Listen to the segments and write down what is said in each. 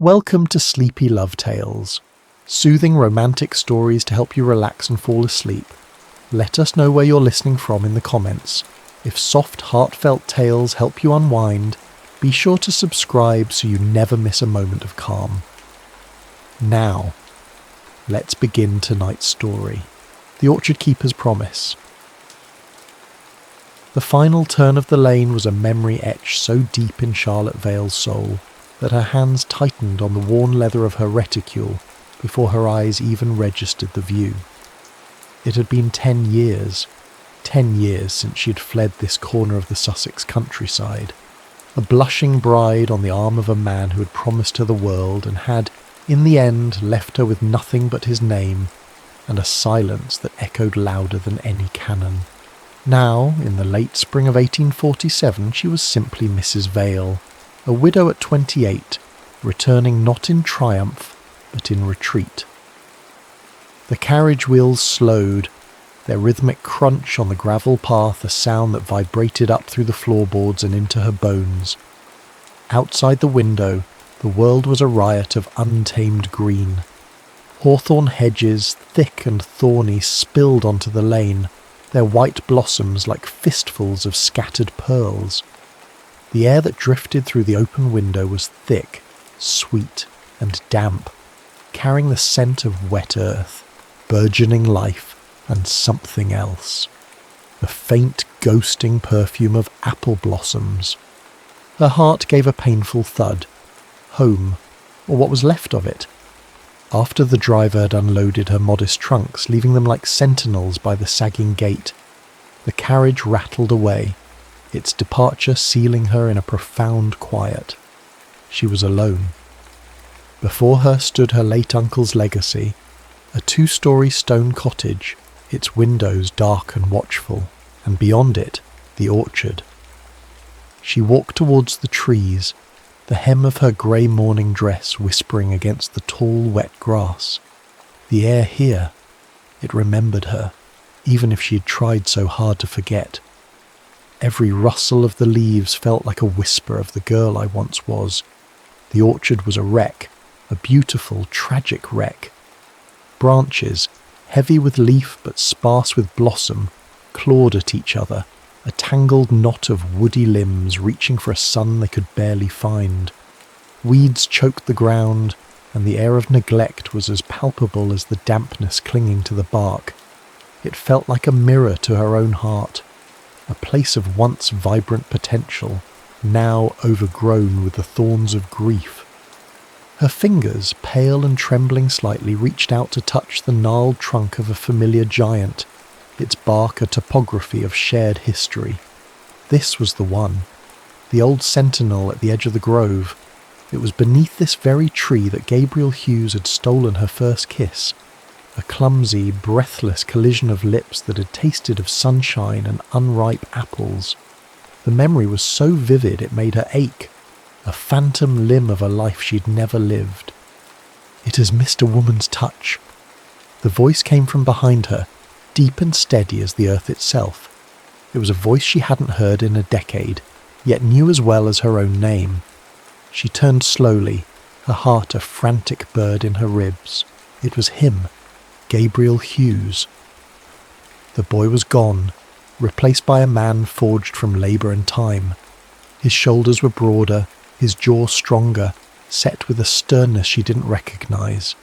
Welcome to Sleepy Love Tales, soothing romantic stories to help you relax and fall asleep. Let us know where you're listening from in the comments. If soft, heartfelt tales help you unwind, be sure to subscribe so you never miss a moment of calm. Now, let's begin tonight's story. The Orchard Keeper's Promise. The final turn of the lane was a memory etched so deep in Charlotte Vale's soul that her hands tightened on the worn leather of her reticule before her eyes even registered the view. It had been 10 years since she had fled this corner of the Sussex countryside, a blushing bride on the arm of a man who had promised her the world and had, in the end, left her with nothing but his name and a silence that echoed louder than any cannon. Now, in the late spring of 1847, she was simply Mrs. Vale, a widow at 28, returning not in triumph, but in retreat. The carriage wheels slowed, their rhythmic crunch on the gravel path a sound that vibrated up through the floorboards and into her bones. Outside the window, the world was a riot of untamed green. Hawthorn hedges, thick and thorny, spilled onto the lane, their white blossoms like fistfuls of scattered pearls. The air that drifted through the open window was thick, sweet, and damp, carrying the scent of wet earth, burgeoning life, and something else. The faint, ghosting perfume of apple blossoms. Her heart gave a painful thud. Home, or what was left of it. After the driver had unloaded her modest trunks, leaving them like sentinels by the sagging gate, the carriage rattled away, its departure sealing her in a profound quiet. She was alone. Before her stood her late uncle's legacy, a 2-story stone cottage, its windows dark and watchful, and beyond it, the orchard. She walked towards the trees, the hem of her grey morning dress whispering against the tall, wet grass. The air here, it remembered her, even if she had tried so hard to forget. Every rustle of the leaves felt like a whisper of the girl I once was. The orchard was a wreck, a beautiful, tragic wreck. Branches, heavy with leaf but sparse with blossom, clawed at each other, a tangled knot of woody limbs reaching for a sun they could barely find. Weeds choked the ground, and the air of neglect was as palpable as the dampness clinging to the bark. It felt like a mirror to her own heart, a place of once vibrant potential, now overgrown with the thorns of grief. Her fingers, pale and trembling slightly, reached out to touch the gnarled trunk of a familiar giant, its bark a topography of shared history. This was the one, the old sentinel at the edge of the grove. It was beneath this very tree that Gabriel Hughes had stolen her first kiss, a clumsy, breathless collision of lips that had tasted of sunshine and unripe apples. The memory was so vivid it made her ache, a phantom limb of a life she'd never lived. "It has missed a woman's touch." The voice came from behind her, deep and steady as the earth itself. It was a voice she hadn't heard in a decade, yet knew as well as her own name. She turned slowly, her heart a frantic bird in her ribs. It was him, Gabriel Hughes. The boy was gone, replaced by a man forged from labour and time. His shoulders were broader, his jaw stronger, set with a sternness she didn't recognise.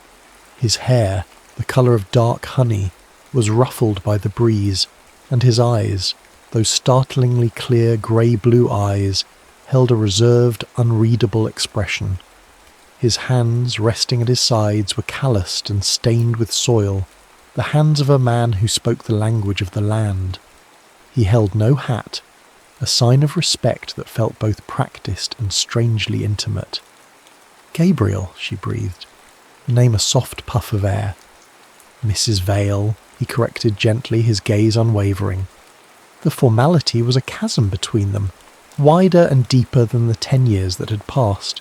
His hair, the colour of dark honey, was ruffled by the breeze, and his eyes, those startlingly clear grey-blue eyes, held a reserved, unreadable expression. His hands, resting at his sides, were calloused and stained with soil, the hands of a man who spoke the language of the land. He held no hat, a sign of respect that felt both practised and strangely intimate. "Gabriel," she breathed. "Name a soft puff of air." "Mrs. Vale," he corrected gently, his gaze unwavering. The formality was a chasm between them, wider and deeper than the 10 years that had passed.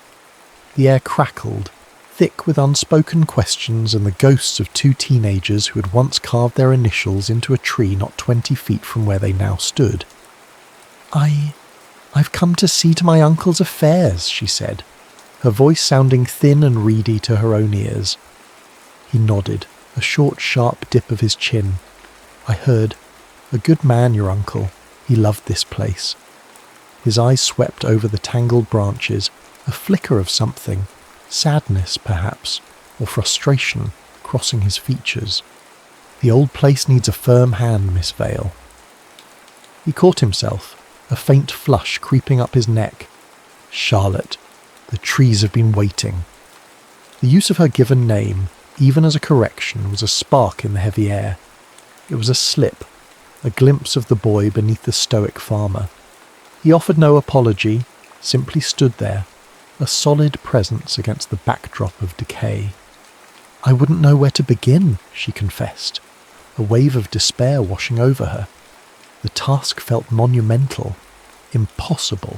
The air crackled, thick with unspoken questions and the ghosts of 2 teenagers who had once carved their initials into a tree not 20 feet from where they now stood. I've come to see to my uncle's affairs," she said, her voice sounding thin and reedy to her own ears. He nodded, a short, sharp dip of his chin. I heard. A good man, your uncle. He loved this place. His eyes swept over the tangled branches, a flicker of something, sadness perhaps, or frustration, crossing his features. The old place needs a firm hand, Miss Vale. He caught himself, a faint flush creeping up his neck. Charlotte. The trees have been waiting. The use of her given name, even as a correction, was a spark in the heavy air. It was a slip, a glimpse of the boy beneath the stoic farmer. He offered no apology, simply stood there, a solid presence against the backdrop of decay. I wouldn't know where to begin, she confessed, a wave of despair washing over her. The task felt monumental, impossible.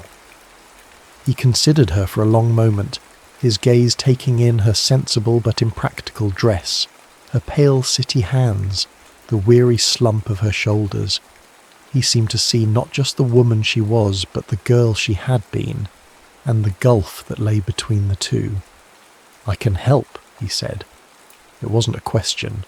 He considered her for a long moment, his gaze taking in her sensible but impractical dress, her pale city hands, the weary slump of her shoulders. He seemed to see not just the woman she was, but the girl she had been, and the gulf that lay between the two. I can help, he said. It wasn't a question.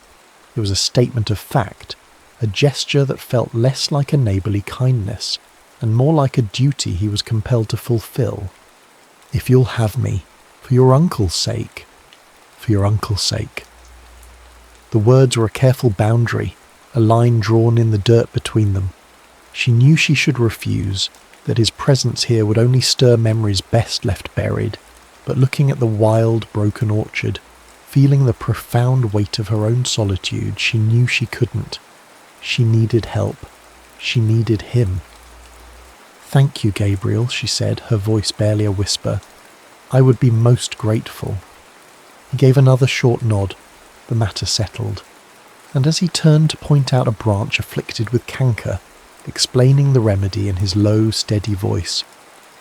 It was a statement of fact, a gesture that felt less like a neighbourly kindness, and more like a duty he was compelled to fulfill. If you'll have me, for your uncle's sake. For your uncle's sake. The words were a careful boundary, a line drawn in the dirt between them. She knew she should refuse, that his presence here would only stir memories best left buried, but looking at the wild, broken orchard, feeling the profound weight of her own solitude, she knew she couldn't. She needed help. She needed him. Thank you, Gabriel, she said, her voice barely a whisper. I would be most grateful. He gave another short nod. The matter settled. And as he turned to point out a branch afflicted with canker, explaining the remedy in his low, steady voice,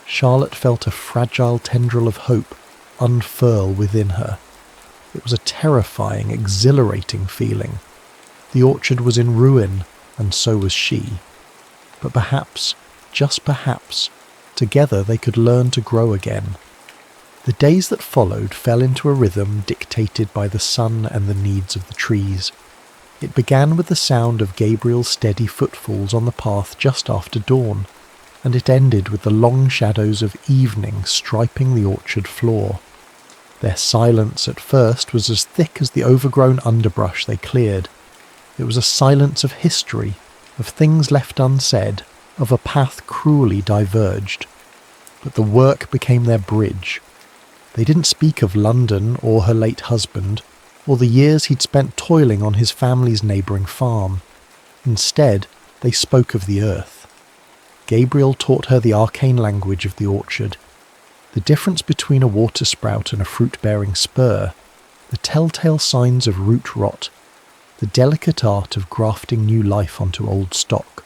Charlotte felt a fragile tendril of hope unfurl within her. It was a terrifying, exhilarating feeling. The orchard was in ruin, and so was she. But perhaps, just perhaps, together they could learn to grow again. The days that followed fell into a rhythm dictated by the sun and the needs of the trees. It began with the sound of Gabriel's steady footfalls on the path just after dawn, and it ended with the long shadows of evening striping the orchard floor. Their silence at first was as thick as the overgrown underbrush they cleared. It was a silence of history, of things left unsaid, of a path cruelly diverged. But the work became their bridge. They didn't speak of London or her late husband, or the years he'd spent toiling on his family's neighbouring farm. Instead, they spoke of the earth. Gabriel taught her the arcane language of the orchard, the difference between a water sprout and a fruit-bearing spur, the telltale signs of root rot, the delicate art of grafting new life onto old stock.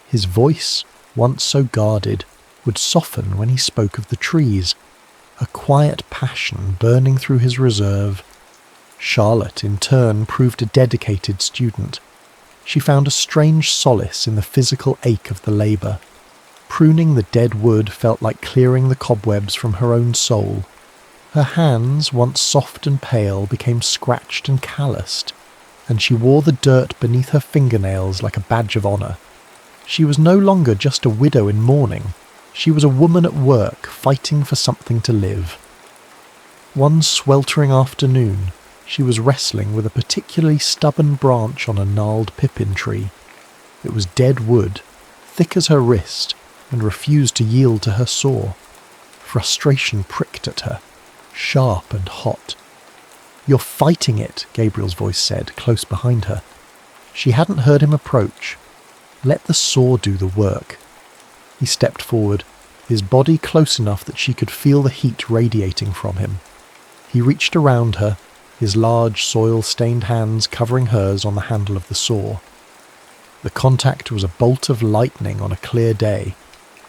His voice, once so guarded, would soften when he spoke of the trees, a quiet passion burning through his reserve. Charlotte, in turn, proved a dedicated student. She found a strange solace in the physical ache of the labour. Pruning the dead wood felt like clearing the cobwebs from her own soul. Her hands, once soft and pale, became scratched and calloused, and she wore the dirt beneath her fingernails like a badge of honour. She was no longer just a widow in mourning. She was a woman at work, fighting for something to live. One sweltering afternoon, she was wrestling with a particularly stubborn branch on a gnarled pippin tree. It was dead wood, thick as her wrist, and refused to yield to her saw. Frustration pricked at her, sharp and hot. "You're fighting it," Gabriel's voice said, close behind her. She hadn't heard him approach. Let the saw do the work. He stepped forward, his body close enough that she could feel the heat radiating from him. He reached around her, his large soil-stained hands covering hers on the handle of the saw. The contact was a bolt of lightning on a clear day,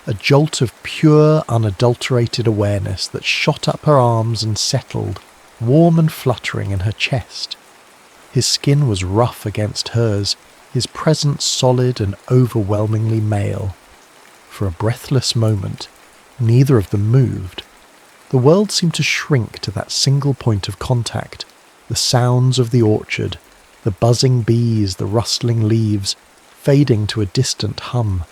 a jolt of pure, unadulterated awareness that shot up her arms and settled, warm and fluttering in her chest. His skin was rough against hers, his presence solid and overwhelmingly male. For a breathless moment, neither of them moved. The world seemed to shrink to that single point of contact, the sounds of the orchard, the buzzing bees, the rustling leaves, fading to a distant hum.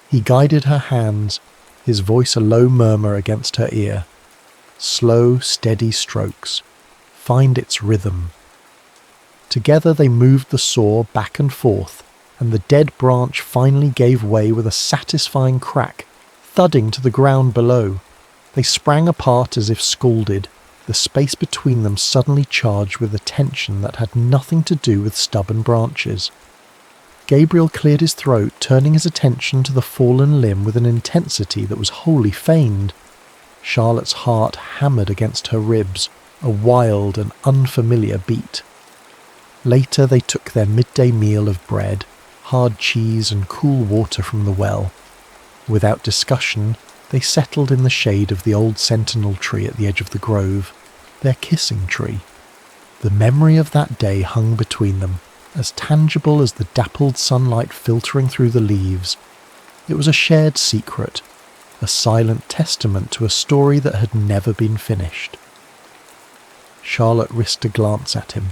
He guided her hands, his voice a low murmur against her ear. Slow, steady strokes. Find its rhythm. Together they moved the saw back and forth, and the dead branch finally gave way with a satisfying crack, thudding to the ground below. They sprang apart as if scalded, the space between them suddenly charged with a tension that had nothing to do with stubborn branches. Gabriel cleared his throat, turning his attention to the fallen limb with an intensity that was wholly feigned. Charlotte's heart hammered against her ribs, a wild and unfamiliar beat. Later they took their midday meal of bread, hard cheese and cool water from the well. Without discussion, they settled in the shade of the old sentinel tree at the edge of the grove, their kissing tree. The memory of that day hung between them, as tangible as the dappled sunlight filtering through the leaves. It was a shared secret, a silent testament to a story that had never been finished. Charlotte risked a glance at him.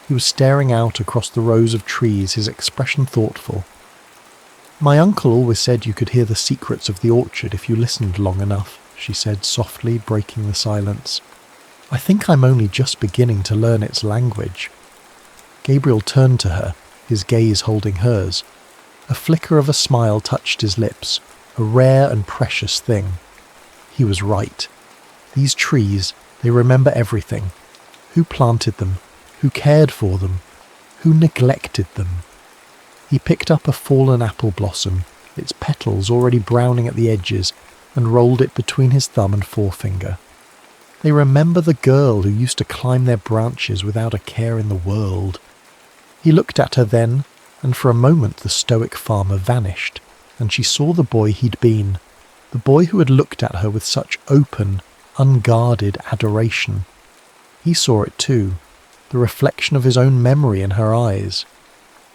He was staring out across the rows of trees, his expression thoughtful. "My uncle always said you could hear the secrets of the orchard if you listened long enough," she said softly, breaking the silence. "I think I'm only just beginning to learn its language." Gabriel turned to her, his gaze holding hers. A flicker of a smile touched his lips, a rare and precious thing. He was right. These trees, they remember everything. Who planted them? Who cared for them? Who neglected them? He picked up a fallen apple blossom, its petals already browning at the edges, and rolled it between his thumb and forefinger. They remember the girl who used to climb their branches without a care in the world. He looked at her then, and for a moment the stoic farmer vanished, and she saw the boy he'd been, the boy who had looked at her with such open, unguarded adoration. He saw it too, the reflection of his own memory in her eyes.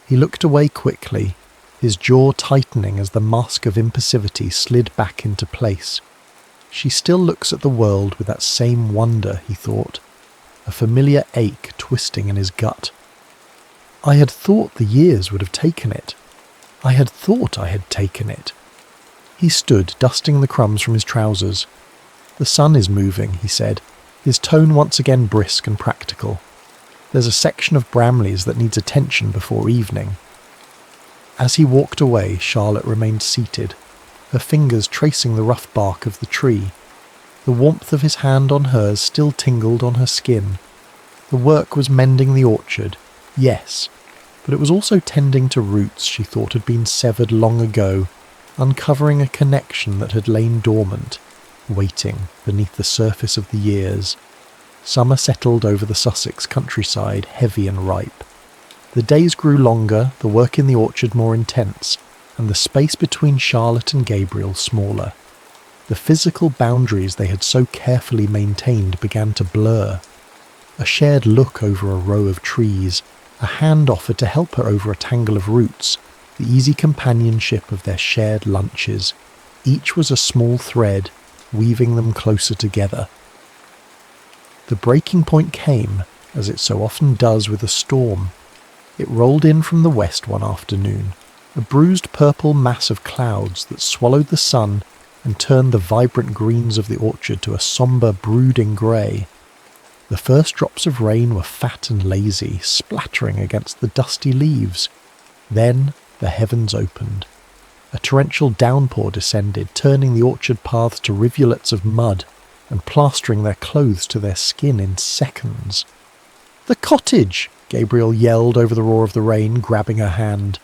He looked away quickly, his jaw tightening as the mask of impassivity slid back into place. She still looks at the world with that same wonder, he thought, a familiar ache twisting in his gut. I had thought the years would have taken it. I had thought I had taken it. He stood, dusting the crumbs from his trousers. "The sun is moving," he said, his tone once again brisk and practical. "There's a section of Bramleys that needs attention before evening." As he walked away, Charlotte remained seated, her fingers tracing the rough bark of the tree. The warmth of his hand on hers still tingled on her skin. The work was mending the orchard, yes, but it was also tending to roots she thought had been severed long ago, uncovering a connection that had lain dormant, waiting beneath the surface of the years. Summer settled over the Sussex countryside, heavy and ripe. The days grew longer, the work in the orchard more intense, and the space between Charlotte and Gabriel smaller. The physical boundaries they had so carefully maintained began to blur. A shared look over a row of trees, a hand offered to help her over a tangle of roots, the easy companionship of their shared lunches. Each was a small thread, weaving them closer together. The breaking point came, as it so often does with a storm. It rolled in from the west one afternoon, a bruised purple mass of clouds that swallowed the sun and turned the vibrant greens of the orchard to a sombre, brooding grey. The first drops of rain were fat and lazy, splattering against the dusty leaves. Then the heavens opened. A torrential downpour descended, turning the orchard paths to rivulets of mud and plastering their clothes to their skin in seconds. "The cottage!" Gabriel yelled over the roar of the rain, grabbing her hand.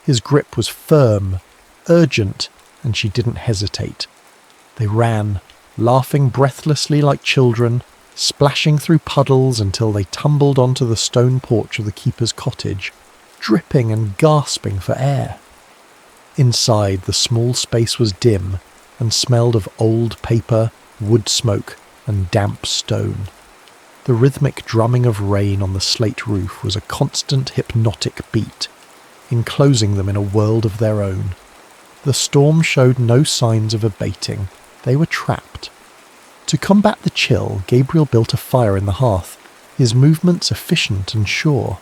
His grip was firm, urgent, and she didn't hesitate. They ran, laughing breathlessly like children, splashing through puddles until they tumbled onto the stone porch of the keeper's cottage, dripping and gasping for air. Inside, the small space was dim and smelled of old paper, wood smoke, and damp stone. The rhythmic drumming of rain on the slate roof was a constant hypnotic beat, enclosing them in a world of their own. The storm showed no signs of abating. They were trapped. To combat the chill, Gabriel built a fire in the hearth, his movements efficient and sure.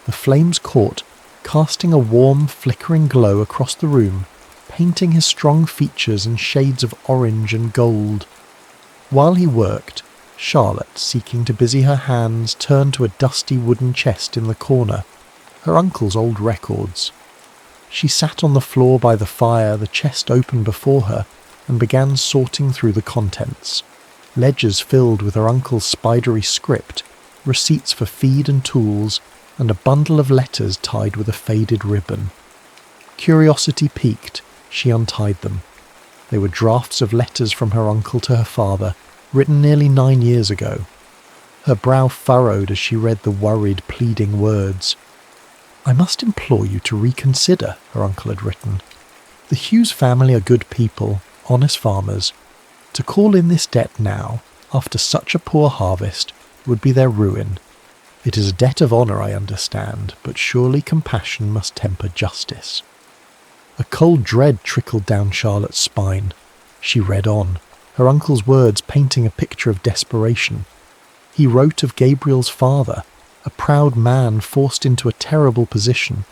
The flames caught, casting a warm, flickering glow across the room, painting his strong features in shades of orange and gold. While he worked, Charlotte, seeking to busy her hands, turned to a dusty wooden chest in the corner, her uncle's old records. She sat on the floor by the fire, the chest open before her, and began sorting through the contents. Ledgers filled with her uncle's spidery script, receipts for feed and tools, and a bundle of letters tied with a faded ribbon. Curiosity piqued, she untied them. They were drafts of letters from her uncle to her father, written nearly 9 years ago. Her brow furrowed as she read the worried, pleading words. "I must implore you to reconsider," her uncle had written. "The Hughes family are good people, honest farmers. To call in this debt now, after such a poor harvest, would be their ruin. It is a debt of honour, I understand, but surely compassion must temper justice." A cold dread trickled down Charlotte's spine. She read on, her uncle's words painting a picture of desperation. He wrote of Gabriel's father, a proud man forced into a terrible position.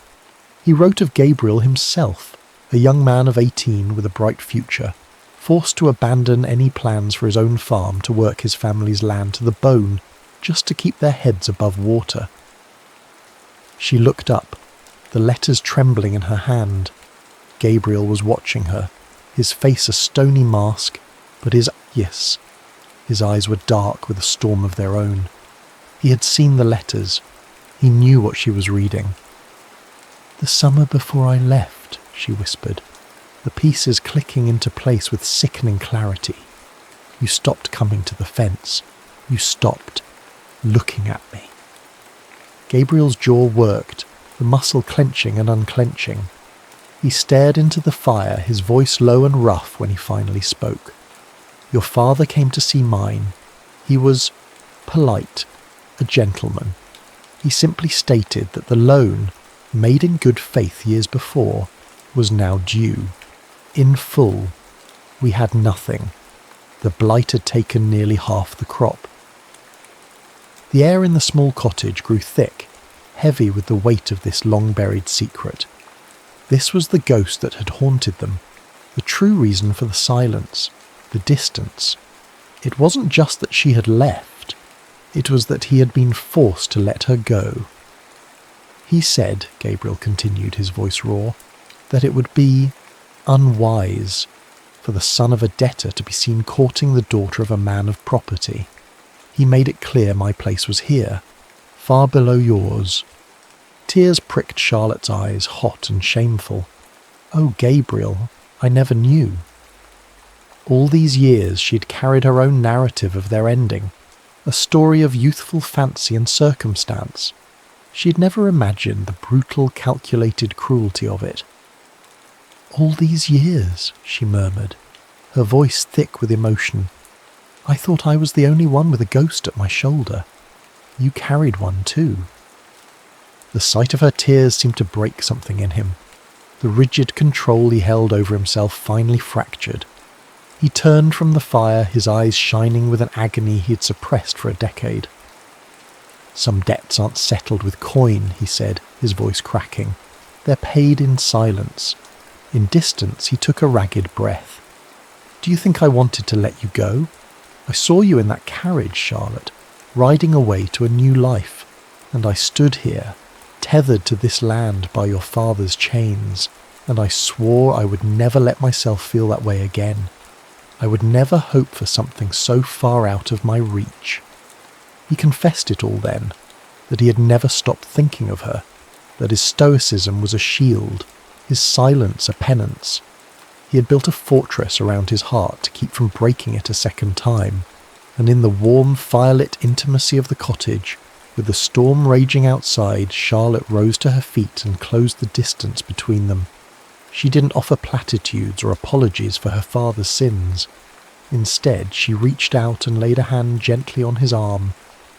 He wrote of Gabriel himself, a young man of 18 with a bright future, forced to abandon any plans for his own farm to work his family's land to the bone, just to keep their heads above water. She looked up, the letters trembling in her hand. Gabriel was watching her, his face a stony mask, but his eyes were dark with a storm of their own. He had seen the letters. He knew what she was reading. "The summer before I left," she whispered, the pieces clicking into place with sickening clarity. "You stopped coming to the fence. You stopped looking at me." Gabriel's jaw worked, the muscle clenching and unclenching. He stared into the fire, his voice low and rough when he finally spoke. "Your father came to see mine. He was polite, a gentleman. He simply stated that the loan, made in good faith years before, was now due. In full. We had nothing. The blight had taken nearly half the crop." The air in the small cottage grew thick, heavy with the weight of this long-buried secret. This was the ghost that had haunted them, the true reason for the silence, the distance. It wasn't just that she had left, it was that he had been forced to let her go. "He said," Gabriel continued, his voice raw, "that it would be unwise for the son of a debtor to be seen courting the daughter of a man of property. He made it clear my place was here, far below yours." Tears pricked Charlotte's eyes, hot and shameful. "Oh, Gabriel, I never knew." All these years she had carried her own narrative of their ending, a story of youthful fancy and circumstance. She had never imagined the brutal, calculated cruelty of it. "All these years," she murmured, her voice thick with emotion. "I thought I was the only one with a ghost at my shoulder. You carried one too." The sight of her tears seemed to break something in him. The rigid control he held over himself finally fractured. He turned from the fire, his eyes shining with an agony he had suppressed for a decade. "Some debts aren't settled with coin," he said, his voice cracking. "They're paid in silence." In distance he took a ragged breath. "Do you think I wanted to let you go? I saw you in that carriage, Charlotte, riding away to a new life, and I stood here, tethered to this land by your father's chains, and I swore I would never let myself feel that way again. I would never hope for something so far out of my reach." He confessed it all then, that he had never stopped thinking of her, that his stoicism was a shield, his silence a penance. He had built a fortress around his heart to keep from breaking it a second time, and in the warm, firelit intimacy of the cottage, with the storm raging outside, Charlotte rose to her feet and closed the distance between them. She didn't offer platitudes or apologies for her father's sins. Instead, she reached out and laid a hand gently on his arm,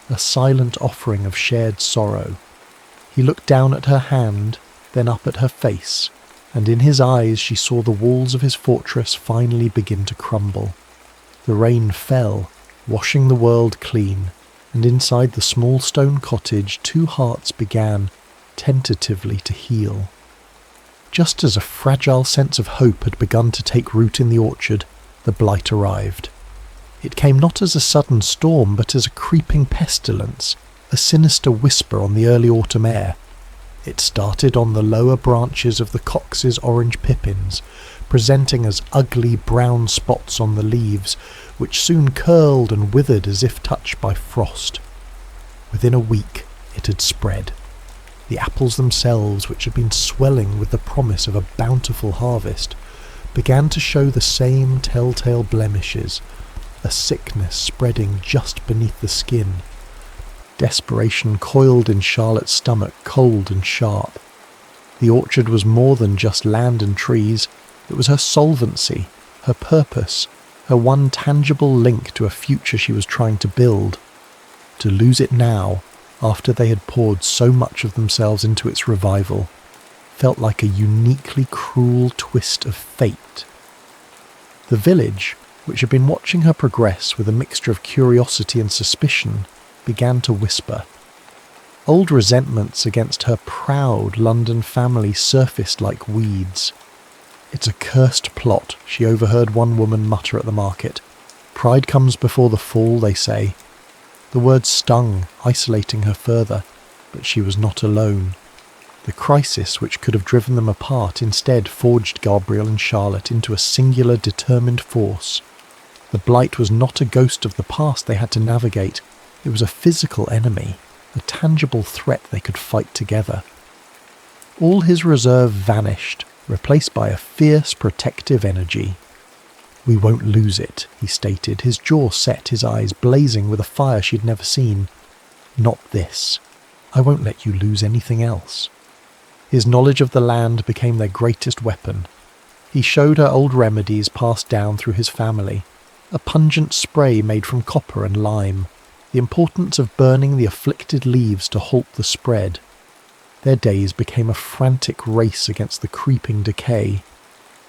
a silent offering of shared sorrow. He looked down at her hand, then up at her face, and in his eyes she saw the walls of his fortress finally begin to crumble. The rain fell, washing the world clean, and inside the small stone cottage 2 hearts began, tentatively, to heal. Just as a fragile sense of hope had begun to take root in the orchard, the blight arrived. It came not as a sudden storm, but as a creeping pestilence, a sinister whisper on the early autumn air. It started on the lower branches of the copse's orange pippins, presenting as ugly brown spots on the leaves, which soon curled and withered as if touched by frost. Within a week it had spread. The apples themselves, which had been swelling with the promise of a bountiful harvest, began to show the same telltale blemishes, a sickness spreading just beneath the skin. Desperation coiled in Charlotte's stomach, cold and sharp. The orchard was more than just land and trees. It was her solvency, her purpose, her one tangible link to a future she was trying to build. To lose it now, after they had poured so much of themselves into its revival, felt like a uniquely cruel twist of fate. The village, which had been watching her progress with a mixture of curiosity and suspicion, began to whisper. Old resentments against her proud London family surfaced like weeds. "It's a cursed plot," she overheard one woman mutter at the market. "Pride comes before the fall, they say." The words stung, isolating her further, but she was not alone. The crisis which could have driven them apart instead forged Gabriel and Charlotte into a singular, determined force. The blight was not a ghost of the past they had to navigate. It was a physical enemy, a tangible threat they could fight together. All his reserve vanished, replaced by a fierce, protective energy. "We won't lose it," he stated, his jaw set, his eyes blazing with a fire she'd never seen. "Not this. I won't let you lose anything else." His knowledge of the land became their greatest weapon. He showed her old remedies passed down through his family, a pungent spray made from copper and lime, the importance of burning the afflicted leaves to halt the spread. Their days became a frantic race against the creeping decay.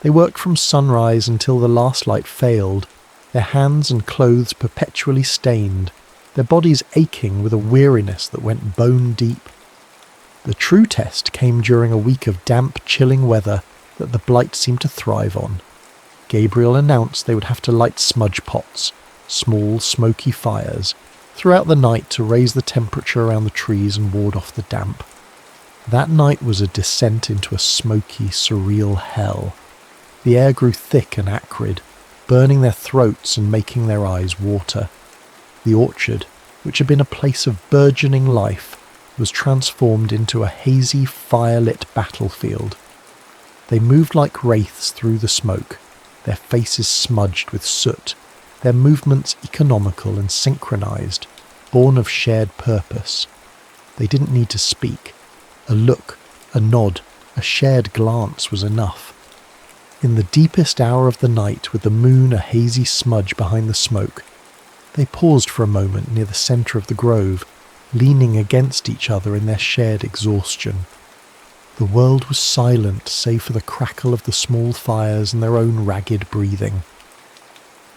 They worked from sunrise until the last light failed, their hands and clothes perpetually stained, their bodies aching with a weariness that went bone deep. The true test came during a week of damp, chilling weather that the blight seemed to thrive on. Gabriel announced they would have to light smudge pots, small, smoky fires, throughout the night to raise the temperature around the trees and ward off the damp. That night was a descent into a smoky, surreal hell. The air grew thick and acrid, burning their throats and making their eyes water. The orchard, which had been a place of burgeoning life, was transformed into a hazy, fire-lit battlefield. They moved like wraiths through the smoke, their faces smudged with soot, their movements economical and synchronized, born of shared purpose. They didn't need to speak. A look, a nod, a shared glance was enough. In the deepest hour of the night, with the moon a hazy smudge behind the smoke, they paused for a moment near the centre of the grove, leaning against each other in their shared exhaustion. The world was silent save for the crackle of the small fires and their own ragged breathing.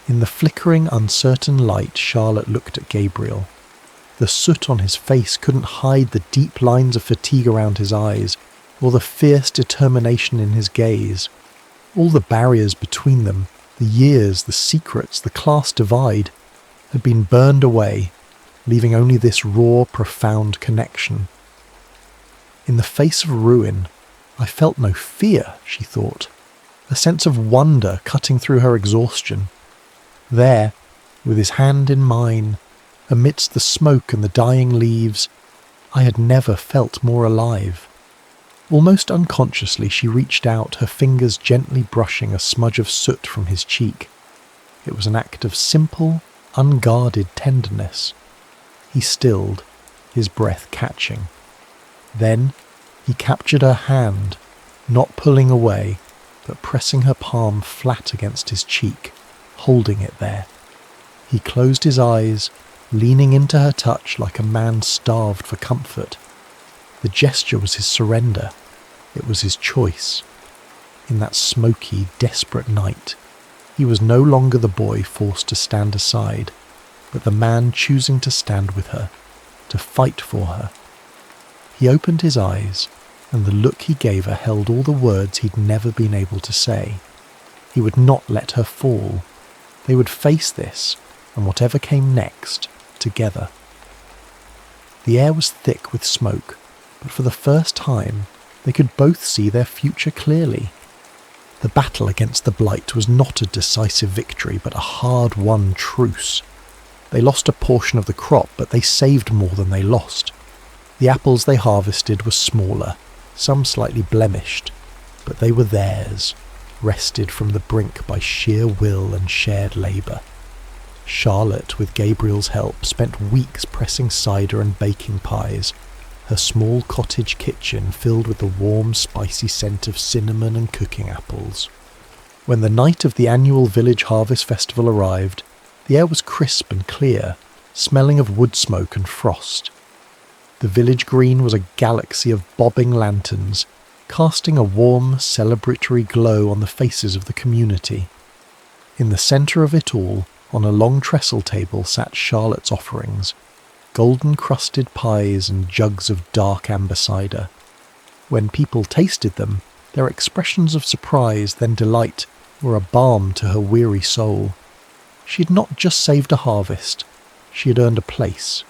In the flickering, uncertain light, Charlotte looked at Gabriel. The soot on his face couldn't hide the deep lines of fatigue around his eyes, or the fierce determination in his gaze. All the barriers between them, the years, the secrets, the class divide, had been burned away, leaving only this raw, profound connection. In the face of ruin, I felt no fear, she thought, a sense of wonder cutting through her exhaustion. There, with his hand in mine, amidst the smoke and the dying leaves, I had never felt more alive. Almost unconsciously she reached out, her fingers gently brushing a smudge of soot from his cheek. It was an act of simple, unguarded tenderness. He stilled, his breath catching. Then he captured her hand, not pulling away, but pressing her palm flat against his cheek, holding it there. He closed his eyes, leaning into her touch like a man starved for comfort. The gesture was his surrender. It was his choice. In that smoky, desperate night, He was no longer the boy forced to stand aside, but the man choosing to stand with her, to fight for her. He opened his eyes, and the look he gave her held all the words he'd never been able to say. He would not let her fall. They would face this, and whatever came next, together. The air was thick with smoke, but for the first time, they could both see their future clearly. The battle against the blight was not a decisive victory, but a hard-won truce. They lost a portion of the crop, but they saved more than they lost. The apples they harvested were smaller, some slightly blemished, but they were theirs, wrested from the brink by sheer will and shared labour. Charlotte, with Gabriel's help, spent weeks pressing cider and baking pies, her small cottage kitchen filled with the warm, spicy scent of cinnamon and cooking apples. When the night of the annual village harvest festival arrived, the air was crisp and clear, smelling of wood smoke and frost. The village green was a galaxy of bobbing lanterns, casting a warm, celebratory glow on the faces of the community. In the centre of it all, on a long trestle table, sat Charlotte's offerings, golden-crusted pies and jugs of dark amber cider. When people tasted them, their expressions of surprise, then delight, were a balm to her weary soul. She had not just saved a harvest, she had earned a place.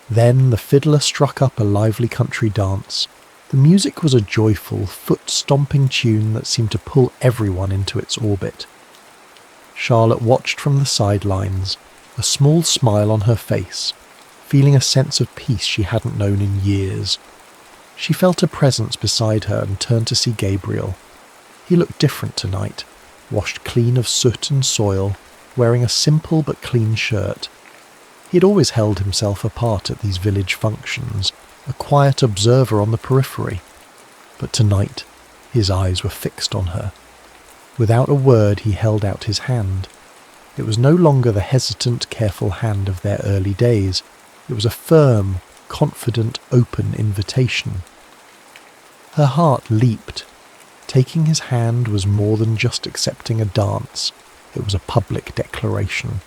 Then the fiddler struck up a lively country dance. The music was a joyful, foot-stomping tune that seemed to pull everyone into its orbit. Charlotte watched from the sidelines, a small smile on her face, feeling a sense of peace she hadn't known in years. She felt a presence beside her and turned to see Gabriel. He looked different tonight, washed clean of soot and soil, wearing a simple but clean shirt. He had always held himself apart at these village functions, a quiet observer on the periphery. But tonight, his eyes were fixed on her. Without a word, he held out his hand. It was no longer the hesitant, careful hand of their early days. It was a firm, confident, open invitation. Her heart leaped. Taking his hand was more than just accepting a dance. It was a public declaration.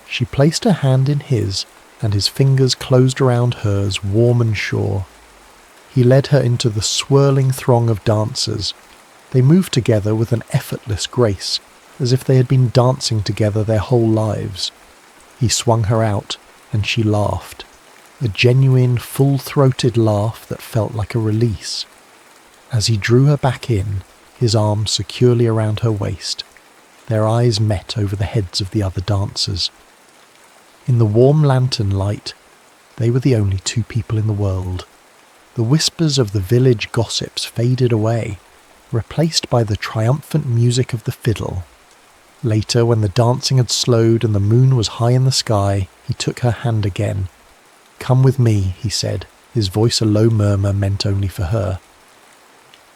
She placed her hand in his, and his fingers closed around hers, warm and sure. He led her into the swirling throng of dancers. They moved together with an effortless grace, as if they had been dancing together their whole lives. He swung her out, and she laughed, a genuine, full-throated laugh that felt like a release. As he drew her back in, his arms securely around her waist, their eyes met over the heads of the other dancers. In the warm lantern light, they were the only two people in the world. The whispers of the village gossips faded away, replaced by the triumphant music of the fiddle. Later, when the dancing had slowed and the moon was high in the sky, he took her hand again. "Come with me," he said, his voice a low murmur meant only for her.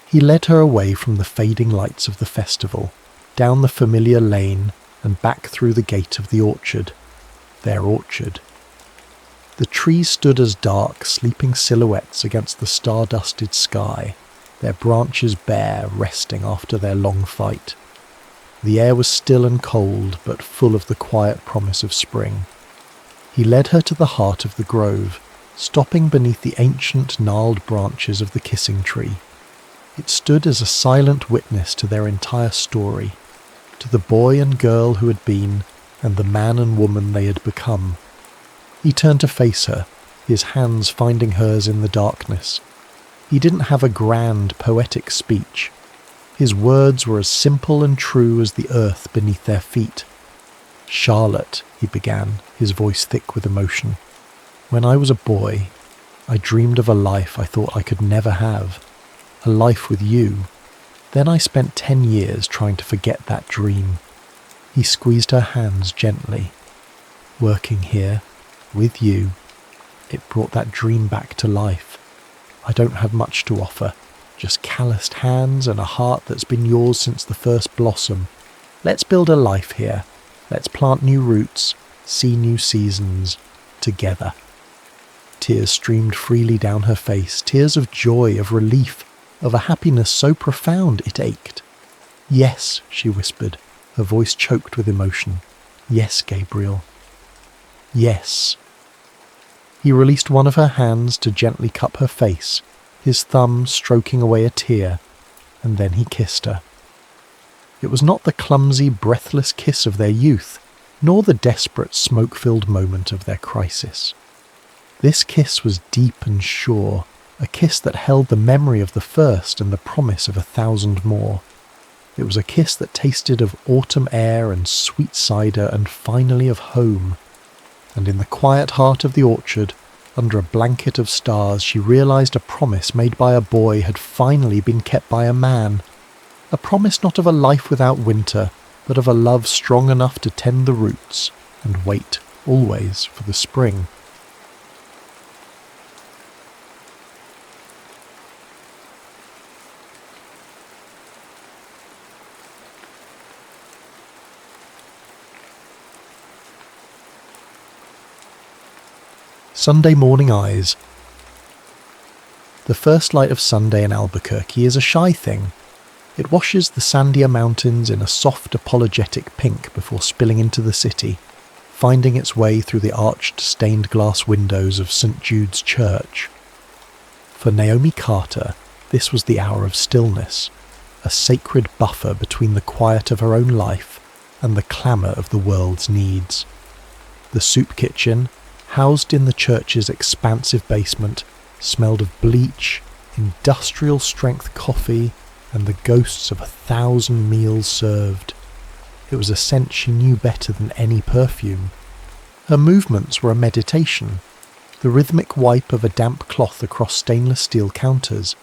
He led her away from the fading lights of the festival, down the familiar lane and back through the gate of the orchard. Their orchard. The trees stood as dark, sleeping silhouettes against the star-dusted sky, their branches bare, resting after their long fight. The air was still and cold, but full of the quiet promise of spring. He led her to the heart of the grove, stopping beneath the ancient gnarled branches of the kissing tree. It stood as a silent witness to their entire story, to the boy and girl who had been, and the man and woman they had become. He turned to face her, his hands finding hers in the darkness. He didn't have a grand, poetic speech. His words were as simple and true as the earth beneath their feet. "Charlotte," he began, his voice thick with emotion. "When I was a boy, I dreamed of a life I thought I could never have. A life with you. Then I spent 10 years trying to forget that dream." He squeezed her hands gently. "Working here, with you, it brought that dream back to life. I don't have much to offer, just calloused hands and a heart that's been yours since the first blossom. Let's build a life here. Let's plant new roots, see new seasons, together." Tears streamed freely down her face, tears of joy, of relief, of a happiness so profound it ached. "Yes," she whispered, her voice choked with emotion. Yes, Gabriel. Yes. He released one of her hands to gently cup her face, his thumb stroking away a tear, and then he kissed her. It was not the clumsy, breathless kiss of their youth, nor the desperate, smoke-filled moment of their crisis. This kiss was deep and sure, a kiss that held the memory of the first and the promise of 1,000 more. It was a kiss that tasted of autumn air and sweet cider and finally of home. And in the quiet heart of the orchard, under a blanket of stars, she realized a promise made by a boy had finally been kept by a man. A promise not of a life without winter, but of a love strong enough to tend the roots and wait always for the spring. Sunday morning eyes. The first light of Sunday in Albuquerque is a shy thing. It washes the sandier mountains in a soft apologetic pink before spilling into the city, finding its way through the arched stained glass windows of St. Jude's Church. For Naomi Carter, this was the hour of stillness, a sacred buffer between the quiet of her own life and the clamour of the world's needs. The soup kitchen, housed in the church's expansive basement, smelled of bleach, industrial-strength coffee, and the ghosts of 1,000 meals served. It was a scent she knew better than any perfume. Her movements were a meditation, the rhythmic wipe of a damp cloth across stainless steel counters,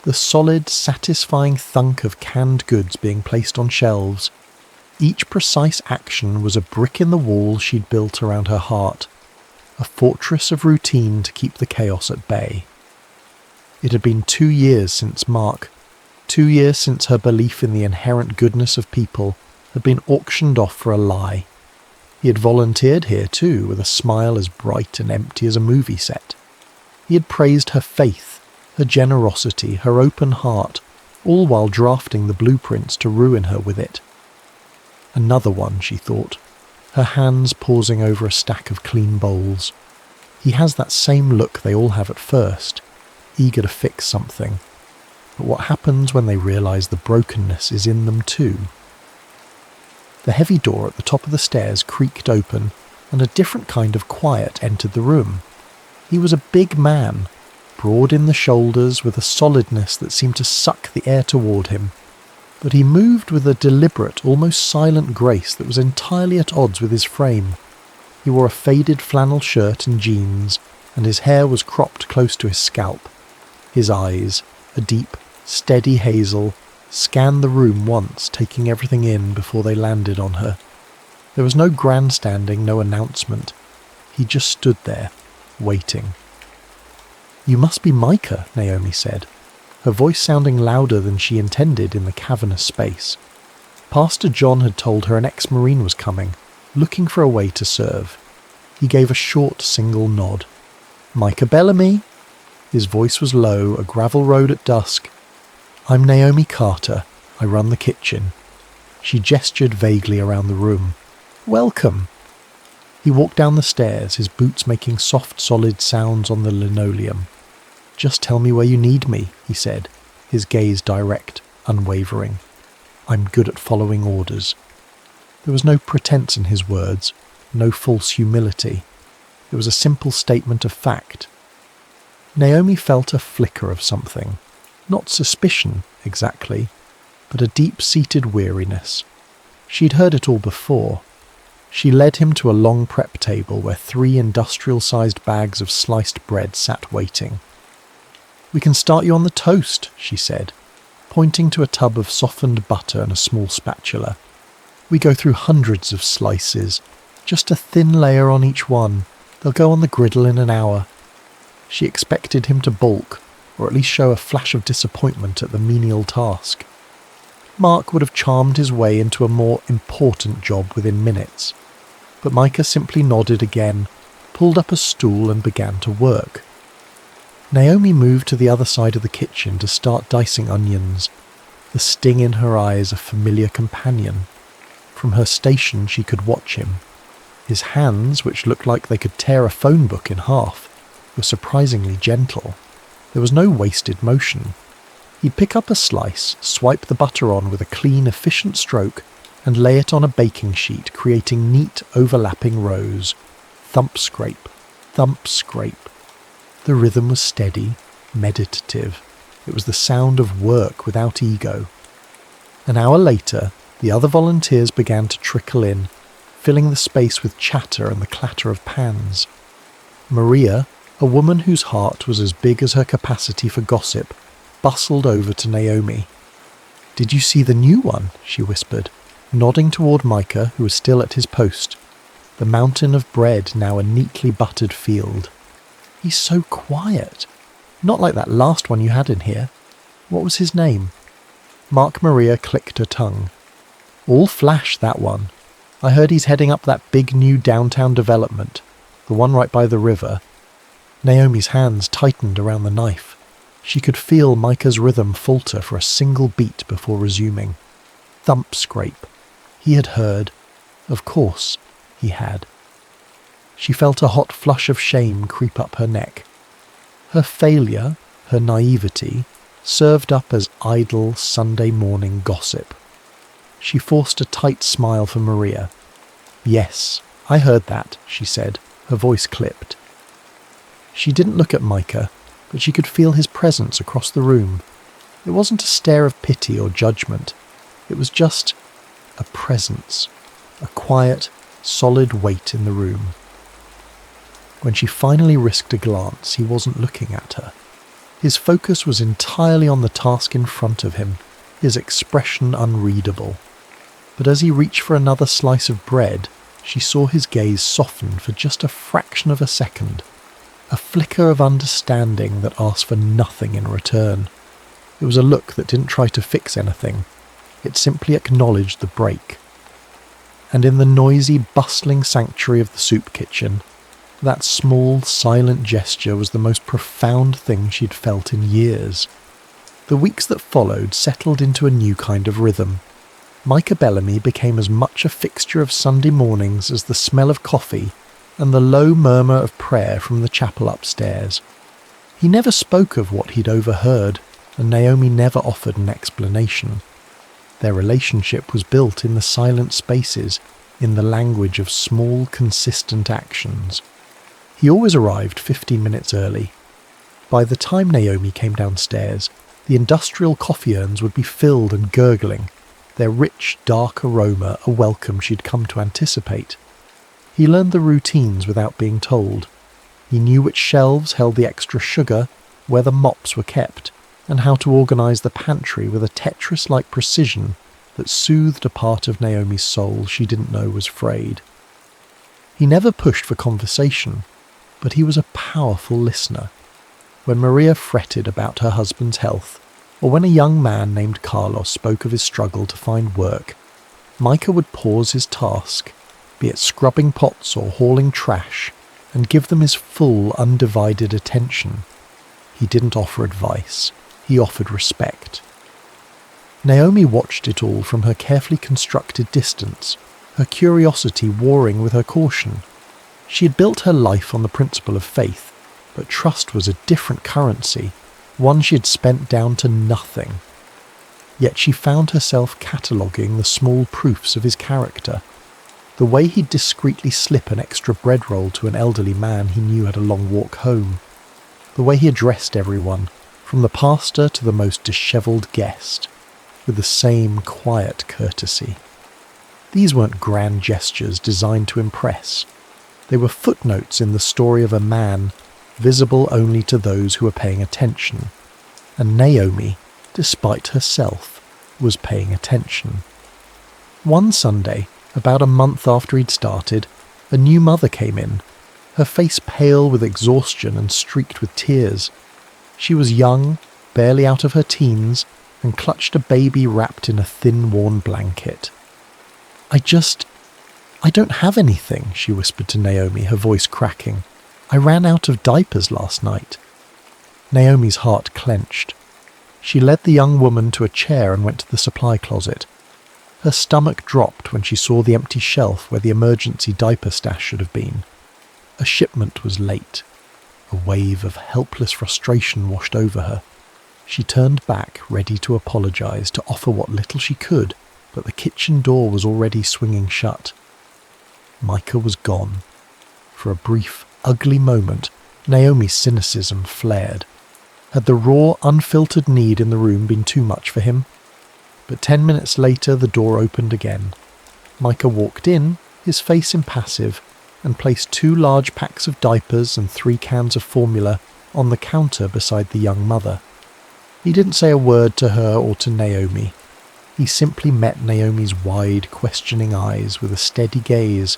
the solid, satisfying thunk of canned goods being placed on shelves. Each precise action was a brick in the wall she'd built around her heart, a fortress of routine to keep the chaos at bay. It had been 2 years since Mark, 2 years since her belief in the inherent goodness of people had been auctioned off for a lie. He had volunteered here too, with a smile as bright and empty as a movie set. He had praised her faith, her generosity, her open heart, all while drafting the blueprints to ruin her with it. Another one, she thought, her hands pausing over a stack of clean bowls. He has that same look they all have at first, eager to fix something. But what happens when they realise the brokenness is in them too? The heavy door at the top of the stairs creaked open, and a different kind of quiet entered the room. He was a big man, broad in the shoulders, with a solidness that seemed to suck the air toward him. But he moved with a deliberate, almost silent grace that was entirely at odds with his frame. He wore a faded flannel shirt and jeans, and his hair was cropped close to his scalp. His eyes, a deep, steady hazel, scanned the room once, taking everything in before they landed on her. There was no grandstanding, no announcement. He just stood there, waiting. "You must be Micah," Naomi said, her voice sounding louder than she intended in the cavernous space. Pastor John had told her an ex-Marine was coming, looking for a way to serve. He gave a short single nod. "Micah Bellamy?" His voice was low, a gravel road at dusk. "I'm Naomi Carter. I run the kitchen." She gestured vaguely around the room. "Welcome." He walked down the stairs, his boots making soft, solid sounds on the linoleum. "Just tell me where you need me," he said, his gaze direct, unwavering. "I'm good at following orders." There was no pretense in his words, no false humility. It was a simple statement of fact. Naomi felt a flicker of something. Not suspicion, exactly, but a deep-seated weariness. She'd heard it all before. She led him to a long prep table where 3 industrial-sized bags of sliced bread sat waiting. "We can start you on the toast," she said, pointing to a tub of softened butter and a small spatula. "We go through hundreds of slices, just a thin layer on each one. They'll go on the griddle in an hour." She expected him to balk, or at least show a flash of disappointment at the menial task. Mark would have charmed his way into a more important job within minutes. But Micah simply nodded again, pulled up a stool and began to work. Naomi moved to the other side of the kitchen to start dicing onions, the sting in her eyes a familiar companion. From her station she could watch him. His hands, which looked like they could tear a phone book in half, were surprisingly gentle. There was no wasted motion. He'd pick up a slice, swipe the butter on with a clean, efficient stroke, and lay it on a baking sheet, creating neat, overlapping rows. Thump scrape, thump scrape. The rhythm was steady, meditative. It was the sound of work without ego. An hour later, the other volunteers began to trickle in, filling the space with chatter and the clatter of pans. Maria, a woman whose heart was as big as her capacity for gossip, bustled over to Naomi. "Did you see the new one?" she whispered, nodding toward Micah, who was still at his post. The mountain of bread now a neatly buttered field. "He's so quiet. Not like that last one you had in here. What was his name?" Mark Maria clicked her tongue. "All flash, that one. I heard he's heading up that big new downtown development, the one right by the river." Naomi's hands tightened around the knife. She could feel Micah's rhythm falter for a single beat before resuming. Thump scrape. He had heard. Of course, he had. She felt a hot flush of shame creep up her neck. Her failure, her naivety, served up as idle Sunday morning gossip. She forced a tight smile for Maria. "Yes, I heard that," she said, her voice clipped. She didn't look at Micah, but she could feel his presence across the room. It wasn't a stare of pity or judgment. It was just a presence, a quiet, solid weight in the room. When she finally risked a glance, he wasn't looking at her. His focus was entirely on the task in front of him, his expression unreadable. But as he reached for another slice of bread, she saw his gaze soften for just a fraction of a second, a flicker of understanding that asked for nothing in return. It was a look that didn't try to fix anything. It simply acknowledged the break. And in the noisy, bustling sanctuary of the soup kitchen, that small, silent gesture was the most profound thing she'd felt in years. The weeks that followed settled into a new kind of rhythm. Micah Bellamy became as much a fixture of Sunday mornings as the smell of coffee and the low murmur of prayer from the chapel upstairs. He never spoke of what he'd overheard, and Naomi never offered an explanation. Their relationship was built in the silent spaces, in the language of small, consistent actions. He always arrived 15 minutes early. By the time Naomi came downstairs, the industrial coffee urns would be filled and gurgling, their rich, dark aroma a welcome she'd come to anticipate. He learned the routines without being told. He knew which shelves held the extra sugar, where the mops were kept, and how to organise the pantry with a Tetris-like precision that soothed a part of Naomi's soul she didn't know was frayed. He never pushed for conversation, but he was a powerful listener. When Maria fretted about her husband's health, or when a young man named Carlos spoke of his struggle to find work, Micah would pause his task, be it scrubbing pots or hauling trash, and give them his full, undivided attention. He didn't offer advice. He offered respect. Naomi watched it all from her carefully constructed distance, her curiosity warring with her caution. She had built her life on the principle of faith, but trust was a different currency, one she had spent down to nothing. Yet she found herself cataloguing the small proofs of his character. The way he'd discreetly slip an extra bread roll to an elderly man he knew had a long walk home. The way he addressed everyone, from the pastor to the most dishevelled guest, with the same quiet courtesy. These weren't grand gestures designed to impress. They were footnotes in the story of a man, visible only to those who were paying attention. And Naomi, despite herself, was paying attention. One Sunday, about a month after he'd started, a new mother came in, her face pale with exhaustion and streaked with tears. She was young, barely out of her teens, and clutched a baby wrapped in a thin, worn blanket. I don't have anything," she whispered to Naomi, her voice cracking. "I ran out of diapers last night." Naomi's heart clenched. She led the young woman to a chair and went to the supply closet. Her stomach dropped when she saw the empty shelf where the emergency diaper stash should have been. A shipment was late. A wave of helpless frustration washed over her. She turned back, ready to apologise, to offer what little she could, but the kitchen door was already swinging shut. Micah was gone. For a brief, ugly moment, Naomi's cynicism flared. Had the raw, unfiltered need in the room been too much for him? But 10 minutes later the door opened again. Micah walked in, his face impassive, and placed 2 large packs of diapers and 3 cans of formula on the counter beside the young mother. He didn't say a word to her or to Naomi. He simply met Naomi's wide, questioning eyes with a steady gaze,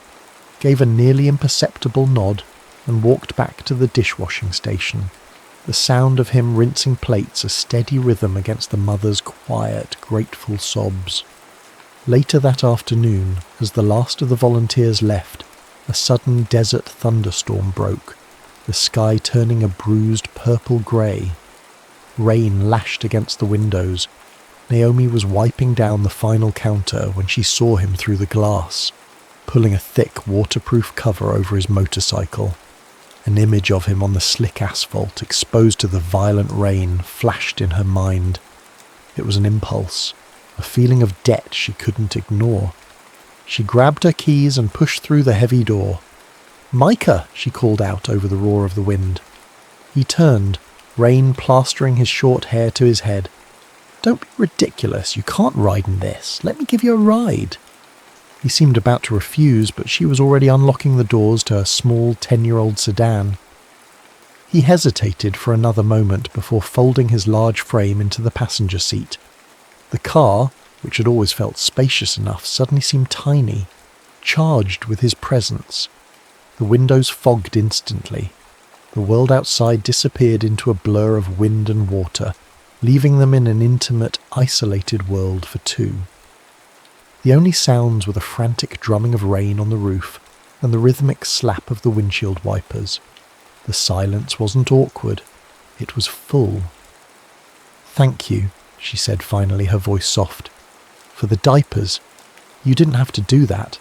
gave a nearly imperceptible nod, and walked back to the dishwashing station, the sound of him rinsing plates a steady rhythm against the mother's quiet, grateful sobs. Later that afternoon, as the last of the volunteers left, a sudden desert thunderstorm broke, the sky turning a bruised purple-grey. Rain lashed against the windows. Naomi was wiping down the final counter when she saw him through the glass, pulling a thick waterproof cover over his motorcycle. An image of him on the slick asphalt, exposed to the violent rain, flashed in her mind. It was an impulse, a feeling of debt she couldn't ignore. She grabbed her keys and pushed through the heavy door. "Micah!" she called out over the roar of the wind. He turned, rain plastering his short hair to his head. "Don't be ridiculous, you can't ride in this. Let me give you a ride." He seemed about to refuse, but she was already unlocking the doors to her small 10-year-old sedan. He hesitated for another moment before folding his large frame into the passenger seat. The car, which had always felt spacious enough, suddenly seemed tiny, charged with his presence. The windows fogged instantly. The world outside disappeared into a blur of wind and water, leaving them in an intimate, isolated world for 2. The only sounds were the frantic drumming of rain on the roof and the rhythmic slap of the windshield wipers. The silence wasn't awkward. It was full. "Thank you," she said finally, her voice soft. "For the diapers. You didn't have to do that."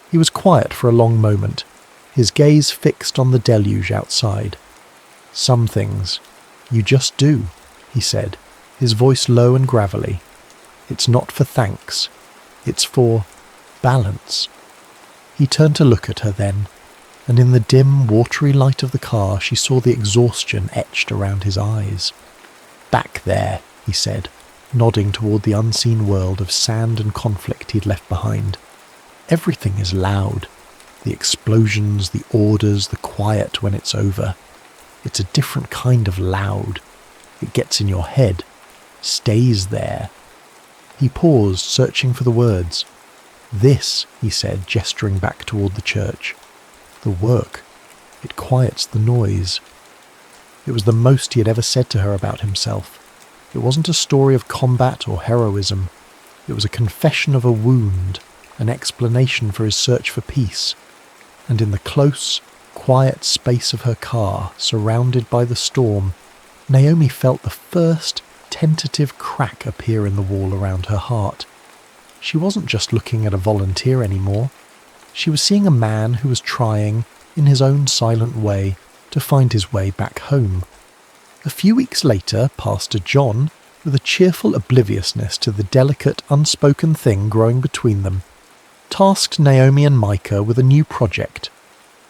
He was quiet for a long moment, his gaze fixed on the deluge outside. "Some things. You just do," he said, his voice low and gravelly. "It's not for thanks. It's for balance." He turned to look at her then, and in the dim, watery light of the car she saw the exhaustion etched around his eyes. "Back there," he said, nodding toward the unseen world of sand and conflict he'd left behind. "Everything is loud. The explosions, the orders, the quiet when it's over. It's a different kind of loud. It gets in your head, stays there." He paused, searching for the words. "This," he said, gesturing back toward the church. "The work. It quiets the noise." It was the most he had ever said to her about himself. It wasn't a story of combat or heroism. It was a confession of a wound, an explanation for his search for peace. And in the close, quiet space of her car, surrounded by the storm, Naomi felt the first tentative crack appear in the wall around her heart. She wasn't just looking at a volunteer anymore. She was seeing a man who was trying, in his own silent way, to find his way back home. A few weeks later, Pastor John, with a cheerful obliviousness to the delicate, unspoken thing growing between them, tasked Naomi and Micah with a new project,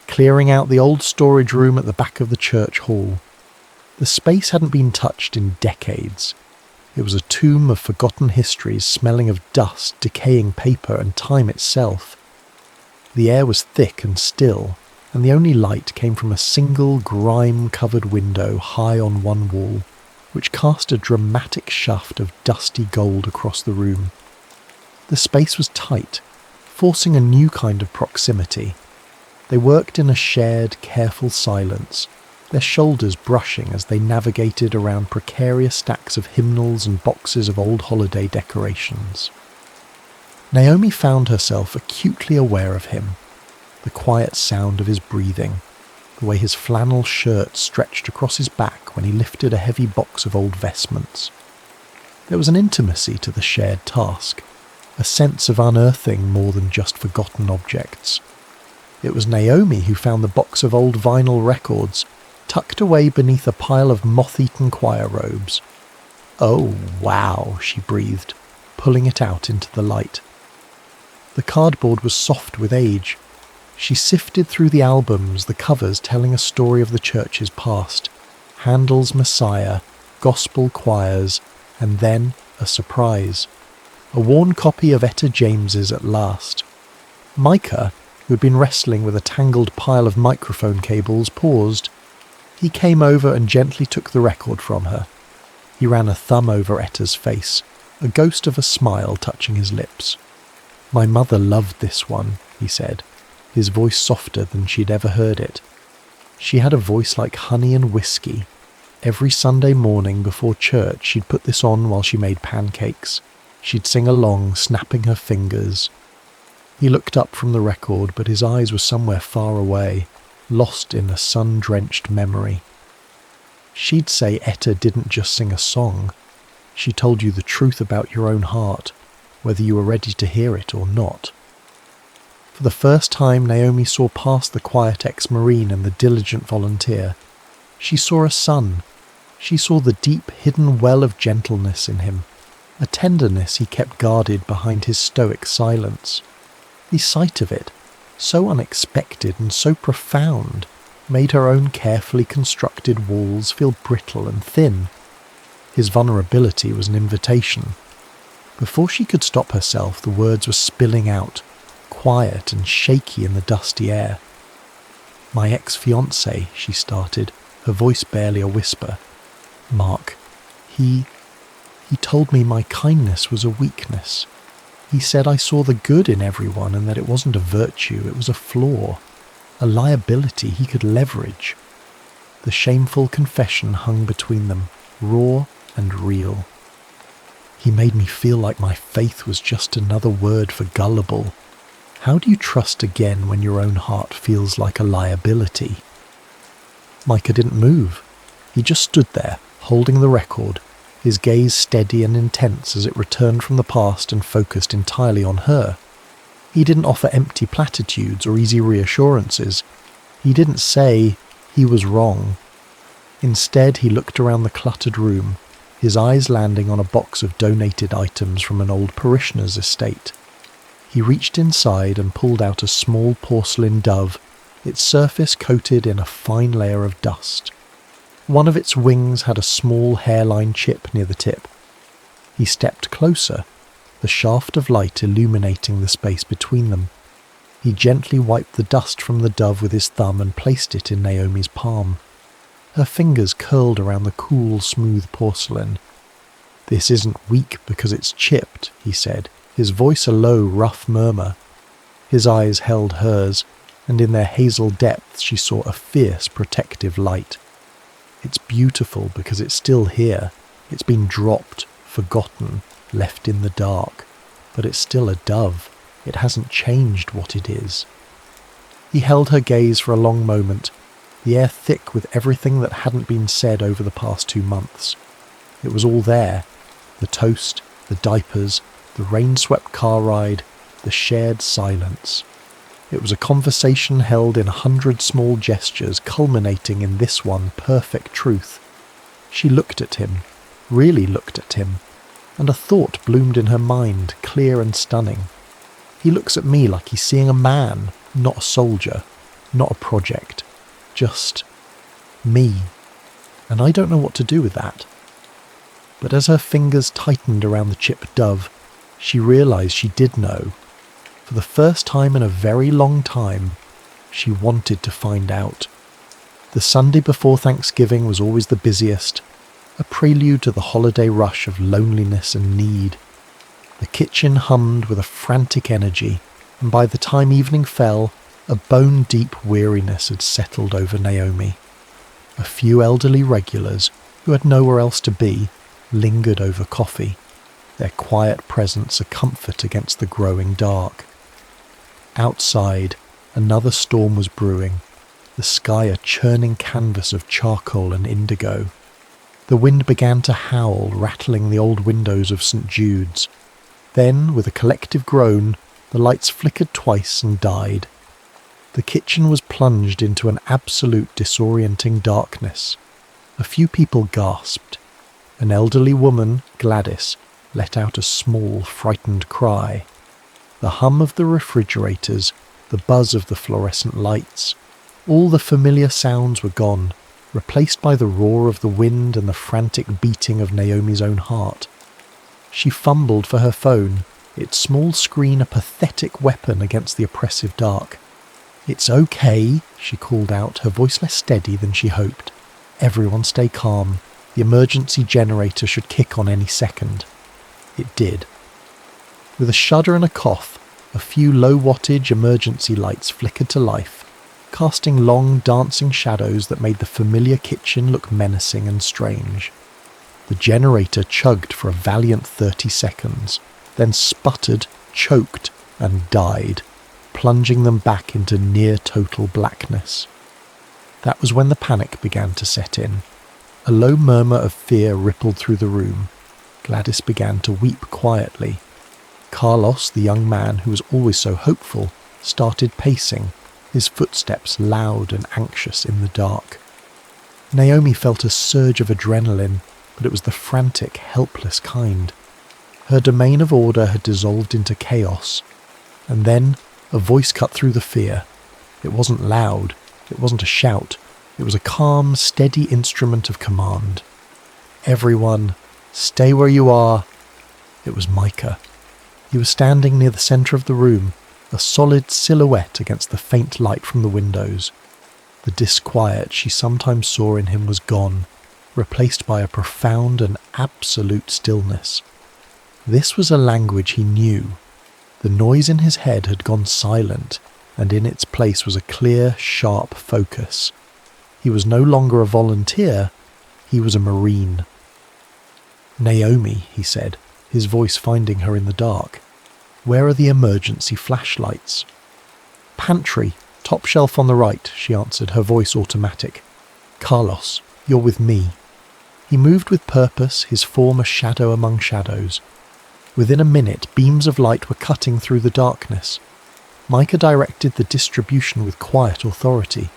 clearing out the old storage room at the back of the church hall. The space hadn't been touched in decades. It was a tomb of forgotten histories smelling of dust, decaying paper, and time itself. The air was thick and still, and the only light came from a single grime-covered window high on one wall, which cast a dramatic shaft of dusty gold across the room. The space was tight, forcing a new kind of proximity. They worked in a shared, careful silence, their shoulders brushing as they navigated around precarious stacks of hymnals and boxes of old holiday decorations. Naomi found herself acutely aware of him, the quiet sound of his breathing, the way his flannel shirt stretched across his back when he lifted a heavy box of old vestments. There was an intimacy to the shared task, a sense of unearthing more than just forgotten objects. It was Naomi who found the box of old vinyl records, tucked away beneath a pile of moth-eaten choir robes. "Oh, wow," she breathed, pulling it out into the light. The cardboard was soft with age. She sifted through the albums, the covers telling a story of the church's past, Handel's Messiah, gospel choirs, and then a surprise. A worn copy of Etta James's At Last. Micah, who had been wrestling with a tangled pile of microphone cables, paused. He came over and gently took the record from her. He ran a thumb over Etta's face, a ghost of a smile touching his lips. "My mother loved this one," he said, his voice softer than she'd ever heard it. She had a voice like honey and whiskey. Every Sunday morning before church she'd put this on while she made pancakes. She'd sing along, snapping her fingers. He looked up from the record, but his eyes were somewhere far away, lost in a sun-drenched memory. She'd say Etta didn't just sing a song. She told you the truth about your own heart, whether you were ready to hear it or not. For the first time, Naomi saw past the quiet ex-marine and the diligent volunteer. She saw a son. She saw the deep, hidden well of gentleness in him, a tenderness he kept guarded behind his stoic silence. The sight of it, so unexpected and so profound, made her own carefully constructed walls feel brittle and thin. His vulnerability was an invitation. Before she could stop herself, the words were spilling out, quiet and shaky in the dusty air. "My ex-fiancé," she started, her voice barely a whisper. "Mark, he told me my kindness was a weakness. He said I saw the good in everyone and that it wasn't a virtue, it was a flaw, a liability he could leverage." The shameful confession hung between them, raw and real. "He made me feel like my faith was just another word for gullible. How do you trust again when your own heart feels like a liability?" Micah didn't move. He just stood there, holding the record, his gaze steady and intense as it returned from the past and focused entirely on her. He didn't offer empty platitudes or easy reassurances. He didn't say he was wrong. Instead, he looked around the cluttered room, his eyes landing on a box of donated items from an old parishioner's estate. He reached inside and pulled out a small porcelain dove, its surface coated in a fine layer of dust. One of its wings had a small hairline chip near the tip. He stepped closer, the shaft of light illuminating the space between them. He gently wiped the dust from the dove with his thumb and placed it in Naomi's palm. Her fingers curled around the cool, smooth porcelain. "This isn't weak because it's chipped," he said, his voice a low, rough murmur. His eyes held hers, and in their hazel depths she saw a fierce, protective light. "It's beautiful because it's still here. It's been dropped, forgotten, left in the dark. But it's still a dove. It hasn't changed what it is." He held her gaze for a long moment, the air thick with everything that hadn't been said over the past 2 months. It was all there. The toast, the diapers, the rain-swept car ride, the shared silence. It was a conversation held in 100 small gestures, culminating in this one perfect truth. She looked at him, really looked at him, and a thought bloomed in her mind, clear and stunning. He looks at me like he's seeing a man, not a soldier, not a project, just me. And I don't know what to do with that. But as her fingers tightened around the chipped dove, she realized she did know. For the first time in a very long time, she wanted to find out. The Sunday before Thanksgiving was always the busiest, a prelude to the holiday rush of loneliness and need. The kitchen hummed with a frantic energy, and by the time evening fell, a bone-deep weariness had settled over Naomi. A few elderly regulars, who had nowhere else to be, lingered over coffee, their quiet presence a comfort against the growing dark. Outside, another storm was brewing, the sky a churning canvas of charcoal and indigo. The wind began to howl, rattling the old windows of St. Jude's. Then, with a collective groan, the lights flickered twice and died. The kitchen was plunged into an absolute disorienting darkness. A few people gasped. An elderly woman, Gladys, let out a small, frightened cry. The hum of the refrigerators, the buzz of the fluorescent lights, all the familiar sounds were gone, replaced by the roar of the wind and the frantic beating of Naomi's own heart. She fumbled for her phone, its small screen a pathetic weapon against the oppressive dark. "It's okay," she called out, her voice less steady than she hoped. "Everyone stay calm. The emergency generator should kick on any second." It did. With a shudder and a cough, a few low-wattage emergency lights flickered to life, casting long, dancing shadows that made the familiar kitchen look menacing and strange. The generator chugged for a valiant 30 seconds, then sputtered, choked, and died, plunging them back into near-total blackness. That was when the panic began to set in. A low murmur of fear rippled through the room. Gladys began to weep quietly. Carlos, the young man who was always so hopeful, started pacing, his footsteps loud and anxious in the dark. Naomi felt a surge of adrenaline, but it was the frantic, helpless kind. Her domain of order had dissolved into chaos. And then a voice cut through the fear. It wasn't loud, it wasn't a shout, it was a calm, steady instrument of command. "Everyone, stay where you are." It was Micah. He was standing near the centre of the room, a solid silhouette against the faint light from the windows. The disquiet she sometimes saw in him was gone, replaced by a profound and absolute stillness. This was a language he knew. The noise in his head had gone silent, and in its place was a clear, sharp focus. He was no longer a volunteer, he was a Marine. "Naomi," he said, his voice finding her in the dark. "Where are the emergency flashlights?" "Pantry, top shelf on the right," she answered, her voice automatic. "Carlos, you're with me." He moved with purpose, his form a shadow among shadows. Within a minute, beams of light were cutting through the darkness. Micah directed the distribution with quiet authority.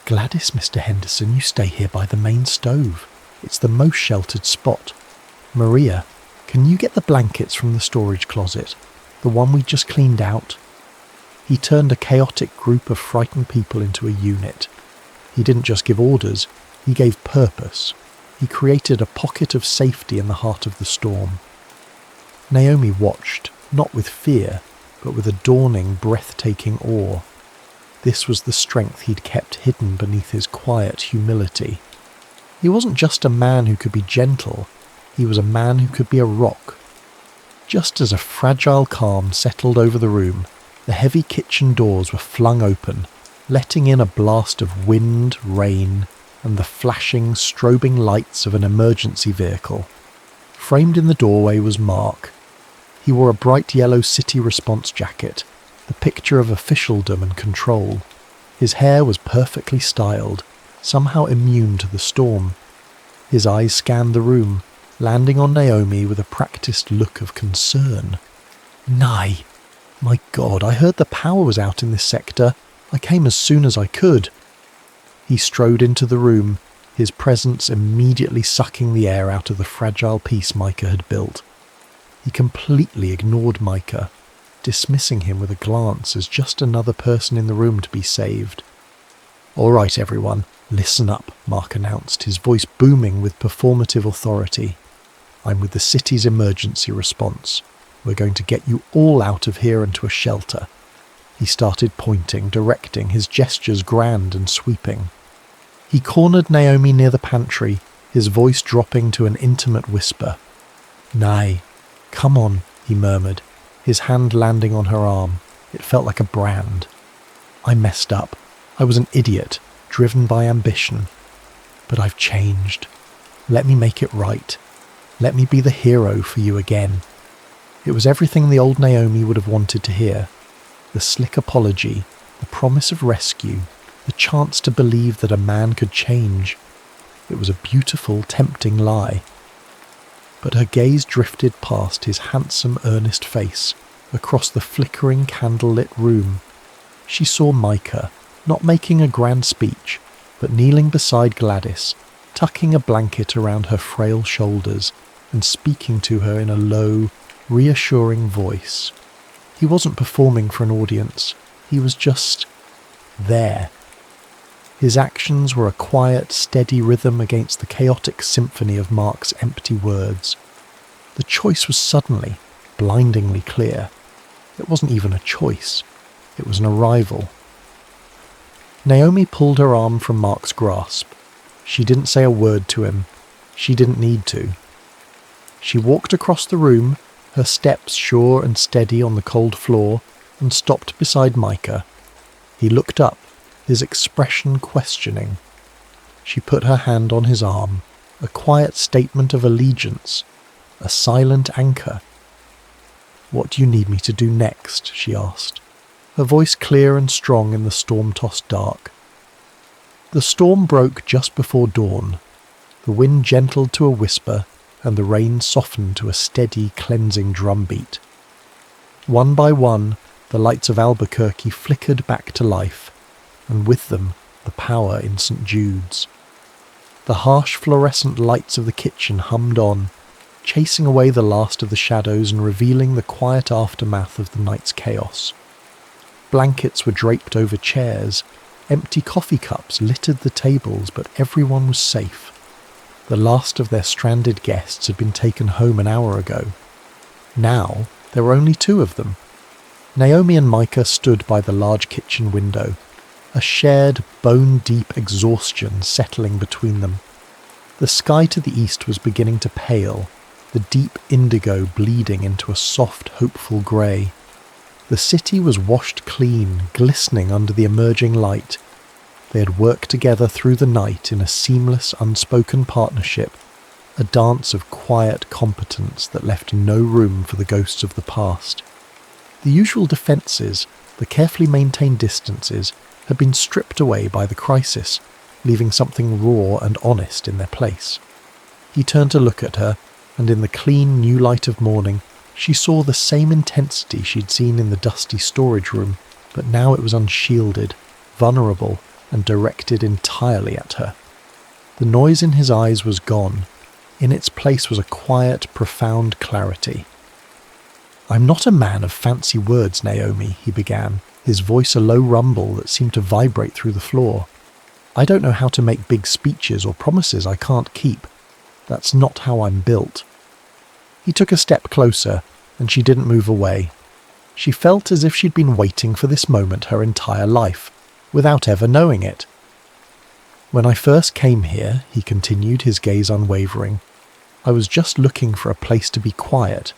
"Gladys, Mr. Henderson, you stay here by the main stove. It's the most sheltered spot. Maria, can you get the blankets from the storage closet? The one we just cleaned out?" He turned a chaotic group of frightened people into a unit. He didn't just give orders, he gave purpose. He created a pocket of safety in the heart of the storm. Naomi watched, not with fear, but with a dawning, breathtaking awe. This was the strength he'd kept hidden beneath his quiet humility. He wasn't just a man who could be gentle, he was a man who could be a rock. Just as a fragile calm settled over the room, the heavy kitchen doors were flung open, letting in a blast of wind, rain, and the flashing, strobing lights of an emergency vehicle. Framed in the doorway was Mark. He wore a bright yellow city response jacket, the picture of officialdom and control. His hair was perfectly styled, somehow immune to the storm. His eyes scanned the room, landing on Naomi with a practiced look of concern. "Nye, my God, I heard the power was out in this sector. I came as soon as I could." He strode into the room, his presence immediately sucking the air out of the fragile piece Micah had built. He completely ignored Micah, dismissing him with a glance as just another person in the room to be saved. "All right, everyone, listen up," Mark announced, his voice booming with performative authority. "I'm with the city's emergency response. We're going to get you all out of here and to a shelter." He started pointing, directing, his gestures grand and sweeping. He cornered Naomi near the pantry, his voice dropping to an intimate whisper. "Nay, come on," he murmured, his hand landing on her arm. It felt like a brand. "I messed up. I was an idiot, driven by ambition. But I've changed. Let me make it right. Let me be the hero for you again." It was everything the old Naomi would have wanted to hear. The slick apology, the promise of rescue, the chance to believe that a man could change. It was a beautiful, tempting lie. but her gaze drifted past his handsome, earnest face, across the flickering, candlelit room. She saw Micah, not making a grand speech, but kneeling beside Gladys, tucking a blanket around her frail shoulders and speaking to her in a low, reassuring voice. He wasn't performing for an audience, he was just there. His actions were a quiet, steady rhythm against the chaotic symphony of Mark's empty words. The choice was suddenly, blindingly clear. It wasn't even a choice, it was an arrival. Naomi pulled her arm from Mark's grasp. She didn't say a word to him. She didn't need to. She walked across the room, her steps sure and steady on the cold floor, and stopped beside Micah. He looked up, his expression questioning. She put her hand on his arm, a quiet statement of allegiance, a silent anchor. "What do you need me to do next?" she asked, her voice clear and strong in the storm-tossed dark. The storm broke just before dawn. The wind gentled to a whisper, and the rain softened to a steady, cleansing drumbeat. One by one, the lights of Albuquerque flickered back to life, and with them, the power in St. Jude's. The harsh fluorescent lights of the kitchen hummed on, chasing away the last of the shadows and revealing the quiet aftermath of the night's chaos. Blankets were draped over chairs, empty coffee cups littered the tables, but everyone was safe. The last of their stranded guests had been taken home an hour ago. Now, there were only two of them. Naomi and Micah stood by the large kitchen window, a shared, bone-deep exhaustion settling between them. The sky to the east was beginning to pale, the deep indigo bleeding into a soft, hopeful grey. The city was washed clean, glistening under the emerging light. They had worked together through the night in a seamless, unspoken partnership, a dance of quiet competence that left no room for the ghosts of the past. The usual defences, the carefully maintained distances, had been stripped away by the crisis, leaving something raw and honest in their place. He turned to look at her, and in the clean new light of morning, she saw the same intensity she'd seen in the dusty storage room, but now it was unshielded, vulnerable, and directed entirely at her. The noise in his eyes was gone. In its place was a quiet, profound clarity. "I'm not a man of fancy words, Naomi," he began, his voice a low rumble that seemed to vibrate through the floor. "I don't know how to make big speeches or promises I can't keep. That's not how I'm built." He took a step closer, and she didn't move away. She felt as if she'd been waiting for this moment her entire life, without ever knowing it. "When I first came here," he continued, his gaze unwavering, "I was just looking for a place to be quiet,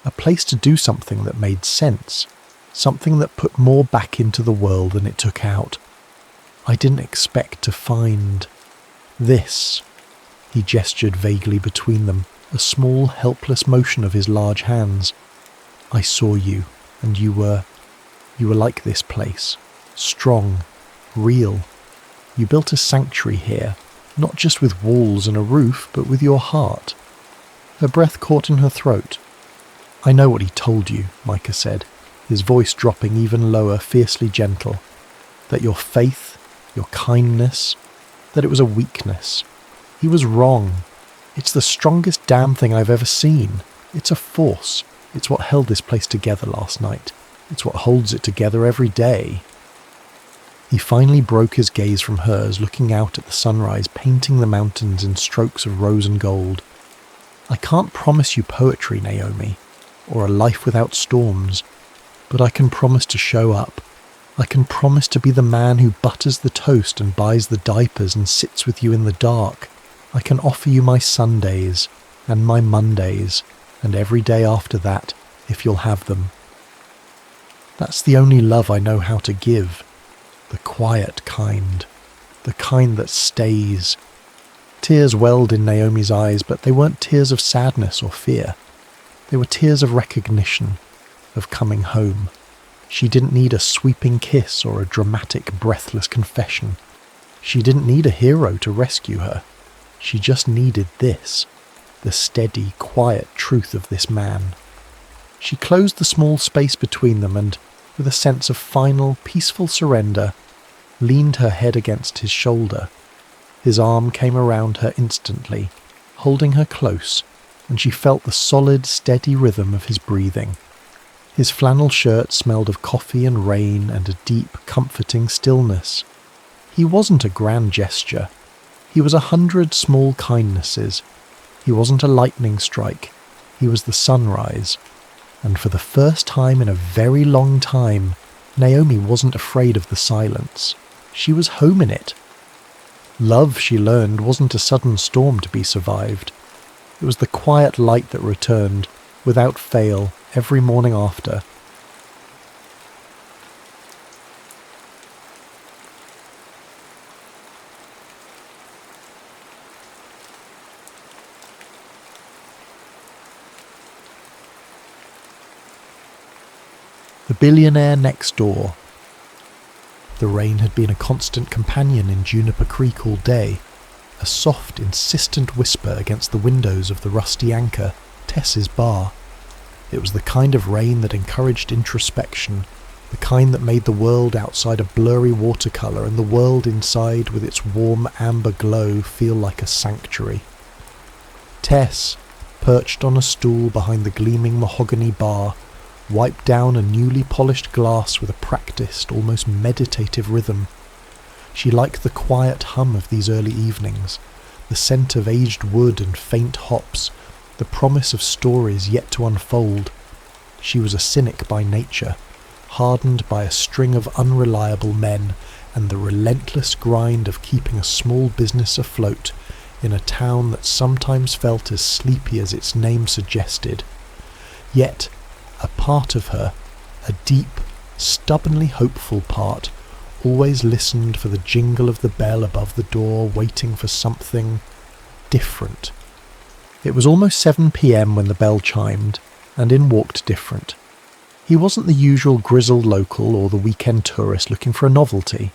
a place to do something that made sense, something that put more back into the world than it took out. I didn't expect to find this." He gestured vaguely between them, a small, helpless motion of his large hands. "I saw you, and you were like this place. Strong, real. You built a sanctuary here, not just with walls and a roof, but with your heart." Her breath caught in her throat. "I know what he told you," Micah said, his voice dropping even lower, fiercely gentle. "That your faith, your kindness, that it was a weakness. He was wrong. It's the strongest damn thing I've ever seen. It's a force. It's what held this place together last night. It's what holds it together every day." He finally broke his gaze from hers, looking out at the sunrise, painting the mountains in strokes of rose and gold. "I can't promise you poetry, Naomi, or a life without storms, but I can promise to show up. I can promise to be the man who butters the toast and buys the diapers and sits with you in the dark. I can offer you my Sundays, and my Mondays, and every day after that, if you'll have them. That's the only love I know how to give. The quiet kind. The kind that stays." Tears welled in Naomi's eyes, but they weren't tears of sadness or fear. They were tears of recognition, of coming home. She didn't need a sweeping kiss or a dramatic, breathless confession. She didn't need a hero to rescue her. She just needed this the steady, quiet truth of this man. She closed the small space between them and, with a sense of final, peaceful surrender, leaned her head against his shoulder. His arm came around her instantly, holding her close, and she felt the solid, steady rhythm of his breathing. His flannel shirt smelled of coffee and rain and a deep, comforting stillness. He wasn't a grand gesture. He was 100 small kindnesses. He wasn't a lightning strike. He was the sunrise. And for the first time in a very long time, Naomi wasn't afraid of the silence. She was home in it. Love, she learned, wasn't a sudden storm to be survived. It was the quiet light that returned, without fail, every morning after. The Billionaire next door. The rain had been a constant companion in Juniper Creek all day, a soft, insistent whisper against the windows of the Rusty Anchor, Tess's bar. It was the kind of rain that encouraged introspection, the kind that made the world outside a blurry watercolour and the world inside with its warm amber glow feel like a sanctuary. Tess, perched on a stool behind the gleaming mahogany bar, wiped down a newly polished glass with a practiced, almost meditative rhythm. She liked the quiet hum of these early evenings, the scent of aged wood and faint hops, the promise of stories yet to unfold. She was a cynic by nature, hardened by a string of unreliable men and the relentless grind of keeping a small business afloat in a town that sometimes felt as sleepy as its name suggested. Yet, a part of her, a deep, stubbornly hopeful part, always listened for the jingle of the bell above the door, waiting for something different. It was almost 7 p.m. when the bell chimed, and in walked Different. He wasn't the usual grizzled local or the weekend tourist looking for a novelty.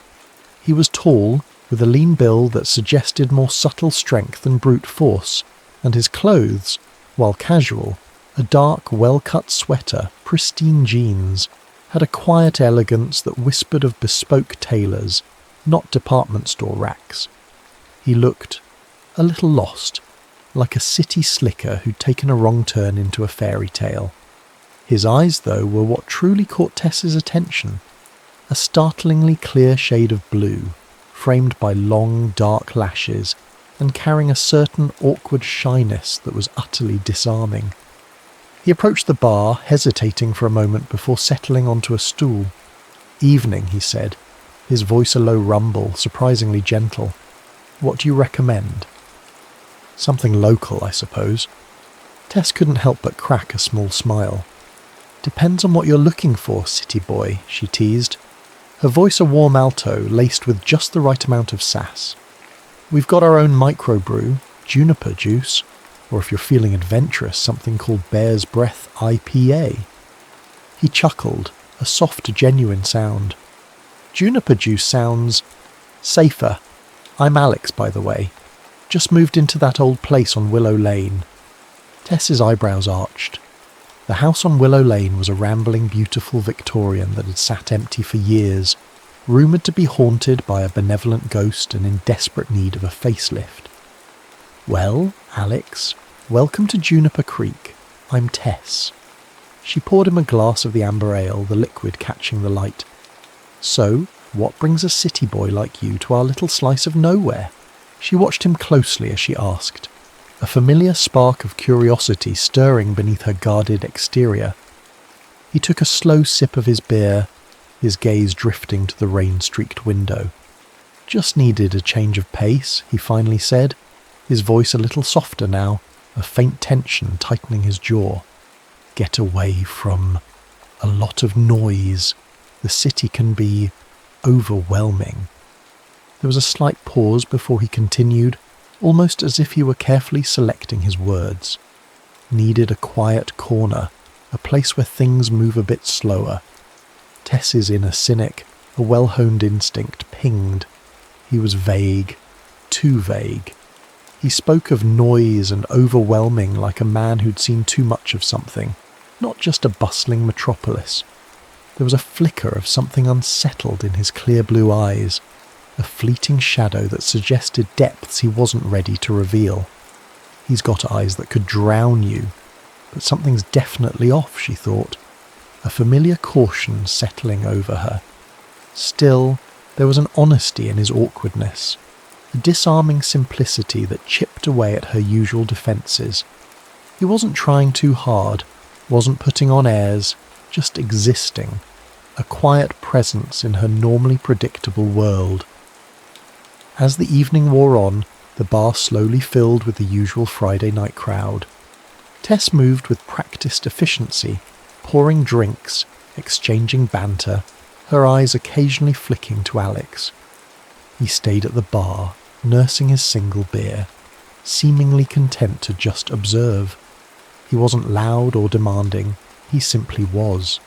He was tall, with a lean build that suggested more subtle strength than brute force, and his clothes, while casual, a dark, well-cut sweater, pristine jeans, had a quiet elegance that whispered of bespoke tailors, not department store racks. He looked a little lost, like a city slicker who'd taken a wrong turn into a fairy tale. His eyes, though, were what truly caught Tess's attention, a startlingly clear shade of blue, framed by long, dark lashes, and carrying a certain awkward shyness that was utterly disarming. He approached the bar, hesitating for a moment before settling onto a stool. "Evening," he said, his voice a low rumble, surprisingly gentle. "What do you recommend?" "Something local, I suppose." Tess couldn't help but crack a small smile. "Depends on what you're looking for, city boy," she teased, her voice a warm alto laced with just the right amount of sass. "We've got our own microbrew, juniper juice, or if you're feeling adventurous, something called Bear's Breath IPA. He chuckled, a soft, genuine sound. "Juniper juice sounds safer. I'm Alex, by the way. Just moved into that old place on Willow Lane." Tess's eyebrows arched. The house on Willow Lane was a rambling, beautiful Victorian that had sat empty for years, rumoured to be haunted by a benevolent ghost and in desperate need of a facelift. "Well, Alex, welcome to Juniper Creek. I'm Tess." She poured him a glass of the amber ale, the liquid catching the light. "So, what brings a city boy like you to our little slice of nowhere?" She watched him closely as she asked, a familiar spark of curiosity stirring beneath her guarded exterior. He took a slow sip of his beer, his gaze drifting to the rain-streaked window. "Just needed a change of pace," he finally said, his voice a little softer now, a faint tension tightening his jaw. "Get away from a lot of noise. The city can be overwhelming." There was a slight pause before he continued, almost as if he were carefully selecting his words. Needed a quiet corner, a place where things move a bit slower. Tess's inner cynic, a well-honed instinct, pinged. He was vague, too vague. He spoke of noise and overwhelming like a man who'd seen too much of something, not just a bustling metropolis. There was a flicker of something unsettled in his clear blue eyes, a fleeting shadow that suggested depths he wasn't ready to reveal. He's got eyes that could drown you, but something's definitely off, she thought, a familiar caution settling over her. Still, there was an honesty in his awkwardness, a disarming simplicity that chipped away at her usual defences. He wasn't trying too hard, wasn't putting on airs, just existing, a quiet presence in her normally predictable world. As the evening wore on, the bar slowly filled with the usual Friday night crowd. Tess moved with practiced efficiency, pouring drinks, exchanging banter, her eyes occasionally flicking to Alex. He stayed at the bar, nursing his single beer, seemingly content to just observe. He wasn't loud or demanding, he simply was.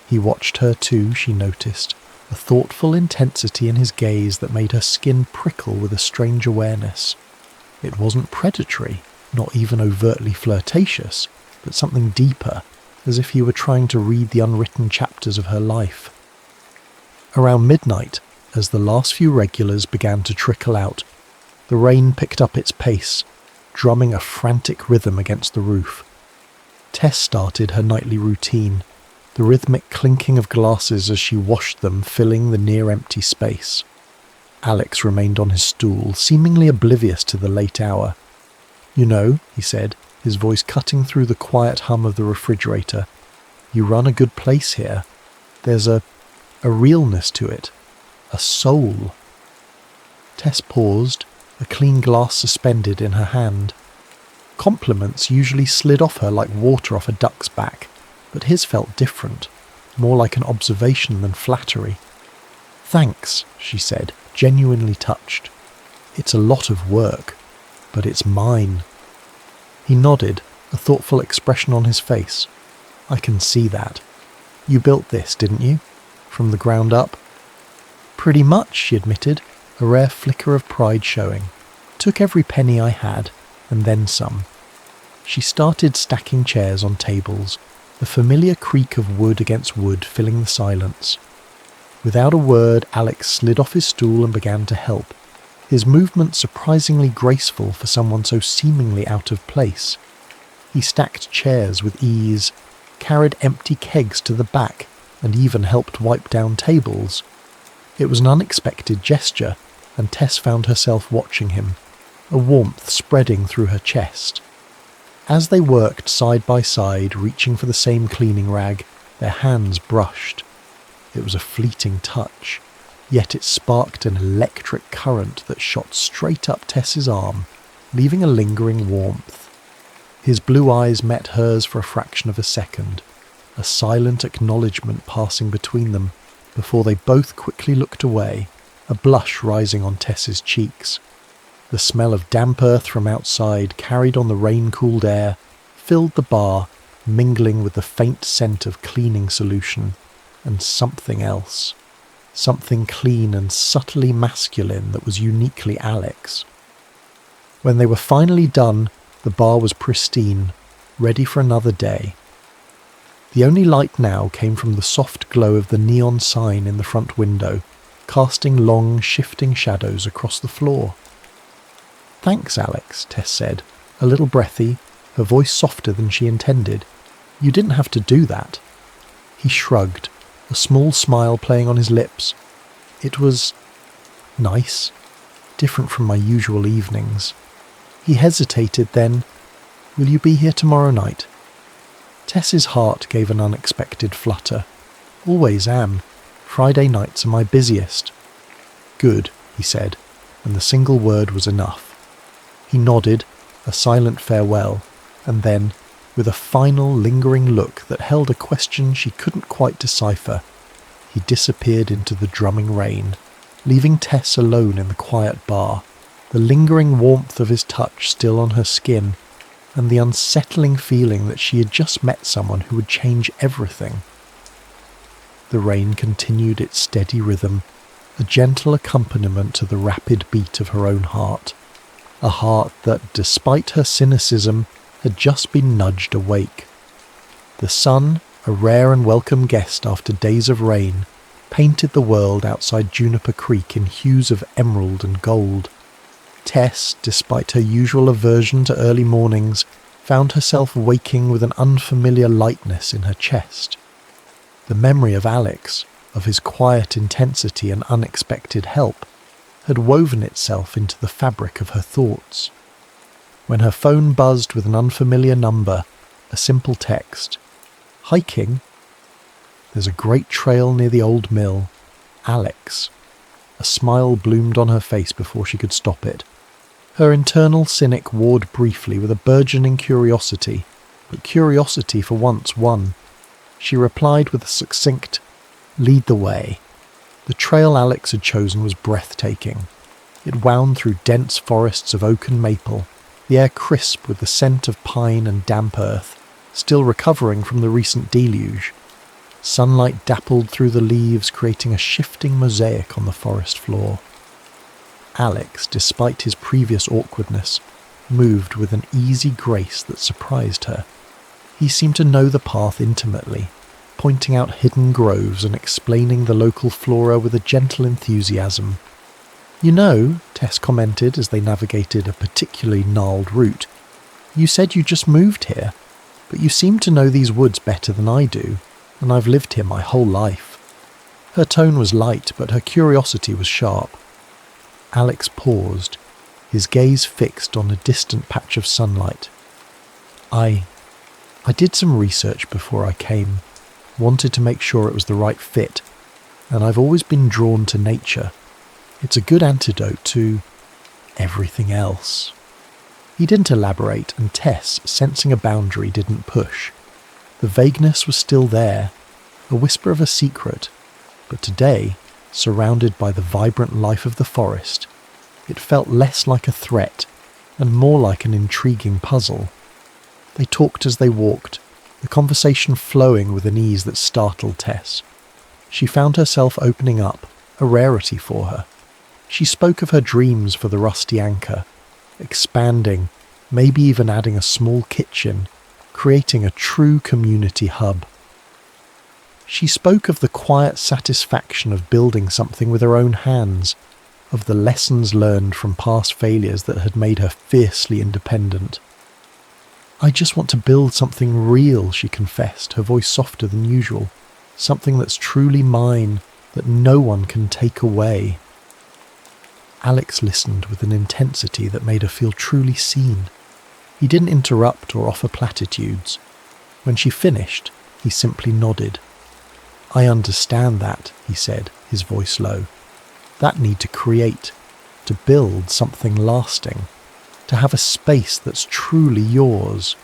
He watched her too, she noticed, a thoughtful intensity in his gaze that made her skin prickle with a strange awareness. It wasn't predatory, not even overtly flirtatious, but something deeper, as if he were trying to read the unwritten chapters of her life. Around midnight, as the last few regulars began to trickle out, the rain picked up its pace, drumming a frantic rhythm against the roof. Tess started her nightly routine, the rhythmic clinking of glasses as she washed them filling the near-empty space. Alex remained on his stool, seemingly oblivious to the late hour. "You know," he said, his voice cutting through the quiet hum of the refrigerator, "you run a good place here. There's a realness to it, a soul." Tess paused, a clean glass suspended in her hand. Compliments usually slid off her like water off a duck's back, but his felt different, more like an observation than flattery. "Thanks," she said, genuinely touched. "It's a lot of work, but it's mine." He nodded, a thoughtful expression on his face. "I can see that. You built this, didn't you? From the ground up?" "Pretty much," she admitted, a rare flicker of pride showing. "Took every penny I had, and then some." She started stacking chairs on tables, the familiar creak of wood against wood filling the silence. Without a word, Alex slid off his stool and began to help, his movements surprisingly graceful for someone so seemingly out of place. He stacked chairs with ease, carried empty kegs to the back, and even helped wipe down tables. It was an unexpected gesture, and Tess found herself watching him, a warmth spreading through her chest. As they worked side by side, reaching for the same cleaning rag, their hands brushed. It was a fleeting touch, yet it sparked an electric current that shot straight up Tess's arm, leaving a lingering warmth. His blue eyes met hers for a fraction of a second, a silent acknowledgement passing between them, before they both quickly looked away, a blush rising on Tess's cheeks. The smell of damp earth from outside, carried on the rain-cooled air, filled the bar, mingling with the faint scent of cleaning solution, and something else. Something clean and subtly masculine that was uniquely Alex. When they were finally done, the bar was pristine, ready for another day. The only light now came from the soft glow of the neon sign in the front window, casting long, shifting shadows across the floor. "Thanks, Alex," Tess said, a little breathy, her voice softer than she intended. "You didn't have to do that." He shrugged, a small smile playing on his lips. "It was nice, different from my usual evenings." He hesitated then. "Will you be here tomorrow night?" Tess's heart gave an unexpected flutter. "Always am. Friday nights are my busiest." "Good," he said, and the single word was enough. He nodded, a silent farewell, and then, with a final lingering look that held a question she couldn't quite decipher, he disappeared into the drumming rain, leaving Tess alone in the quiet bar, the lingering warmth of his touch still on her skin, and the unsettling feeling that she had just met someone who would change everything. The rain continued its steady rhythm, a gentle accompaniment to the rapid beat of her own heart. a heart that, despite her cynicism, had just been nudged awake. The sun, a rare and welcome guest after days of rain, painted the world outside Juniper Creek in hues of emerald and gold. Tess, despite her usual aversion to early mornings, found herself waking with an unfamiliar lightness in her chest. The memory of Alex, of his quiet intensity and unexpected help, had woven itself into the fabric of her thoughts. When her phone buzzed with an unfamiliar number, a simple text, "Hiking? There's a great trail near the old mill. Alex." A smile bloomed on her face before she could stop it. Her internal cynic warred briefly with a burgeoning curiosity, but curiosity for once won. She replied with a succinct, "Lead the way." The trail Alex had chosen was breathtaking. It wound through dense forests of oak and maple, the air crisp with the scent of pine and damp earth, still recovering from the recent deluge. Sunlight dappled through the leaves, creating a shifting mosaic on the forest floor. Alex, despite his previous awkwardness, moved with an easy grace that surprised her. He seemed to know the path intimately, pointing out hidden groves and explaining the local flora with a gentle enthusiasm. "You know," Tess commented as they navigated a particularly gnarled route, "you said you just moved here, but you seem to know these woods better than I do, and I've lived here my whole life." Her tone was light, but her curiosity was sharp. Alex paused, his gaze fixed on a distant patch of sunlight. I did some research before I came, wanted to make sure it was the right fit, and I've always been drawn to nature. It's a good antidote to everything else." He didn't elaborate, and Tess, sensing a boundary, didn't push. The vagueness was still there, a whisper of a secret, but today, surrounded by the vibrant life of the forest, it felt less like a threat and more like an intriguing puzzle. They talked as they walked, the conversation flowing with an ease that startled Tess. She found herself opening up, a rarity for her. She spoke of her dreams for the rusty anchor, expanding, maybe even adding a small kitchen, creating a true community hub. She spoke of the quiet satisfaction of building something with her own hands, of the lessons learned from past failures that had made her fiercely independent. "I just want to build something real," she confessed, her voice softer than usual. "Something that's truly mine, that no one can take away." Alex listened with an intensity that made her feel truly seen. He didn't interrupt or offer platitudes. When she finished, he simply nodded. "I understand that," he said, his voice low. "That need to create, to build something lasting, to have a space that's truly yours."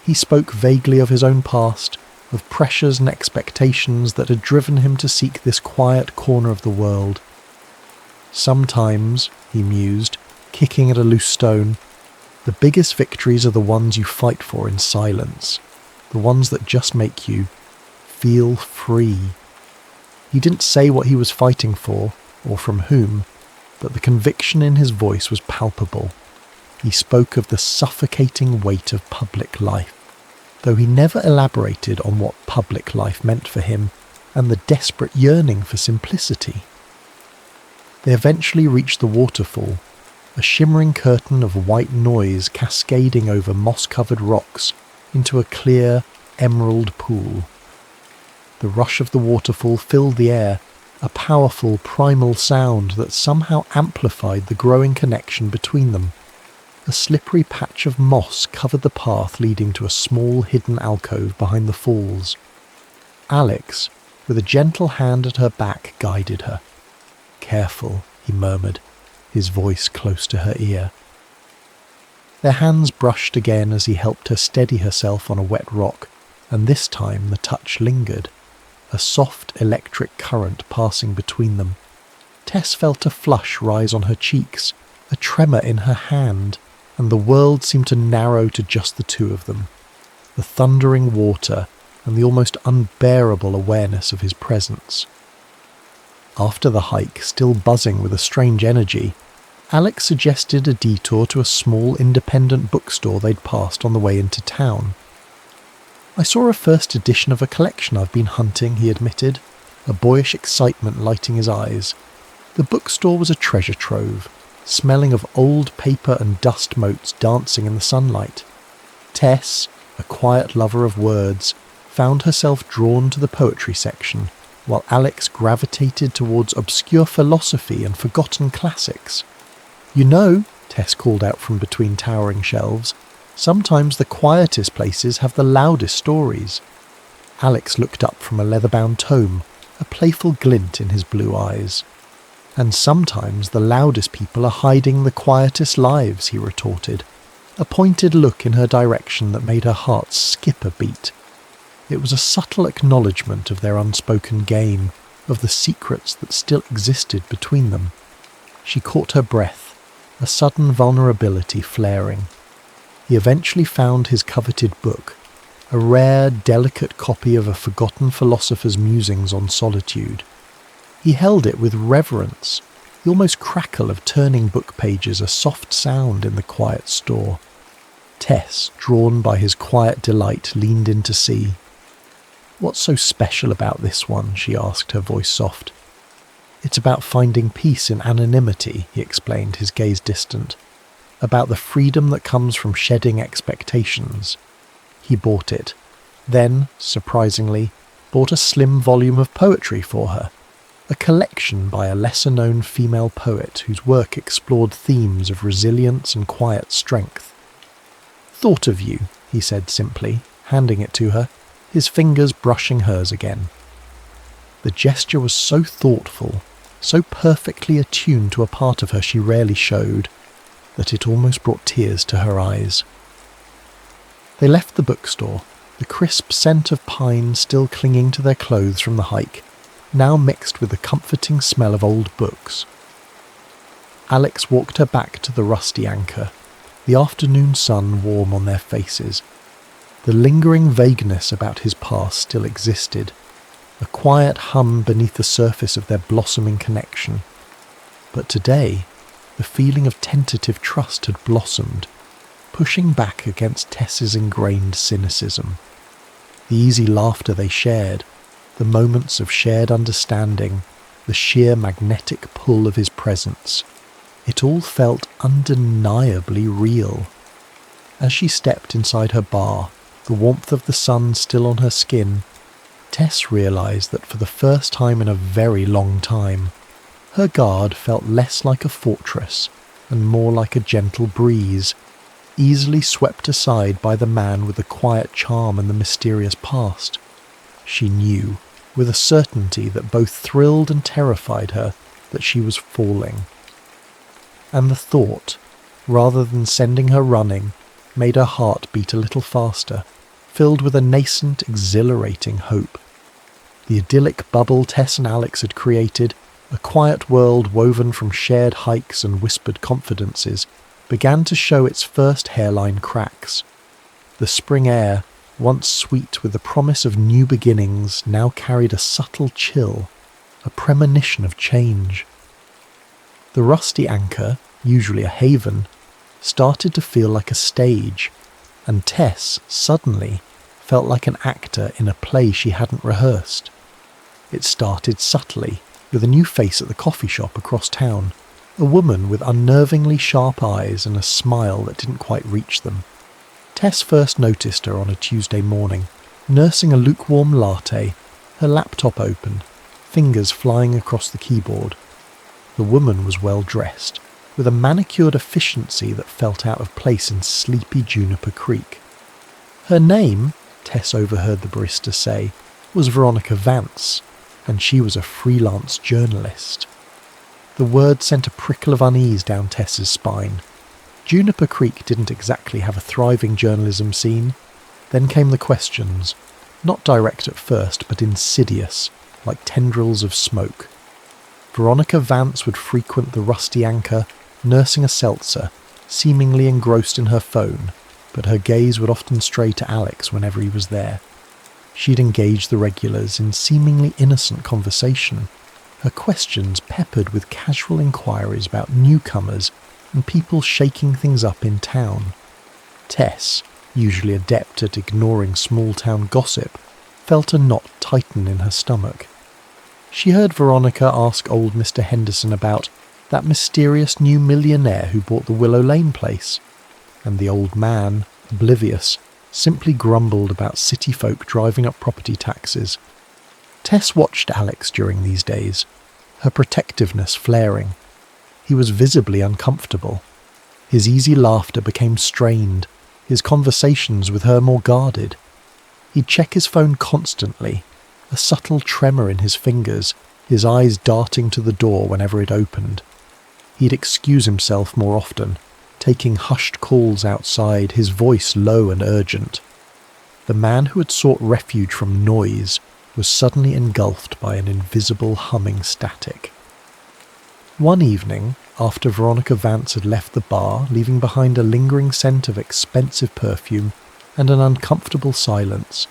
He spoke vaguely of his own past, of pressures and expectations that had driven him to seek this quiet corner of the world. "Sometimes," he mused, kicking at a loose stone, "the biggest victories are the ones you fight for in silence, the ones that just make you feel free." He didn't say what he was fighting for, or from whom, but the conviction in his voice was palpable. He spoke of the suffocating weight of public life, though he never elaborated on what public life meant for him, and the desperate yearning for simplicity. They eventually reached the waterfall, a shimmering curtain of white noise cascading over moss-covered rocks into a clear, emerald pool. The rush of the waterfall filled the air, a powerful, primal sound that somehow amplified the growing connection between them. A slippery patch of moss covered the path leading to a small hidden alcove behind the falls. Alex, with a gentle hand at her back, guided her. "Careful," he murmured, his voice close to her ear. Their hands brushed again as he helped her steady herself on a wet rock, and this time the touch lingered, a soft electric current passing between them. Tess felt a flush rise on her cheeks, a tremor in her hand, and the world seemed to narrow to just the two of them. The thundering water and the almost unbearable awareness of his presence. After the hike, still buzzing with a strange energy, Alex suggested a detour to a small independent bookstore they'd passed on the way into town. "I saw a first edition of a collection I've been hunting," he admitted, a boyish excitement lighting his eyes. The bookstore was a treasure trove, smelling of old paper and dust motes dancing in the sunlight. Tess, a quiet lover of words, found herself drawn to the poetry section, while Alex gravitated towards obscure philosophy and forgotten classics. "You know," Tess called out from between towering shelves, "sometimes the quietest places have the loudest stories." Alex looked up from a leather-bound tome, a playful glint in his blue eyes. "And sometimes the loudest people are hiding the quietest lives," he retorted, a pointed look in her direction that made her heart skip a beat. It was a subtle acknowledgement of their unspoken game, of the secrets that still existed between them. She caught her breath, a sudden vulnerability flaring. He eventually found his coveted book, a rare, delicate copy of a forgotten philosopher's musings on solitude. He held it with reverence, the almost crackle of turning book pages a soft sound in the quiet store. Tess, drawn by his quiet delight, leaned in to see. "What's so special about this one?" she asked, her voice soft. "It's about finding peace in anonymity," he explained, his gaze distant. "About the freedom that comes from shedding expectations." He bought it, then, surprisingly, bought a slim volume of poetry for her, a collection by a lesser-known female poet whose work explored themes of resilience and quiet strength. "Thought of you," he said simply, handing it to her, his fingers brushing hers again. The gesture was so thoughtful, so perfectly attuned to a part of her she rarely showed, that it almost brought tears to her eyes. They left the bookstore, the crisp scent of pine still clinging to their clothes from the hike, now mixed with the comforting smell of old books. Alex walked her back to the rusty anchor, the afternoon sun warm on their faces. The lingering vagueness about his past still existed, a quiet hum beneath the surface of their blossoming connection. But today, the feeling of tentative trust had blossomed, pushing back against Tess's ingrained cynicism. The easy laughter they shared, the moments of shared understanding, the sheer magnetic pull of his presence, it all felt undeniably real. As she stepped inside her bar, the warmth of the sun still on her skin, Tess realised that for the first time in a very long time, her guard felt less like a fortress and more like a gentle breeze, easily swept aside by the man with the quiet charm and the mysterious past. She knew, with a certainty that both thrilled and terrified her, that she was falling. And the thought, rather than sending her running, made her heart beat a little faster, filled with a nascent, exhilarating hope. The idyllic bubble Tess and Alex had created, a quiet world woven from shared hikes and whispered confidences, began to show its first hairline cracks. The spring air, once sweet with the promise of new beginnings, now carried a subtle chill, a premonition of change. The rusty anchor, usually a haven, started to feel like a stage, and Tess, suddenly, felt like an actor in a play she hadn't rehearsed. It started subtly, with a new face at the coffee shop across town, a woman with unnervingly sharp eyes and a smile that didn't quite reach them. Tess first noticed her on a Tuesday morning, nursing a lukewarm latte, her laptop open, fingers flying across the keyboard. The woman was well dressed, with a manicured efficiency that felt out of place in sleepy Juniper Creek. Her name, Tess overheard the barista say, was Veronica Vance, and she was a freelance journalist. The word sent a prickle of unease down Tess's spine. Juniper Creek didn't exactly have a thriving journalism scene. Then came the questions, not direct at first, but insidious, like tendrils of smoke. Veronica Vance would frequent the rusty anchor, nursing a seltzer, seemingly engrossed in her phone, but her gaze would often stray to Alex whenever he was there. She'd engage the regulars in seemingly innocent conversation, her questions peppered with casual inquiries about newcomers and people shaking things up in town. Tess, usually adept at ignoring small-town gossip, felt a knot tighten in her stomach. She heard Veronica ask old Mr. Henderson about that mysterious new millionaire who bought the Willow Lane place, and the old man, oblivious, simply grumbled about city folk driving up property taxes. Tess watched Alex during these days, her protectiveness flaring. He was visibly uncomfortable. His easy laughter became strained, his conversations with her more guarded. He'd check his phone constantly, a subtle tremor in his fingers, his eyes darting to the door whenever it opened. He'd excuse himself more often, taking hushed calls outside, his voice low and urgent. The man who had sought refuge from noise was suddenly engulfed by an invisible humming static. One evening, after Veronica Vance had left the bar, leaving behind a lingering scent of expensive perfume and an uncomfortable silence,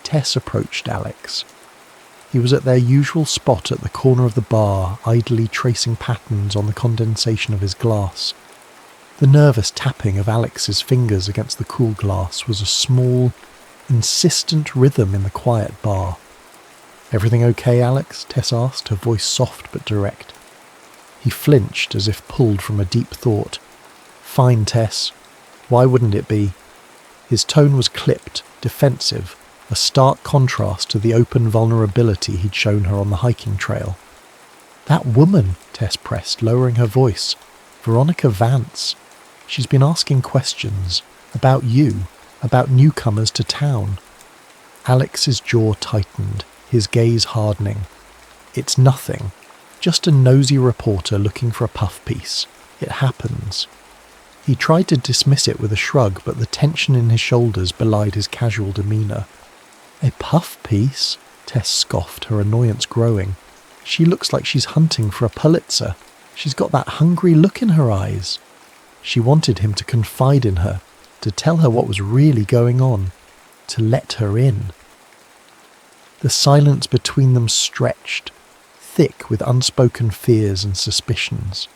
Tess approached Alex. He was at their usual spot at the corner of the bar, idly tracing patterns on the condensation of his glass. The nervous tapping of Alex's fingers against the cool glass was a small, insistent rhythm in the quiet bar. "Everything okay, Alex?" Tess asked, her voice soft but direct. He flinched as if pulled from a deep thought. "Fine, Tess. Why wouldn't it be?" His tone was clipped, defensive, a stark contrast to the open vulnerability he'd shown her on the hiking trail. "That woman," Tess pressed, lowering her voice. "Veronica Vance. She's been asking questions. About you. About newcomers to town." Alex's jaw tightened, his gaze hardening. "It's nothing. Just a nosy reporter looking for a puff piece. It happens." He tried to dismiss it with a shrug, but the tension in his shoulders belied his casual demeanour. "A puff piece?" Tess scoffed, her annoyance growing. "She looks like she's hunting for a Pulitzer. She's got that hungry look in her eyes." She wanted him to confide in her, to tell her what was really going on, to let her in. The silence between them stretched, thick with unspoken fears and suspicions.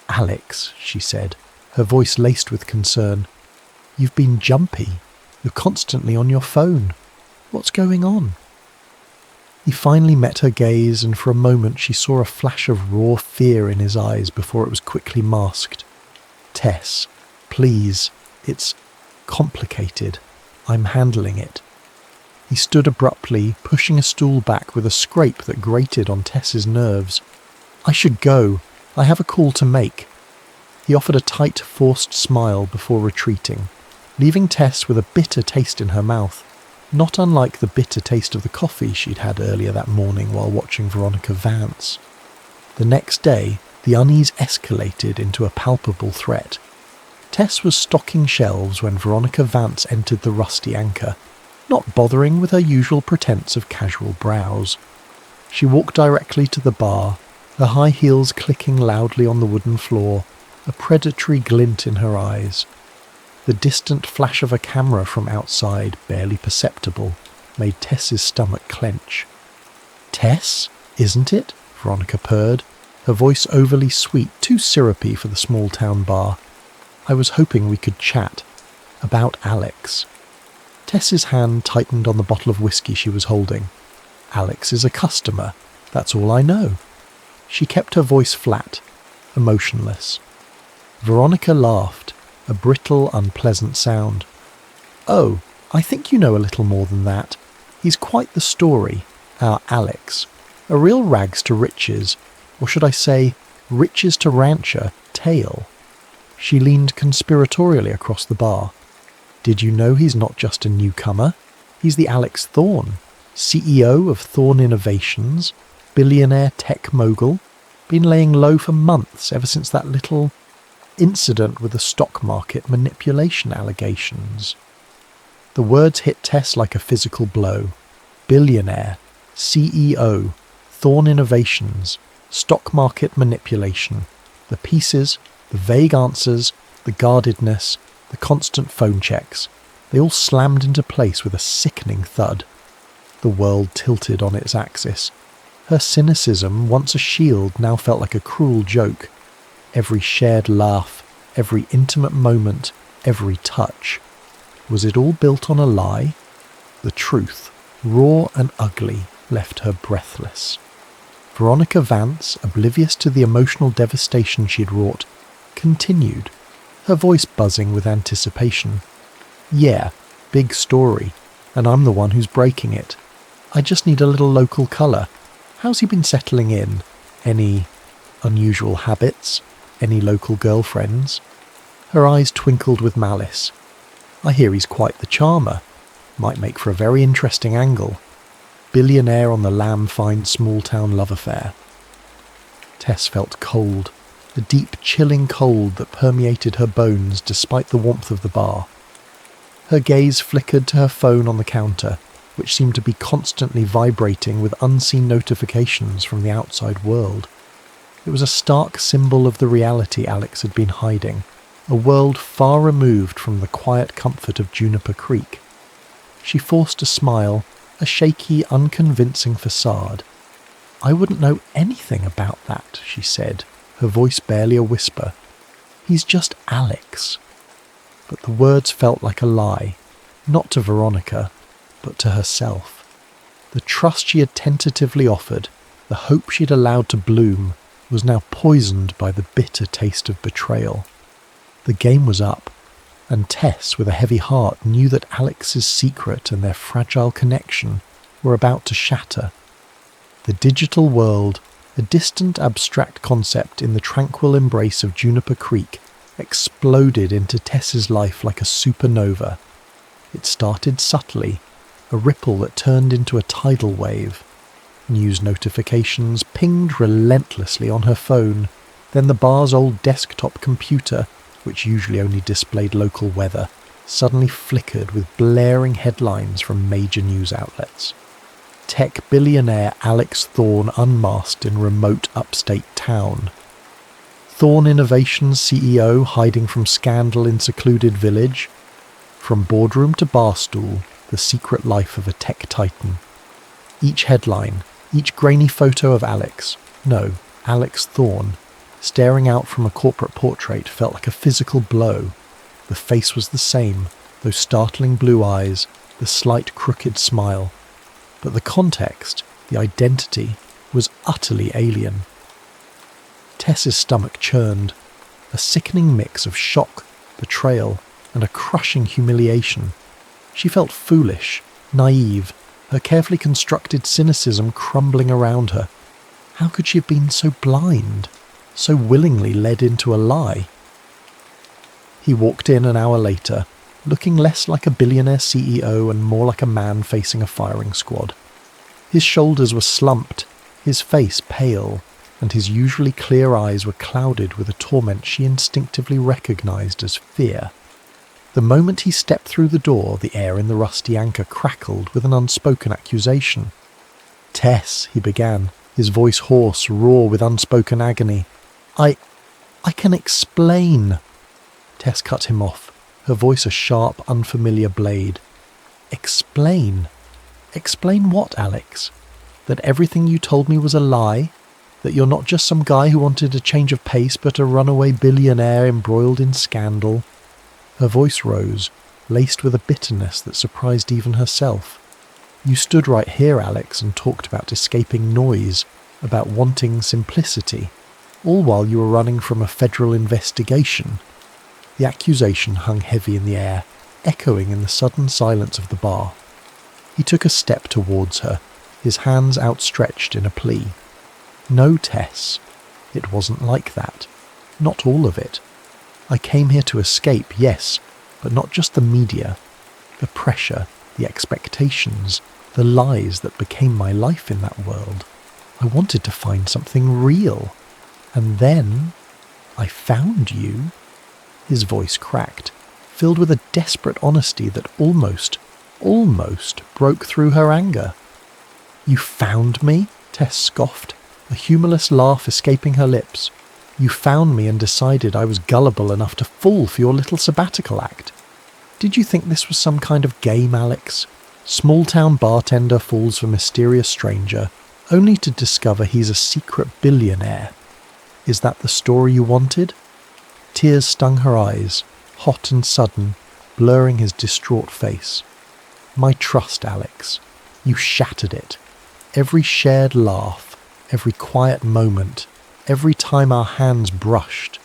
"Alex," she said, her voice laced with concern, "you've been jumpy. You're constantly on your phone. What's going on?" He finally met her gaze, and for a moment she saw a flash of raw fear in his eyes before it was quickly masked. "Tess, please, it's complicated. I'm handling it." He stood abruptly, pushing a stool back with a scrape that grated on Tess's nerves. "I should go. I have a call to make." He offered a tight, forced smile before retreating, leaving Tess with a bitter taste in her mouth, not unlike the bitter taste of the coffee she'd had earlier that morning while watching Veronica Vance. The next day, the unease escalated into a palpable threat. Tess was stocking shelves when Veronica Vance entered the Rusty Anchor, not bothering with her usual pretense of casual browse. She walked directly to the bar, her high heels clicking loudly on the wooden floor, a predatory glint in her eyes. The distant flash of a camera from outside, barely perceptible, made Tess's stomach clench. "Tess, isn't it?" Veronica purred, her voice overly sweet, too syrupy for the small-town bar. "I was hoping we could chat. About Alex." Tess's hand tightened on the bottle of whiskey she was holding. "Alex is a customer. That's all I know." She kept her voice flat, emotionless. Veronica laughed, a brittle, unpleasant sound. "Oh, I think you know a little more than that. He's quite the story, our Alex. A real rags to riches, or should I say, riches to rancher, tale." She leaned conspiratorially across the bar. "Did you know he's not just a newcomer? He's the Alex Thorne, CEO of Thorne Innovations, billionaire tech mogul, been laying low for months ever since that little incident with the stock market manipulation allegations." The words hit Tess like a physical blow. Billionaire, CEO, Thorne Innovations, stock market manipulation. The pieces, the vague answers, the guardedness, the constant phone checks. They all slammed into place with a sickening thud. The world tilted on its axis. Her cynicism, once a shield, now felt like a cruel joke. Every shared laugh, every intimate moment, every touch. Was it all built on a lie? The truth, raw and ugly, left her breathless. Veronica Vance, oblivious to the emotional devastation she'd wrought, continued, her voice buzzing with anticipation. Yeah, big story, and I'm the one who's breaking it. I just need a little local colour. How's he been settling in? Any unusual habits? Any local girlfriends? Her eyes twinkled with malice. I hear he's quite the charmer. Might make for a very interesting angle. Billionaire on the lamb-fine small-town love affair. Tess felt cold, a deep, chilling cold that permeated her bones despite the warmth of the bar. Her gaze flickered to her phone on the counter, which seemed to be constantly vibrating with unseen notifications from the outside world. It was a stark symbol of the reality Alex had been hiding, a world far removed from the quiet comfort of Juniper Creek. She forced a smile, a shaky, unconvincing facade. I wouldn't know anything about that, she said, her voice barely a whisper. He's just Alex. But the words felt like a lie, not to Veronica, but to herself. The trust she had tentatively offered, the hope she'd allowed to bloom, was now poisoned by the bitter taste of betrayal. The game was up, and Tess, with a heavy heart, knew that Alex's secret and their fragile connection were about to shatter. The digital world, a distant abstract concept in the tranquil embrace of Juniper Creek, exploded into Tess's life like a supernova. It started subtly, a ripple that turned into a tidal wave. News notifications pinged relentlessly on her phone, then the bar's old desktop computer, which usually only displayed local weather, suddenly flickered with blaring headlines from major news outlets. Tech billionaire Alex Thorne unmasked in remote upstate town. Thorne Innovations CEO hiding from scandal in secluded village. From boardroom to barstool, the secret life of a tech titan. Each headline, each grainy photo of Alex Thorne, staring out from a corporate portrait felt like a physical blow. The face was the same, those startling blue eyes, the slight crooked smile. But the context, the identity, was utterly alien. Tess's stomach churned, a sickening mix of shock, betrayal, and a crushing humiliation. She felt foolish, naive, her carefully constructed cynicism crumbling around her. How could she have been so blind? So willingly led into a lie? He walked in an hour later, looking less like a billionaire CEO and more like a man facing a firing squad. His shoulders were slumped, his face pale, and his usually clear eyes were clouded with a torment she instinctively recognized as fear. The moment he stepped through the door, the air in the rusty anchor crackled with an unspoken accusation. "Tess," he began, his voice hoarse, raw with unspoken agony. I can explain." Tess cut him off, her voice a sharp, unfamiliar blade. "Explain? Explain what, Alex? That everything you told me was a lie? That you're not just some guy who wanted a change of pace, but a runaway billionaire embroiled in scandal?" Her voice rose, laced with a bitterness that surprised even herself. "You stood right here, Alex, and talked about escaping noise, about wanting simplicity, all while you were running from a federal investigation." The accusation hung heavy in the air, echoing in the sudden silence of the bar. He took a step towards her, his hands outstretched in a plea. "No, Tess, it wasn't like that. Not all of it. I came here to escape, yes, but not just the media, the pressure, the expectations, the lies that became my life in that world. I wanted to find something real. And then I found you." His voice cracked, filled with a desperate honesty that almost broke through her anger. "You found me?" Tess scoffed, a humorless laugh escaping her lips. "You found me and decided I was gullible enough to fall for your little sabbatical act. Did you think this was some kind of game, Alex? Small-town bartender falls for mysterious stranger, only to discover he's a secret billionaire. Is that the story you wanted? Tears stung her eyes, hot and sudden, blurring his distraught face. My trust, Alex. You shattered it. Every shared laugh, every quiet moment, every time our hands brushed.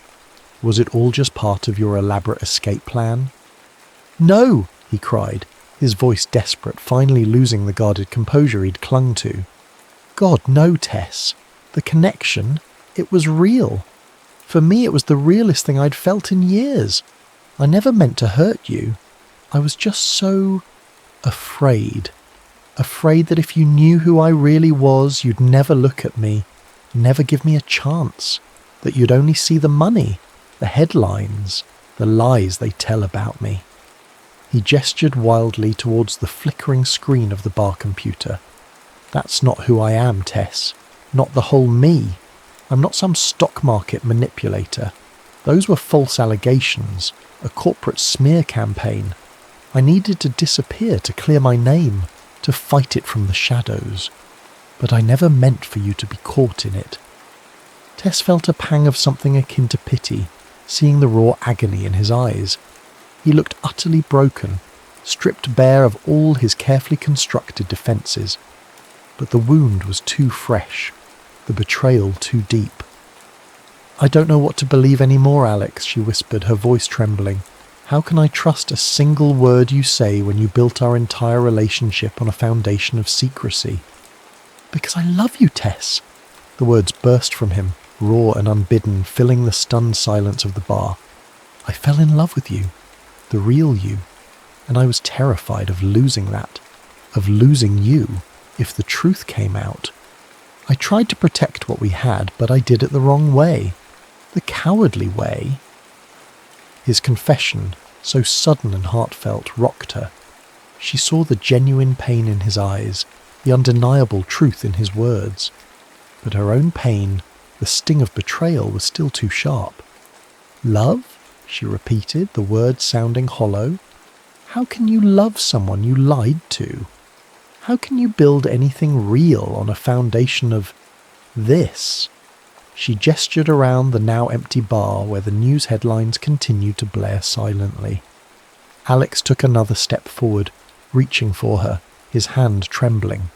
Was it all just part of your elaborate escape plan? No, he cried, his voice desperate, finally losing the guarded composure he'd clung to. God, no, Tess. The connection, it was real. For me, it was the realest thing I'd felt in years. I never meant to hurt you. I was just so afraid. Afraid that if you knew who I really was, you'd never look at me, never give me a chance, that you'd only see the money, the headlines, the lies they tell about me. He gestured wildly towards the flickering screen of the bar computer. That's not who I am, Tess. Not the whole me. I'm not some stock market manipulator. Those were false allegations, a corporate smear campaign. I needed to disappear to clear my name, to fight it from the shadows. But I never meant for you to be caught in it. Tess felt a pang of something akin to pity, seeing the raw agony in his eyes. He looked utterly broken, stripped bare of all his carefully constructed defences. But the wound was too fresh, the betrayal too deep. I don't know what to believe anymore, Alex, she whispered, her voice trembling. How can I trust a single word you say when you built our entire relationship on a foundation of secrecy? Because I love you, Tess. The words burst from him, raw and unbidden, filling the stunned silence of the bar. I fell in love with you, the real you, and I was terrified of losing that, of losing you, if the truth came out. I tried to protect what we had, but I did it the wrong way, the cowardly way. His confession, so sudden and heartfelt, rocked her. She saw the genuine pain in his eyes, the undeniable truth in his words. But her own pain, the sting of betrayal, was still too sharp. Love? She repeated, the words sounding hollow. How can you love someone you lied to? How can you build anything real on a foundation of this? She gestured around the now empty bar where the news headlines continued to blare silently. Alex took another step forward, reaching for her, his hand trembling.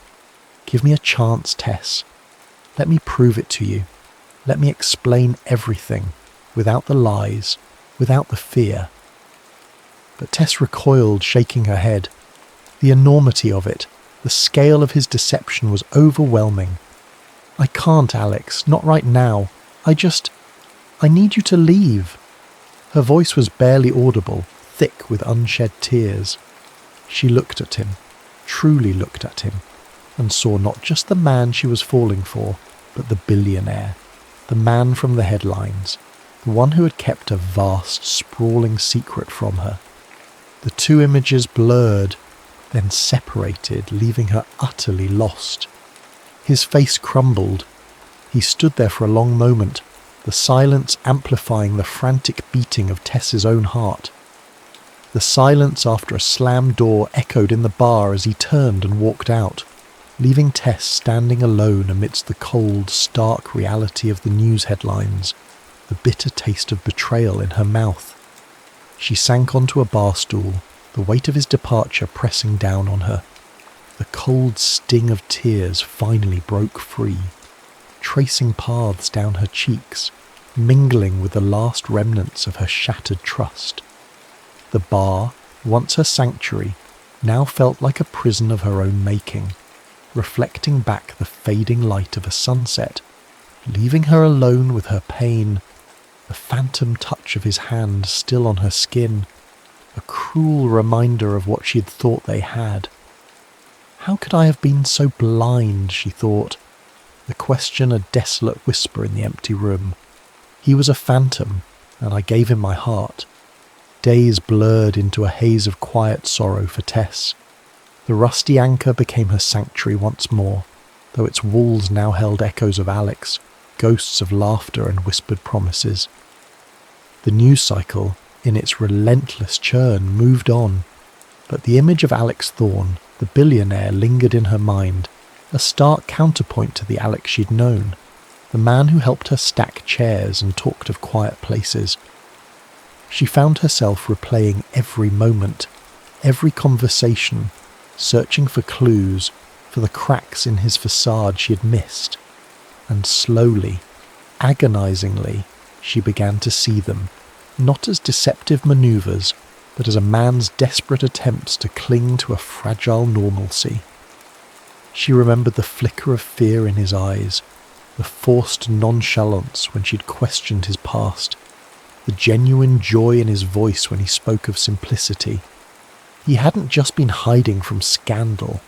Give me a chance, Tess. Let me prove it to you. Let me explain everything, without the lies, without the fear. But Tess recoiled, shaking her head. The enormity of it, the scale of his deception was overwhelming. I can't, Alex, not right now. I need you to leave. Her voice was barely audible, thick with unshed tears. She looked at him, truly looked at him, and saw not just the man she was falling for, but the billionaire, the man from the headlines, the one who had kept a vast, sprawling secret from her. The two images blurred, then separated, leaving her utterly lost. His face crumbled. He stood there for a long moment, the silence amplifying the frantic beating of Tess's own heart. The silence after a slammed door echoed in the bar as he turned and walked out, leaving Tess standing alone amidst the cold, stark reality of the news headlines, the bitter taste of betrayal in her mouth. She sank onto a bar stool, the weight of his departure pressing down on her. The cold sting of tears finally broke free, tracing paths down her cheeks, mingling with the last remnants of her shattered trust. The bar, once her sanctuary, now felt like a prison of her own making, reflecting back the fading light of a sunset, leaving her alone with her pain, the phantom touch of his hand still on her skin, a cruel reminder of what she had thought they had. How could I have been so blind, she thought, the question a desolate whisper in the empty room. He was a phantom, and I gave him my heart. Days blurred into a haze of quiet sorrow for Tess. The rusty anchor became her sanctuary once more, though its walls now held echoes of Alex, ghosts of laughter and whispered promises. The news cycle, in its relentless churn, moved on, but the image of Alex Thorne, the billionaire, lingered in her mind, a stark counterpoint to the Alex she'd known, the man who helped her stack chairs and talked of quiet places. She found herself replaying every moment, every conversation, searching for clues, for the cracks in his facade she had missed. And slowly, agonizingly, she began to see them, not as deceptive maneuvers, but as a man's desperate attempts to cling to a fragile normalcy. She remembered the flicker of fear in his eyes, the forced nonchalance when she'd questioned his past, the genuine joy in his voice when he spoke of simplicity. He hadn't just been hiding from scandal.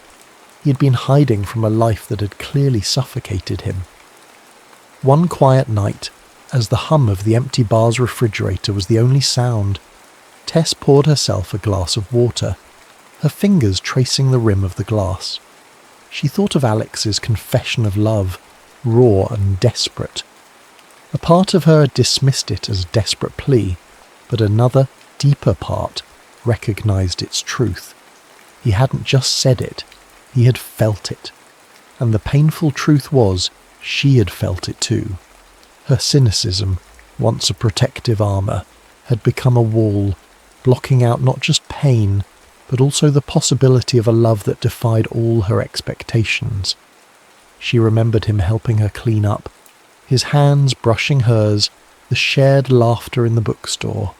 He had been hiding from a life that had clearly suffocated him. One quiet night, as the hum of the empty bar's refrigerator was the only sound, Tess poured herself a glass of water, her fingers tracing the rim of the glass. She thought of Alex's confession of love, raw and desperate. A part of her had dismissed it as a desperate plea, but another, deeper part recognised its truth. He hadn't just said it, he had felt it. And the painful truth was, she had felt it too. Her cynicism, once a protective armour, had become a wall, blocking out not just pain, but also the possibility of a love that defied all her expectations. She remembered him helping her clean up, his hands brushing hers, the shared laughter in the bookstore.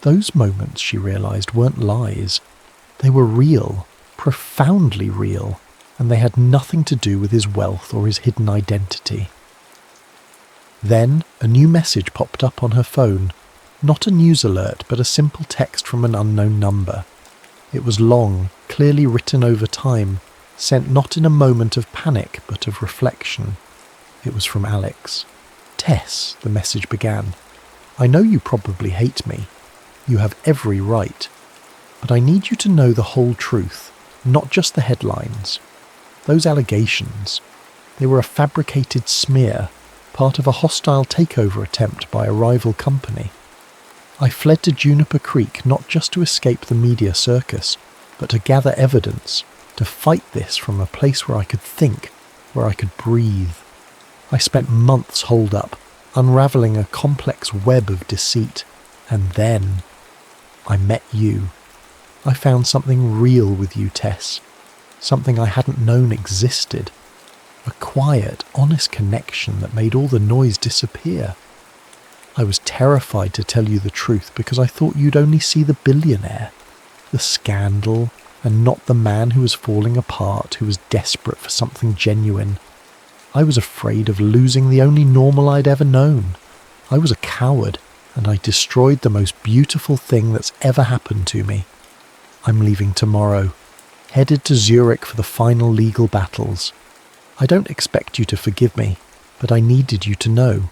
Those moments, she realised, weren't lies. They were real, profoundly real, and they had nothing to do with his wealth or his hidden identity. Then a new message popped up on her phone, not a news alert, but a simple text from an unknown number. It was long, clearly written over time, sent not in a moment of panic, but of reflection. It was from Alex. "Tess," the message began, "I know you probably hate me. You have every right. But I need you to know the whole truth, not just the headlines. Those allegations, they were a fabricated smear, part of a hostile takeover attempt by a rival company. I fled to Juniper Creek not just to escape the media circus, but to gather evidence, to fight this from a place where I could think, where I could breathe. I spent months holed up, unravelling a complex web of deceit, and then I met you. I found something real with you, Tess, something I hadn't known existed, a quiet, honest connection that made all the noise disappear. I was terrified to tell you the truth because I thought you'd only see the billionaire, the scandal, and not the man who was falling apart, who was desperate for something genuine. I was afraid of losing the only normal I'd ever known. I was a coward, and I destroyed the most beautiful thing that's ever happened to me. I'm leaving tomorrow, headed to Zurich for the final legal battles. I don't expect you to forgive me, but I needed you to know.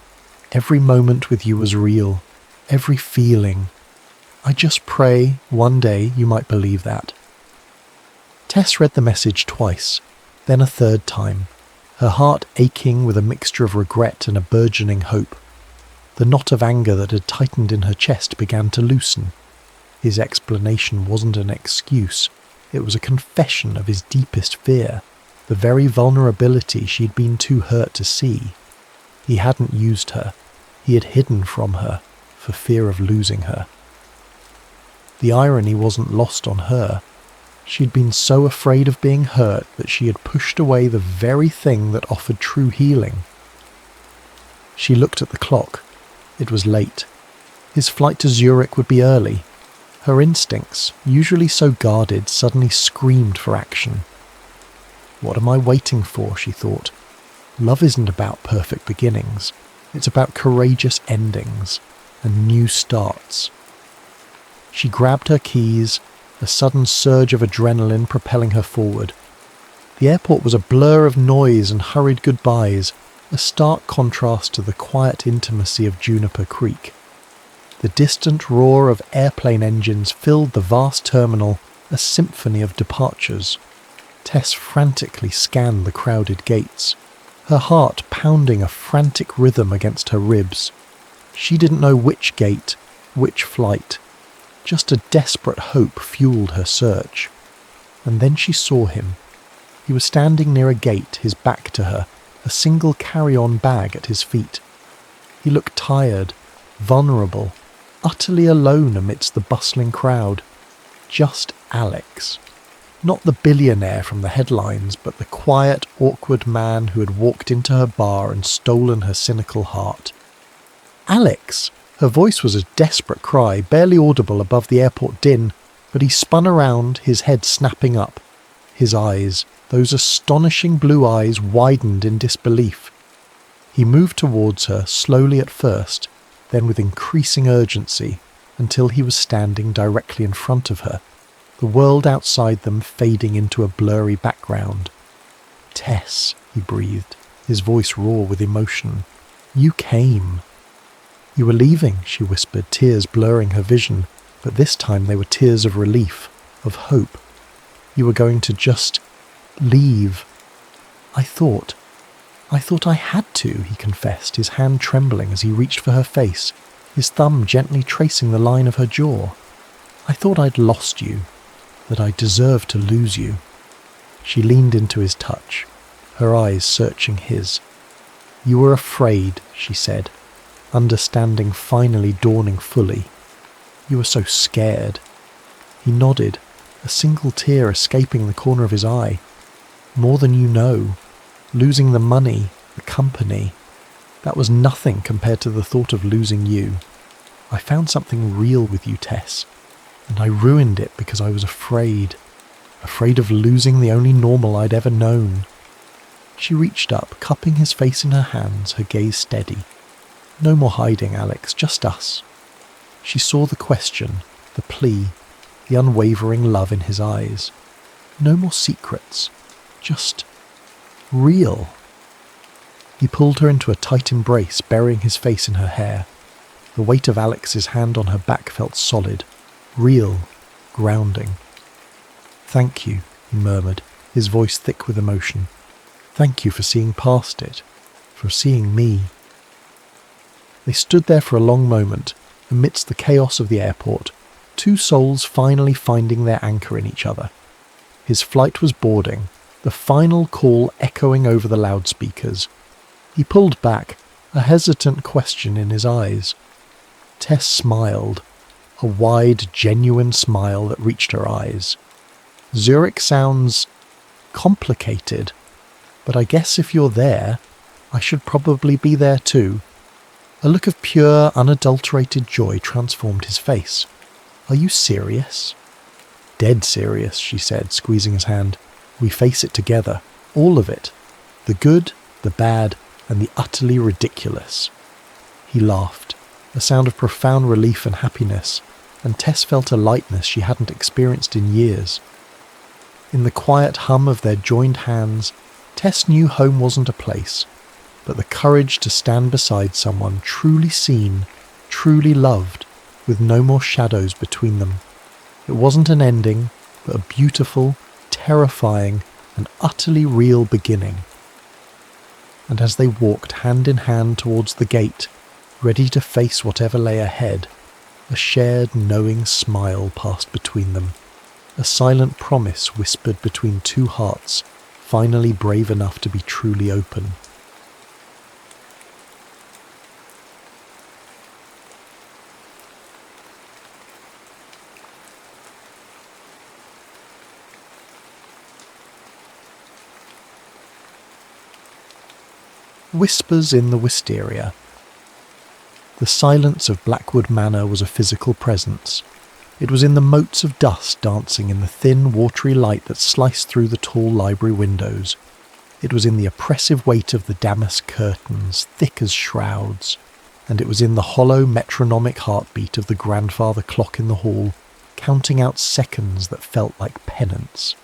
Every moment with you was real, every feeling. I just pray one day you might believe that." Tess read the message twice, then a third time, her heart aching with a mixture of regret and a burgeoning hope. The knot of anger that had tightened in her chest began to loosen. His explanation wasn't an excuse, it was a confession of his deepest fear, the very vulnerability she'd been too hurt to see. He hadn't used her, he had hidden from her, for fear of losing her. The irony wasn't lost on her. She'd been so afraid of being hurt that she had pushed away the very thing that offered true healing. She looked at the clock. It was late. His flight to Zurich would be early. Her instincts, usually so guarded, suddenly screamed for action. What am I waiting for, she thought. Love isn't about perfect beginnings. It's about courageous endings and new starts. She grabbed her keys, a sudden surge of adrenaline propelling her forward. The airport was a blur of noise and hurried goodbyes, a stark contrast to the quiet intimacy of Juniper Creek. The distant roar of airplane engines filled the vast terminal, a symphony of departures. Tess frantically scanned the crowded gates, her heart pounding a frantic rhythm against her ribs. She didn't know which gate, which flight. Just a desperate hope fueled her search. And then she saw him. He was standing near a gate, his back to her, a single carry-on bag at his feet. He looked tired, vulnerable, utterly alone amidst the bustling crowd. Just Alex. Not the billionaire from the headlines, but the quiet, awkward man who had walked into her bar and stolen her cynical heart. Alex! Her voice was a desperate cry, barely audible above the airport din, but he spun around, his head snapping up. His eyes, those astonishing blue eyes, widened in disbelief. He moved towards her, slowly at first, then with increasing urgency, until he was standing directly in front of her, the world outside them fading into a blurry background. "Tess," he breathed, his voice raw with emotion. "You came." "You were leaving," she whispered, tears blurring her vision, but this time they were tears of relief, of hope. "You were going to just leave." I thought I had to," he confessed, his hand trembling as he reached for her face, his thumb gently tracing the line of her jaw. "I thought I'd lost you, that I deserved to lose you." She leaned into his touch, her eyes searching his. "You were afraid," she said, understanding finally dawning fully. "You were so scared." He nodded, a single tear escaping the corner of his eye. "More than you know. Losing the money, the company. That was nothing compared to the thought of losing you. I found something real with you, Tess, and I ruined it because I was afraid of losing the only normal I'd ever known." She reached up, cupping his face in her hands, her gaze steady. "No more hiding, Alex, just us." She saw the question, the plea, the unwavering love in his eyes. "No more secrets, just real." He pulled her into a tight embrace, burying his face in her hair. The weight of Alex's hand on her back felt solid, real, grounding. "Thank you," he murmured, his voice thick with emotion. "Thank you for seeing past it, for seeing me." They stood there for a long moment, amidst the chaos of the airport, two souls finally finding their anchor in each other. His flight was boarding, the final call echoing over the loudspeakers. He pulled back, a hesitant question in his eyes. Tess smiled, a wide, genuine smile that reached her eyes. "Zurich sounds complicated, but I guess if you're there, I should probably be there too." A look of pure, unadulterated joy transformed his face. "Are you serious?" "Dead serious," she said, squeezing his hand. "We face it together, all of it. The good, the bad, and the utterly ridiculous." He laughed, a sound of profound relief and happiness, and Tess felt a lightness she hadn't experienced in years. In the quiet hum of their joined hands, Tess knew home wasn't a place, but the courage to stand beside someone truly seen, truly loved, with no more shadows between them. It wasn't an ending, but a beautiful, terrifying, and utterly real beginning. And as they walked hand in hand towards the gate, ready to face whatever lay ahead, a shared knowing smile passed between them, a silent promise whispered between two hearts, finally brave enough to be truly open. Whispers in the Wisteria. The silence of Blackwood Manor was a physical presence. It was in the motes of dust dancing in the thin, watery light that sliced through the tall library windows. It was in the oppressive weight of the damask curtains, thick as shrouds, and it was in the hollow metronomic heartbeat of the grandfather clock in the hall, counting out seconds that felt like penance.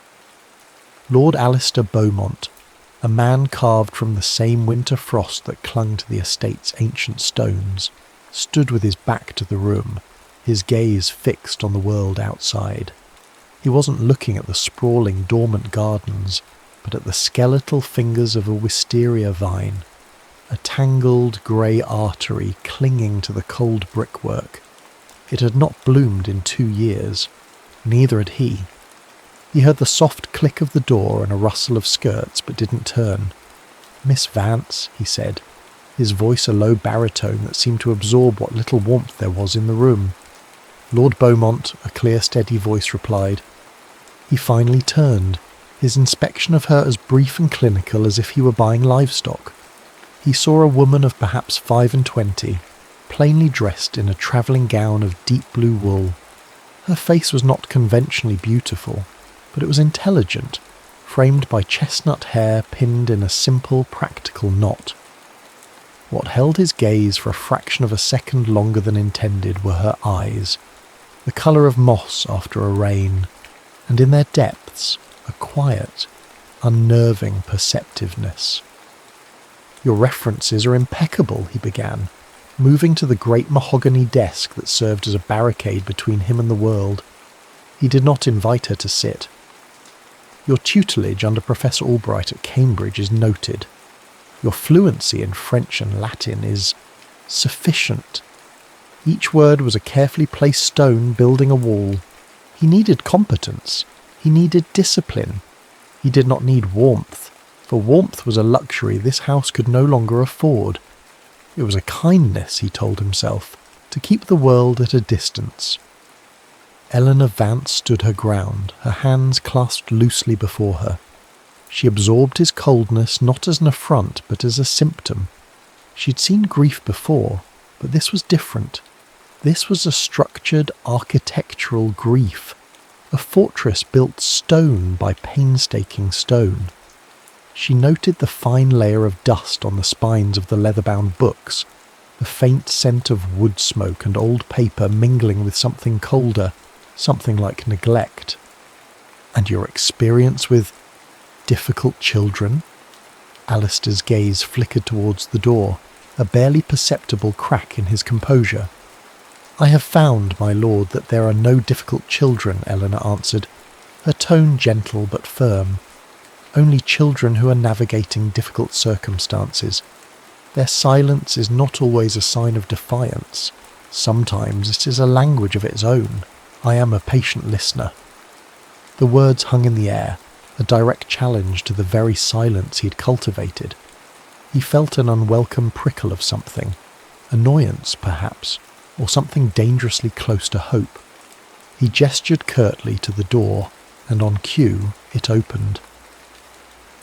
Lord Alistair Beaumont, a man carved from the same winter frost that clung to the estate's ancient stones, stood with his back to the room, his gaze fixed on the world outside. He wasn't looking at the sprawling, dormant gardens, but at the skeletal fingers of a wisteria vine, a tangled grey artery clinging to the cold brickwork. It had not bloomed in 2 years, neither had he. He heard the soft click of the door and a rustle of skirts, but didn't turn. "Miss Vance," he said, his voice a low baritone that seemed to absorb what little warmth there was in the room. "Lord Beaumont," a clear, steady voice replied. He finally turned, his inspection of her as brief and clinical as if he were buying livestock. He saw a woman of perhaps 25, plainly dressed in a travelling gown of deep blue wool. Her face was not conventionally beautiful, but it was intelligent, framed by chestnut hair pinned in a simple, practical knot. What held his gaze for a fraction of a second longer than intended were her eyes, the colour of moss after a rain, and in their depths a quiet, unnerving perceptiveness. "Your references are impeccable," he began, moving to the great mahogany desk that served as a barricade between him and the world. He did not invite her to sit. "Your tutelage under Professor Albright at Cambridge is noted. Your fluency in French and Latin is sufficient." Each word was a carefully placed stone building a wall. He needed competence. He needed discipline. He did not need warmth, for warmth was a luxury this house could no longer afford. It was a kindness, he told himself, to keep the world at a distance. Eleanor Vance stood her ground, her hands clasped loosely before her. She absorbed his coldness not as an affront but as a symptom. She'd seen grief before, but this was different. This was a structured architectural grief, a fortress built stone by painstaking stone. She noted the fine layer of dust on the spines of the leather-bound books, the faint scent of wood smoke and old paper mingling with something colder, something like neglect. "And your experience with difficult children?" Alistair's gaze flickered towards the door, a barely perceptible crack in his composure. "I have found, my lord, that there are no difficult children," Eleanor answered, her tone gentle but firm. "Only children who are navigating difficult circumstances. Their silence is not always a sign of defiance. Sometimes it is a language of its own. I am a patient listener." The words hung in the air, a direct challenge to the very silence he had cultivated. He felt an unwelcome prickle of something, annoyance perhaps, or something dangerously close to hope. He gestured curtly to the door, and on cue it opened.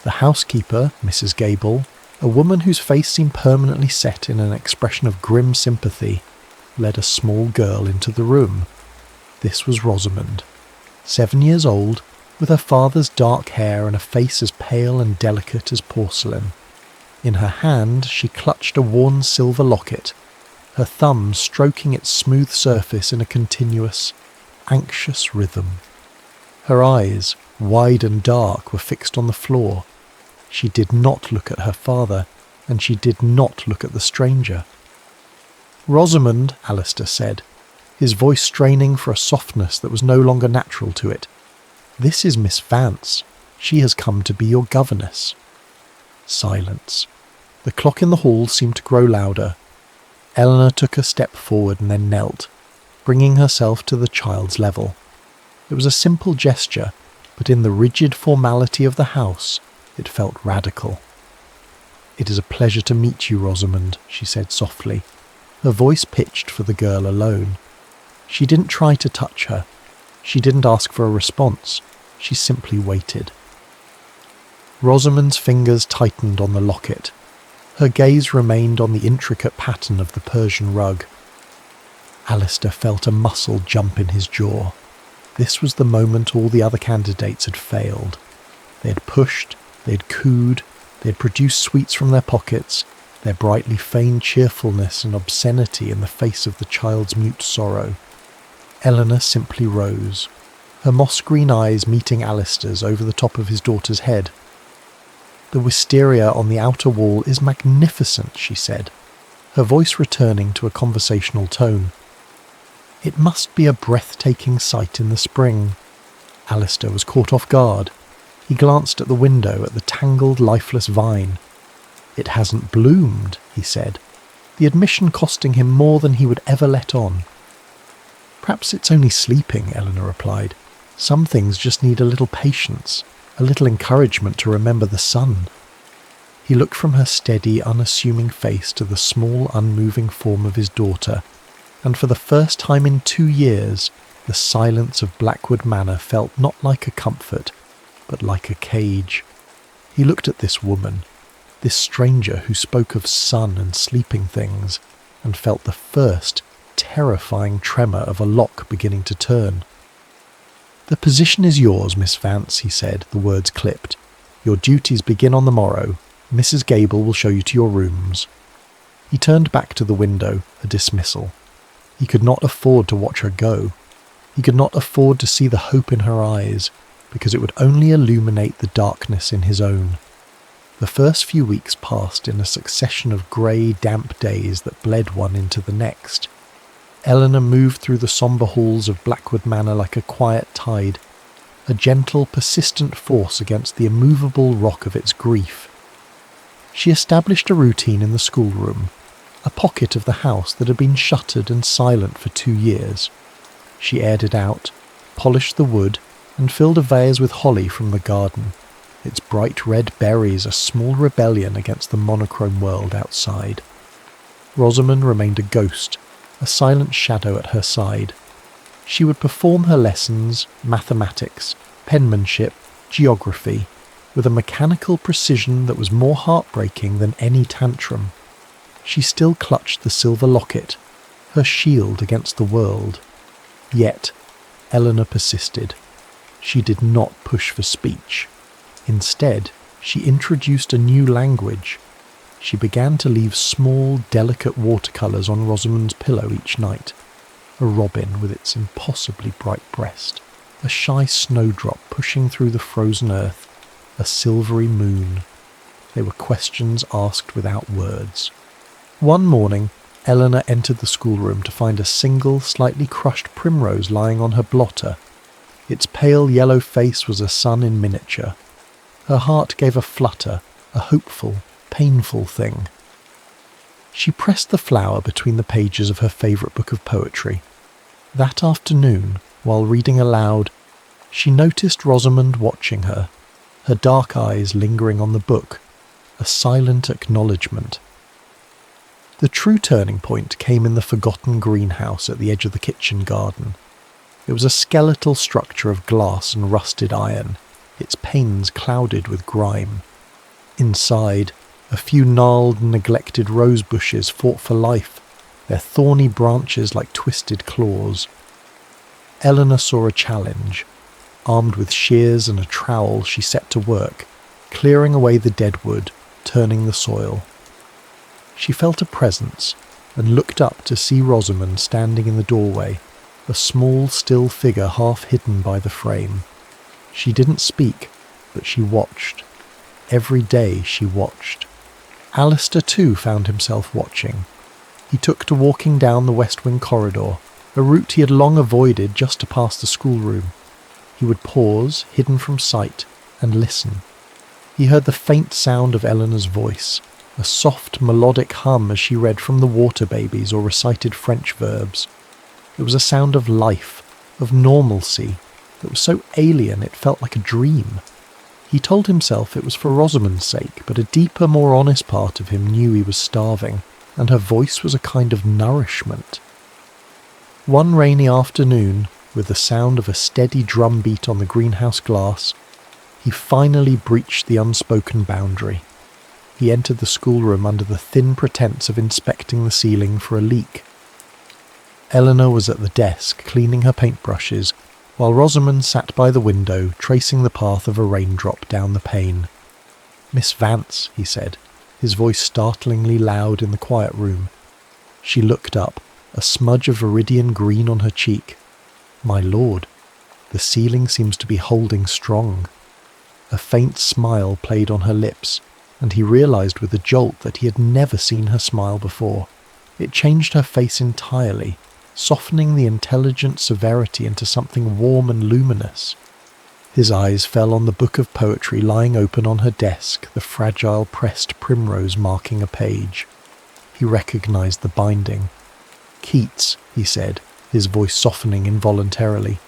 The housekeeper, Mrs. Gable, a woman whose face seemed permanently set in an expression of grim sympathy, led a small girl into the room. This was Rosamond, 7 years old, with her father's dark hair and a face as pale and delicate as porcelain. In her hand she clutched a worn silver locket, her thumb stroking its smooth surface in a continuous, anxious rhythm. Her eyes, wide and dark, were fixed on the floor. She did not look at her father, and she did not look at the stranger. "Rosamond," Alistair said, his voice straining for a softness that was no longer natural to it. "This is Miss Vance. She has come to be your governess." Silence. The clock in the hall seemed to grow louder. Eleanor took a step forward and then knelt, bringing herself to the child's level. It was a simple gesture, but in the rigid formality of the house, it felt radical. "It is a pleasure to meet you, Rosamond," she said softly, her voice pitched for the girl alone. She didn't try to touch her. She didn't ask for a response. She simply waited. Rosamond's fingers tightened on the locket. Her gaze remained on the intricate pattern of the Persian rug. Alistair felt a muscle jump in his jaw. This was the moment all the other candidates had failed. They had pushed, they had cooed, they had produced sweets from their pockets, their brightly feigned cheerfulness and obscenity in the face of the child's mute sorrow. Eleanor simply rose, her moss-green eyes meeting Alistair's over the top of his daughter's head. "The wisteria on the outer wall is magnificent," she said, her voice returning to a conversational tone. "It must be a breathtaking sight in the spring." Alistair was caught off guard. He glanced at the window, at the tangled, lifeless vine. "It hasn't bloomed," he said, the admission costing him more than he would ever let on. "Perhaps it's only sleeping," Eleanor replied. Some things just need a little patience, a little encouragement to remember the sun. He looked from her steady, unassuming face to the small, unmoving form of his daughter, and for the first time in 2 years, the silence of Blackwood Manor felt not like a comfort, but like a cage. He looked at this woman, this stranger who spoke of sun and sleeping things, and felt the first, terrifying tremor of a lock beginning to turn. "The position is yours, Miss Vance," he said, the words clipped. "Your duties begin on the morrow. Mrs. Gable will show you to your rooms." He turned back to the window, a dismissal. He could not afford to watch her go. He could not afford to see the hope in her eyes, because it would only illuminate the darkness in his own. The first few weeks passed in a succession of grey, damp days that bled one into the next. Eleanor moved through the sombre halls of Blackwood Manor like a quiet tide, a gentle, persistent force against the immovable rock of its grief. She established a routine in the schoolroom, a pocket of the house that had been shuttered and silent for 2 years. She aired it out, polished the wood, and filled a vase with holly from the garden, its bright red berries a small rebellion against the monochrome world outside. Rosamond remained a ghost, a silent shadow at her side. She would perform her lessons, mathematics, penmanship, geography, with a mechanical precision that was more heartbreaking than any tantrum. She still clutched the silver locket, her shield against the world. Yet, Eleanor persisted. She did not push for speech. Instead, she introduced a new language. She began to leave small, delicate watercolours on Rosamond's pillow each night. A robin with its impossibly bright breast, a shy snowdrop pushing through the frozen earth, a silvery moon. They were questions asked without words. One morning, Eleanor entered the schoolroom to find a single, slightly crushed primrose lying on her blotter. Its pale yellow face was a sun in miniature. Her heart gave a flutter, a hopeful, painful thing. She pressed the flower between the pages of her favourite book of poetry. That afternoon, while reading aloud, she noticed Rosamond watching her, her dark eyes lingering on the book, a silent acknowledgement. The true turning point came in the forgotten greenhouse at the edge of the kitchen garden. It was a skeletal structure of glass and rusted iron, its panes clouded with grime. Inside, a few gnarled and neglected rose bushes fought for life, their thorny branches like twisted claws. Eleanor saw a challenge. Armed with shears and a trowel, she set to work, clearing away the dead wood, turning the soil. She felt a presence, and looked up to see Rosamond standing in the doorway, a small, still figure half hidden by the frame. She didn't speak, but she watched. Every day she watched. Alistair too found himself watching. He took to walking down the west wing corridor, a route he had long avoided just to pass the schoolroom. He would pause, hidden from sight, and listen. He heard the faint sound of Eleanor's voice, a soft melodic hum as she read from the Water Babies or recited French verbs. It was a sound of life, of normalcy, that was so alien it felt like a dream. He told himself it was for Rosamond's sake, but a deeper, more honest part of him knew he was starving, and her voice was a kind of nourishment. One rainy afternoon, with the sound of a steady drumbeat on the greenhouse glass, he finally breached the unspoken boundary. He entered the schoolroom under the thin pretense of inspecting the ceiling for a leak. Eleanor was at the desk, cleaning her paintbrushes, while Rosamond sat by the window, tracing the path of a raindrop down the pane. "Miss Vance," he said, his voice startlingly loud in the quiet room. She looked up, a smudge of viridian green on her cheek. "My lord, the ceiling seems to be holding strong." A faint smile played on her lips, and he realised with a jolt that he had never seen her smile before. It changed her face entirely, softening the intelligent severity into something warm and luminous. His eyes fell on the book of poetry lying open on her desk, the fragile pressed primrose marking a page. He recognised the binding. "Keats," he said, his voice softening involuntarily.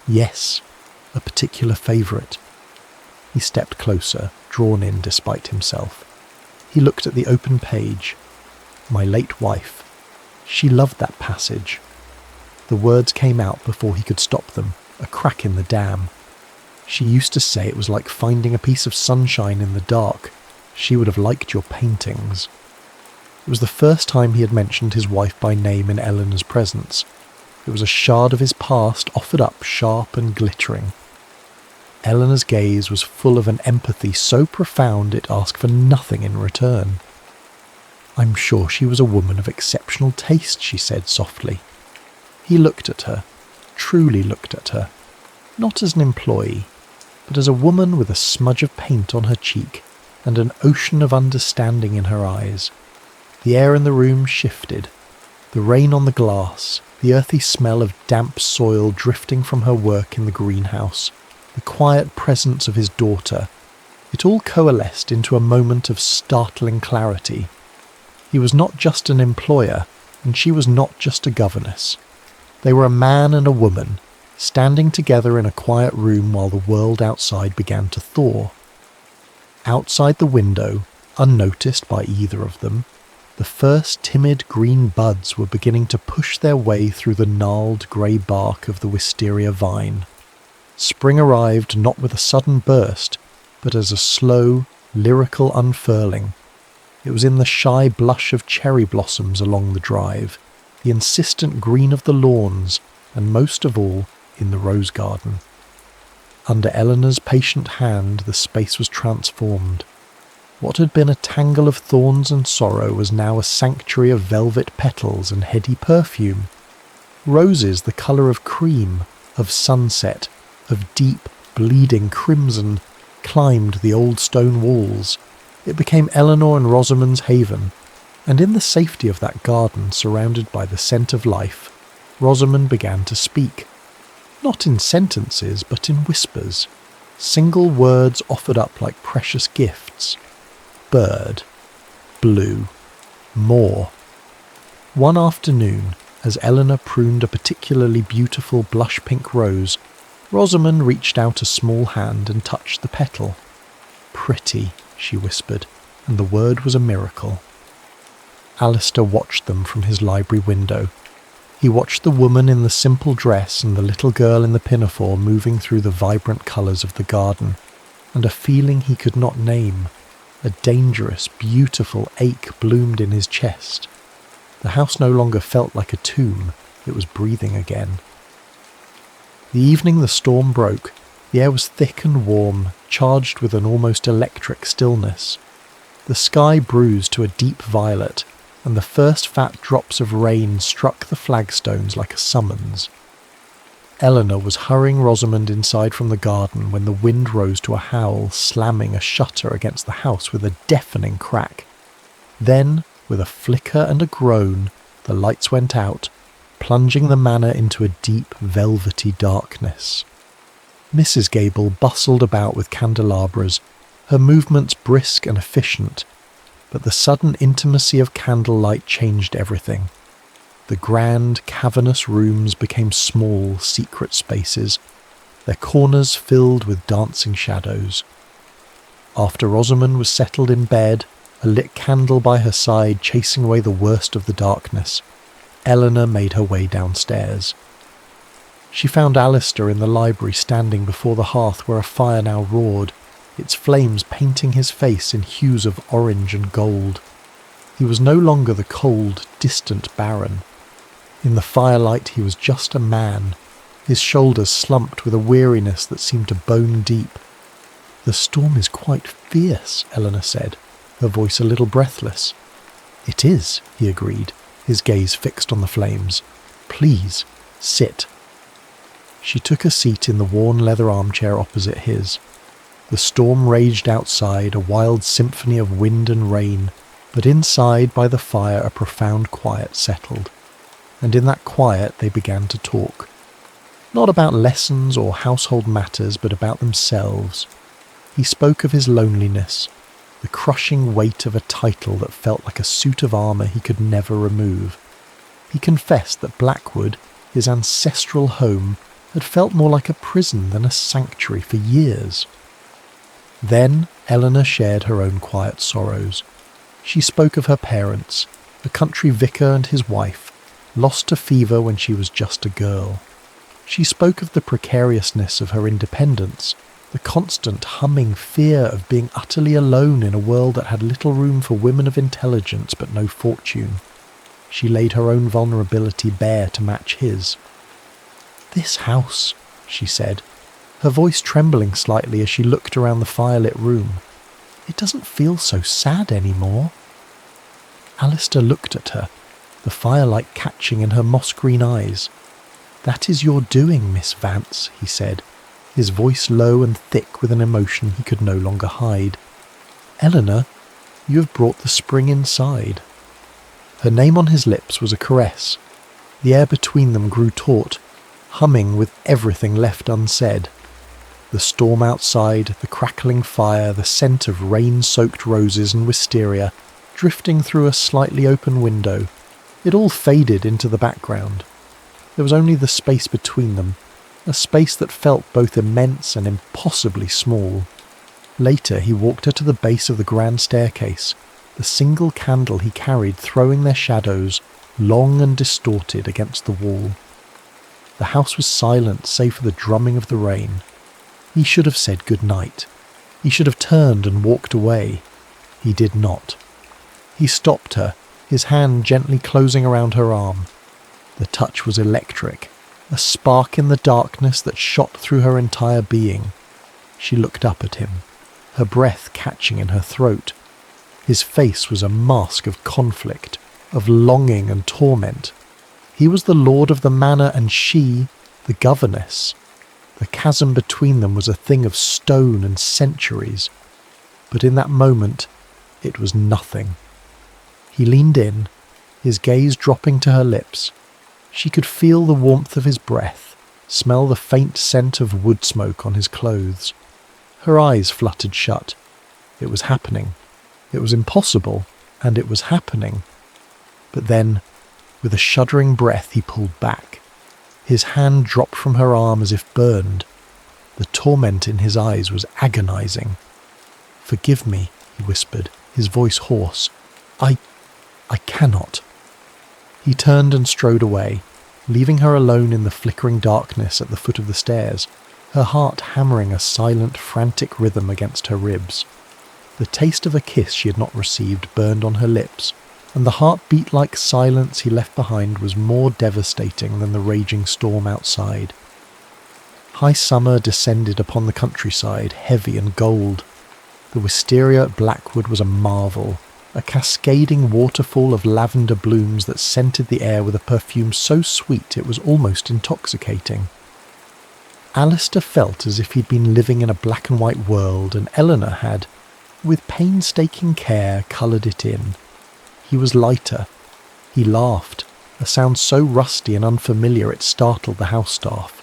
"Yes, a particular favourite? He stepped closer, drawn in despite himself. He looked at the open page. My late wife. She loved that passage. The words came out before he could stop them, a crack in the dam. She used to say it was like finding a piece of sunshine in the dark. She would have liked your paintings. It was the first time he had mentioned his wife by name in Eleanor's presence. It was a shard of his past offered up sharp and glittering. Eleanor's gaze was full of an empathy so profound it asked for nothing in return. "I'm sure she was a woman of exceptional taste," she said softly. He looked at her, truly looked at her, not as an employee, but as a woman with a smudge of paint on her cheek and an ocean of understanding in her eyes. The air in the room shifted, the rain on the glass, the earthy smell of damp soil drifting from her work in the greenhouse, the quiet presence of his daughter. It all coalesced into a moment of startling clarity. He was not just an employer, and she was not just a governess. They were a man and a woman, standing together in a quiet room while the world outside began to thaw. Outside the window, unnoticed by either of them, the first timid green buds were beginning to push their way through the gnarled grey bark of the wisteria vine. Spring arrived not with a sudden burst, but as a slow, lyrical unfurling. It was in the shy blush of cherry blossoms along the drive, the insistent green of the lawns, and most of all, in the rose garden. Under Eleanor's patient hand, the space was transformed. What had been a tangle of thorns and sorrow was now a sanctuary of velvet petals and heady perfume. Roses the colour of cream, of sunset, of deep, bleeding crimson, climbed the old stone walls. It became Eleanor and Rosamond's haven, and in the safety of that garden surrounded by the scent of life, Rosamond began to speak. Not in sentences, but in whispers, single words offered up like precious gifts. Bird, blue, more. One afternoon, as Eleanor pruned a particularly beautiful blush-pink rose, Rosamond reached out a small hand and touched the petal. "Pretty," she whispered, and the word was a miracle. Alistair watched them from his library window. He watched the woman in the simple dress and the little girl in the pinafore moving through the vibrant colours of the garden, and a feeling he could not name, a dangerous, beautiful ache bloomed in his chest. The house no longer felt like a tomb, it was breathing again. The evening the storm broke, the air was thick and warm, charged with an almost electric stillness. The sky bruised to a deep violet, and the first fat drops of rain struck the flagstones like a summons. Eleanor was hurrying Rosamond inside from the garden when the wind rose to a howl, slamming a shutter against the house with a deafening crack. Then, with a flicker and a groan, the lights went out, plunging the manor into a deep, velvety darkness. Mrs. Gable bustled about with candelabras, her movements brisk and efficient, but the sudden intimacy of candlelight changed everything. The grand, cavernous rooms became small, secret spaces, their corners filled with dancing shadows. After Rosamond was settled in bed, a lit candle by her side chasing away the worst of the darkness, Eleanor made her way downstairs. She found Alistair in the library standing before the hearth where a fire now roared, its flames painting his face in hues of orange and gold. He was no longer the cold, distant Baron. In the firelight he was just a man, his shoulders slumped with a weariness that seemed to bone deep. "The storm is quite fierce," Eleanor said, her voice a little breathless. "It is," he agreed, his gaze fixed on the flames. "Please, sit." She took a seat in the worn leather armchair opposite his. The storm raged outside, a wild symphony of wind and rain, but inside by the fire a profound quiet settled. And in that quiet they began to talk. Not about lessons or household matters, but about themselves. He spoke of his loneliness, the crushing weight of a title that felt like a suit of armour he could never remove. He confessed that Blackwood, his ancestral home, had felt more like a prison than a sanctuary for years. Then Eleanor shared her own quiet sorrows. She spoke of her parents, a country vicar and his wife, lost to fever when she was just a girl. She spoke of the precariousness of her independence, the constant humming fear of being utterly alone in a world that had little room for women of intelligence but no fortune. She laid her own vulnerability bare to match his. "This house," she said, her voice trembling slightly as she looked around the firelit room. "It doesn't feel so sad anymore." Alistair looked at her, the firelight catching in her moss-green eyes. "That is your doing, Miss Vance," he said, his voice low and thick with an emotion he could no longer hide. "Eleanor, you have brought the spring inside." Her name on his lips was a caress. The air between them grew taut, humming with everything left unsaid. The storm outside, the crackling fire, the scent of rain-soaked roses and wisteria, drifting through a slightly open window, it all faded into the background. There was only the space between them, a space that felt both immense and impossibly small. Later he walked her to the base of the grand staircase, the single candle he carried throwing their shadows, long and distorted, against the wall. The house was silent save for the drumming of the rain. He should have said good night. He should have turned and walked away. He did not. He stopped her, his hand gently closing around her arm. The touch was electric, a spark in the darkness that shot through her entire being. She looked up at him, her breath catching in her throat. His face was a mask of conflict, of longing and torment. He was the lord of the manor and she, the governess. The chasm between them was a thing of stone and centuries. But in that moment, it was nothing. He leaned in, his gaze dropping to her lips. She could feel the warmth of his breath, smell the faint scent of wood smoke on his clothes. Her eyes fluttered shut. It was happening. It was impossible, and it was happening. But then, with a shuddering breath, he pulled back. His hand dropped from her arm as if burned. The torment in his eyes was agonizing. "Forgive me," he whispered, his voice hoarse. I cannot." He turned and strode away, leaving her alone in the flickering darkness at the foot of the stairs, her heart hammering a silent, frantic rhythm against her ribs. The taste of a kiss she had not received burned on her lips, and the heartbeat-like silence he left behind was more devastating than the raging storm outside. High summer descended upon the countryside, heavy and gold. The wisteria at Blackwood was a marvel, a cascading waterfall of lavender blooms that scented the air with a perfume so sweet it was almost intoxicating. Alistair felt as if he'd been living in a black-and-white world, and Eleanor had, with painstaking care, coloured it in. He was lighter. He laughed, a sound so rusty and unfamiliar it startled the house staff.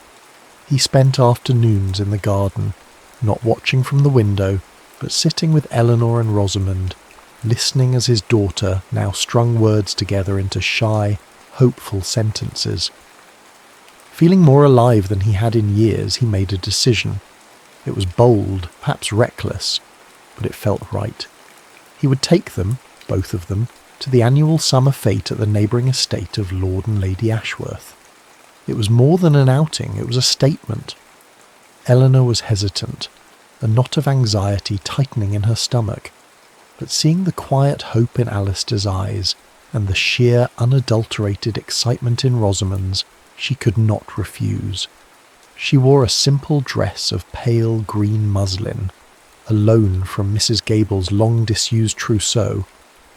He spent afternoons in the garden, not watching from the window, but sitting with Eleanor and Rosamond, listening as his daughter now strung words together into shy, hopeful sentences. Feeling more alive than he had in years, he made a decision. It was bold, perhaps reckless, but it felt right. He would take them, both of them, to the annual summer fete at the neighbouring estate of Lord and Lady Ashworth. It was more than an outing, it was a statement. Eleanor was hesitant, a knot of anxiety tightening in her stomach, but seeing the quiet hope in Alistair's eyes and the sheer, unadulterated excitement in Rosamond's, she could not refuse. She wore a simple dress of pale green muslin, a loan from Mrs. Gable's long-disused trousseau,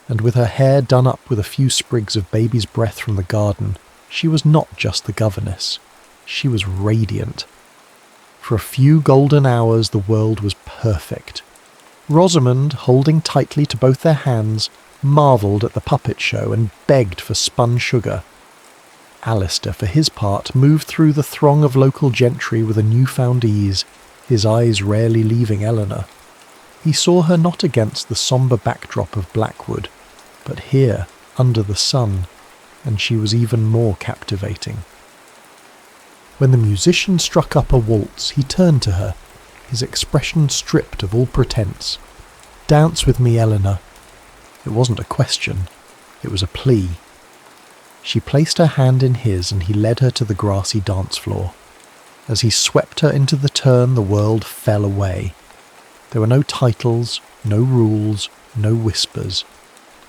and with her hair done up with a few sprigs of baby's breath from the garden, she was not just the governess. She was radiant. For a few golden hours the world was perfect. Rosamond, holding tightly to both their hands, marvelled at the puppet show and begged for spun sugar. Alistair, for his part, moved through the throng of local gentry with a newfound ease, his eyes rarely leaving Eleanor. He saw her not against the sombre backdrop of Blackwood, but here, under the sun, and she was even more captivating. When the musician struck up a waltz, he turned to her, his expression stripped of all pretense. "Dance with me, Eleanor." It wasn't a question, it was a plea. She placed her hand in his and he led her to the grassy dance floor. As he swept her into the turn, the world fell away. There were no titles, no rules, no whispers.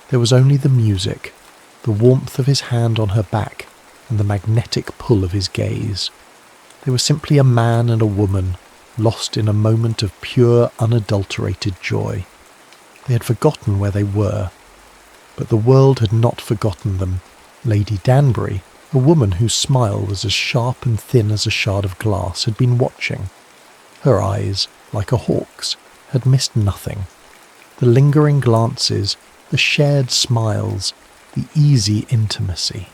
There was only the music, the warmth of his hand on her back, and the magnetic pull of his gaze. They were simply a man and a woman, lost in a moment of pure, unadulterated joy. They had forgotten where they were, but the world had not forgotten them. Lady Danbury, a woman whose smile was as sharp and thin as a shard of glass, had been watching. Her eyes, like a hawk's, had missed nothing. The lingering glances, the shared smiles, the easy intimacy.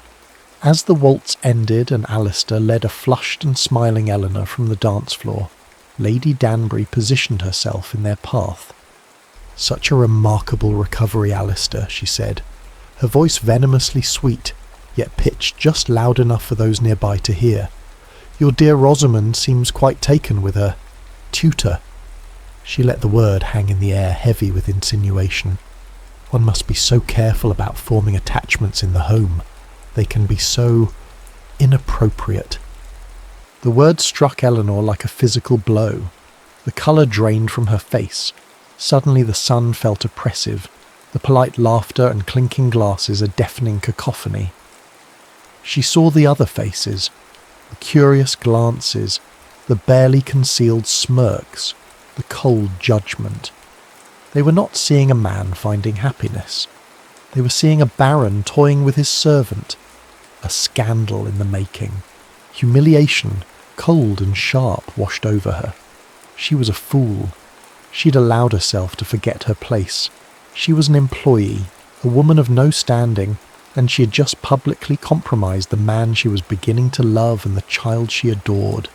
As the waltz ended and Alistair led a flushed and smiling Eleanor from the dance floor, Lady Danbury positioned herself in their path. "Such a remarkable recovery, Alistair," she said, her voice venomously sweet, yet pitched just loud enough for those nearby to hear. "Your dear Rosamond seems quite taken with her tutor." She let the word hang in the air, heavy with insinuation. One must be so careful about forming attachments in the home. They can be so inappropriate. The word struck Eleanor like a physical blow. The colour drained from her face. Suddenly the sun felt oppressive, the polite laughter and clinking glasses a deafening cacophony. She saw the other faces, the curious glances, the barely concealed smirks, the cold judgment. They were not seeing a man finding happiness. They were seeing a baron toying with his servant. A scandal in the making. Humiliation, cold and sharp, washed over her. She was a fool. She'd allowed herself to forget her place. She was an employee, a woman of no standing, and she had just publicly compromised the man she was beginning to love and the child she adored.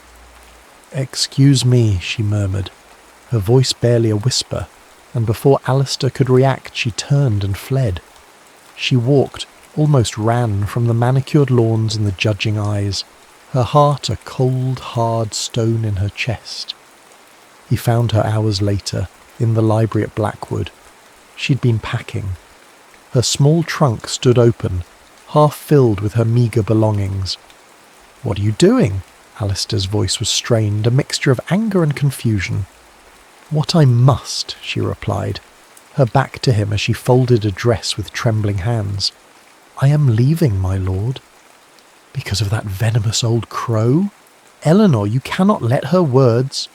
"Excuse me," she murmured, her voice barely a whisper, and before Alistair could react she turned and fled. She walked, almost ran, from the manicured lawns and the judging eyes, her heart a cold, hard stone in her chest. He found her hours later, in the library at Blackwood. She'd been packing. Her small trunk stood open, half filled with her meagre belongings. "What are you doing?" Alistair's voice was strained, a mixture of anger and confusion. "What I must," she replied, her back to him as she folded a dress with trembling hands. "I am leaving, my lord." "Because of that venomous old crow? Eleanor, you cannot let her words—"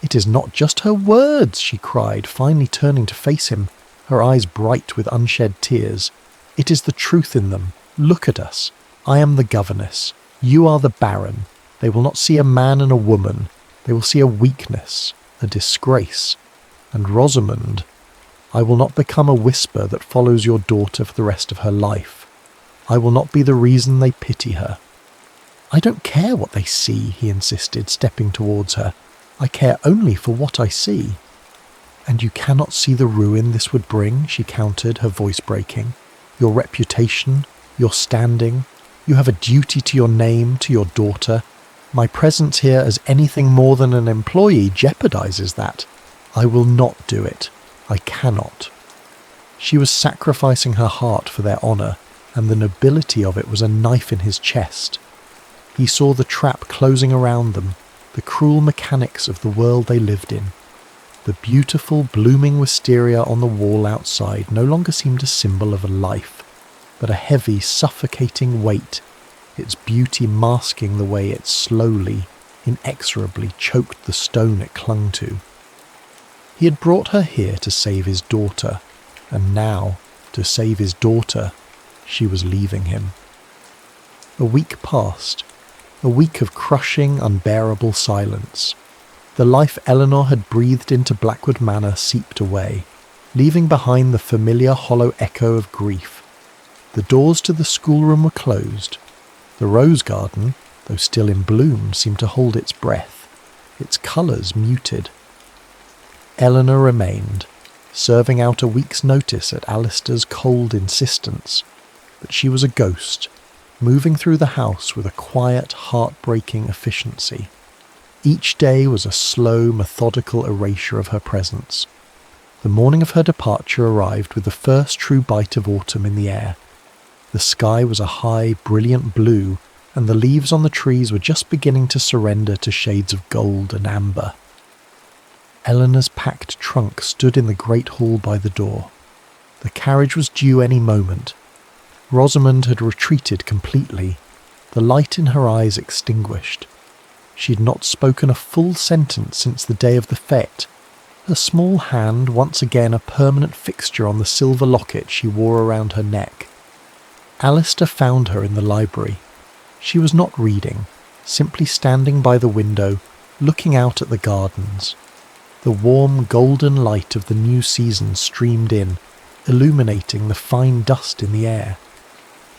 "It is not just her words," she cried, finally turning to face him, her eyes bright with unshed tears. "It is the truth in them. Look at us. I am the governess. You are the baron. They will not see a man and a woman. They will see a weakness, a disgrace. And Rosamond, I will not become a whisper that follows your daughter for the rest of her life. I will not be the reason they pity her." "I don't care what they see," he insisted, stepping towards her. "I care only for what I see." "And you cannot see the ruin this would bring," she countered, her voice breaking. "Your reputation, your standing. You have a duty to your name, to your daughter. My presence here as anything more than an employee jeopardizes that. I will not do it. I cannot." She was sacrificing her heart for their honour, and the nobility of it was a knife in his chest. He saw the trap closing around them, the cruel mechanics of the world they lived in. The beautiful, blooming wisteria on the wall outside no longer seemed a symbol of a life, but a heavy, suffocating weight, its beauty masking the way it slowly, inexorably choked the stone it clung to. He had brought her here to save his daughter, and now, to save his daughter, she was leaving him. A week passed, a week of crushing, unbearable silence. The life Eleanor had breathed into Blackwood Manor seeped away, leaving behind the familiar hollow echo of grief. The doors to the schoolroom were closed. The rose garden, though still in bloom, seemed to hold its breath, its colours muted. Eleanor remained, serving out a week's notice at Alistair's cold insistence, but she was a ghost, moving through the house with a quiet, heartbreaking efficiency. Each day was a slow, methodical erasure of her presence. The morning of her departure arrived with the first true bite of autumn in the air. The sky was a high, brilliant blue, and the leaves on the trees were just beginning to surrender to shades of gold and amber. Eleanor's packed trunk stood in the great hall by the door. The carriage was due any moment. Rosamond had retreated completely, the light in her eyes extinguished. She had not spoken a full sentence since the day of the fête, her small hand once again a permanent fixture on the silver locket she wore around her neck. Alistair found her in the library. She was not reading, simply standing by the window, looking out at the gardens. The warm golden light of the new season streamed in, illuminating the fine dust in the air.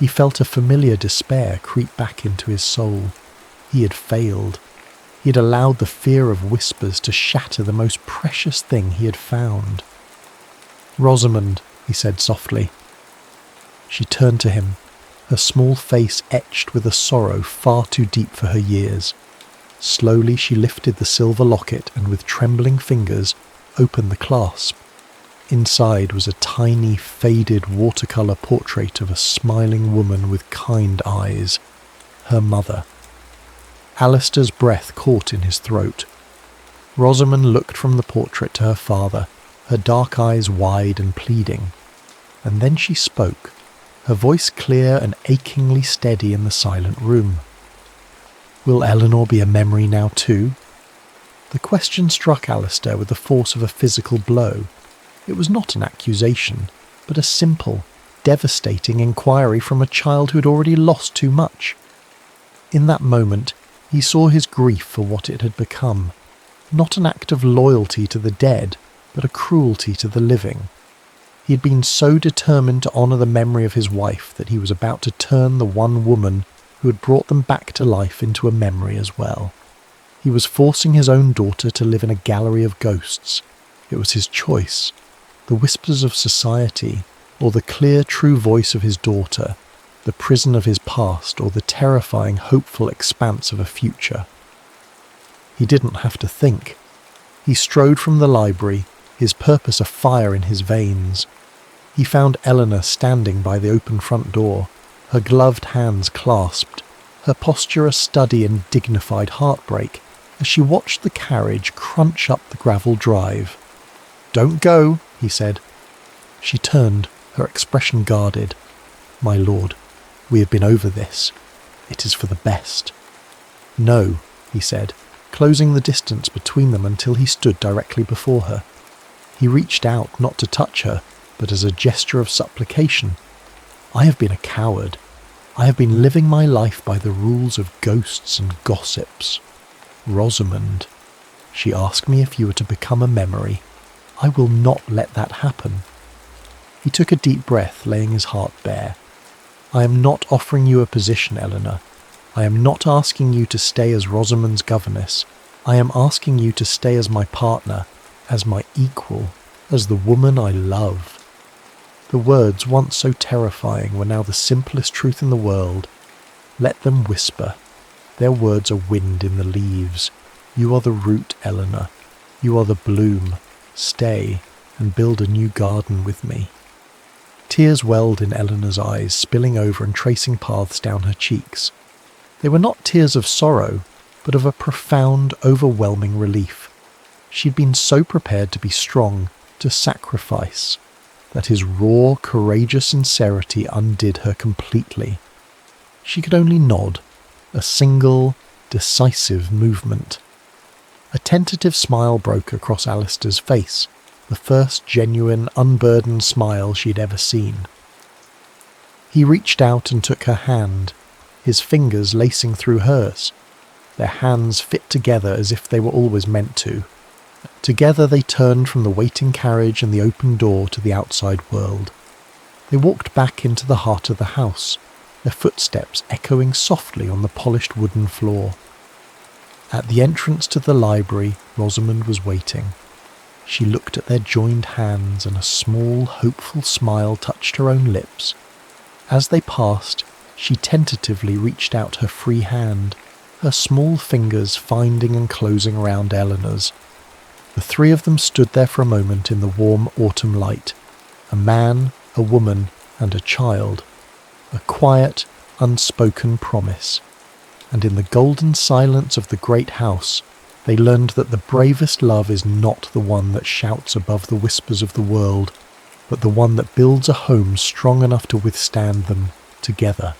He felt a familiar despair creep back into his soul. He had failed. He had allowed the fear of whispers to shatter the most precious thing he had found. "Rosamond," he said softly. She turned to him, her small face etched with a sorrow far too deep for her years. Slowly she lifted the silver locket and with trembling fingers opened the clasp. Inside was a tiny, faded watercolour portrait of a smiling woman with kind eyes. Her mother. Alistair's breath caught in his throat. Rosamond looked from the portrait to her father, her dark eyes wide and pleading. And then she spoke, her voice clear and achingly steady in the silent room. "Will Eleanor be a memory now too?" The question struck Alistair with the force of a physical blow. It was not an accusation, but a simple, devastating inquiry from a child who had already lost too much. In that moment, he saw his grief for what it had become, not an act of loyalty to the dead, but a cruelty to the living. He had been so determined to honour the memory of his wife that he was about to turn the one woman who had brought them back to life into a memory as well. He was forcing his own daughter to live in a gallery of ghosts. It was his choice. The whispers of society, or the clear, true voice of his daughter, the prison of his past, or the terrifying, hopeful expanse of a future. He didn't have to think. He strode from the library, his purpose afire in his veins. He found Eleanor standing by the open front door, her gloved hands clasped, her posture a study in dignified heartbreak, as she watched the carriage crunch up the gravel drive. "Don't go," he said. She turned, her expression guarded. "My lord, we have been over this. It is for the best." "No," he said, closing the distance between them until he stood directly before her. He reached out not to touch her, but as a gesture of supplication. "I have been a coward. I have been living my life by the rules of ghosts and gossips. Rosamond, she asked me if you were to become a memory. I will not let that happen." He took a deep breath, laying his heart bare. "I am not offering you a position, Eleanor. I am not asking you to stay as Rosamond's governess. I am asking you to stay as my partner, as my equal, as the woman I love." The words, once so terrifying, were now the simplest truth in the world. Let them whisper. Their words are wind in the leaves. You are the root, Eleanor. You are the bloom. Stay, and build a new garden with me. Tears welled in Eleanor's eyes, spilling over and tracing paths down her cheeks. They were not tears of sorrow, but of a profound, overwhelming relief. She'd been so prepared to be strong, to sacrifice, that his raw, courageous sincerity undid her completely. She could only nod, a single, decisive movement. A tentative smile broke across Alistair's face, the first genuine, unburdened smile she'd ever seen. He reached out and took her hand, his fingers lacing through hers. Their hands fit together as if they were always meant to. Together they turned from the waiting carriage and the open door to the outside world. They walked back into the heart of the house, their footsteps echoing softly on the polished wooden floor. At the entrance to the library, Rosamond was waiting. She looked at their joined hands and a small, hopeful smile touched her own lips. As they passed, She tentatively reached out her free hand, her small fingers finding and closing around Eleanor's. The three of them stood there for a moment in the warm autumn light, a man, a woman, and a child, a quiet, unspoken promise. And in the golden silence of the great house, they learned that the bravest love is not the one that shouts above the whispers of the world, but the one that builds a home strong enough to withstand them together.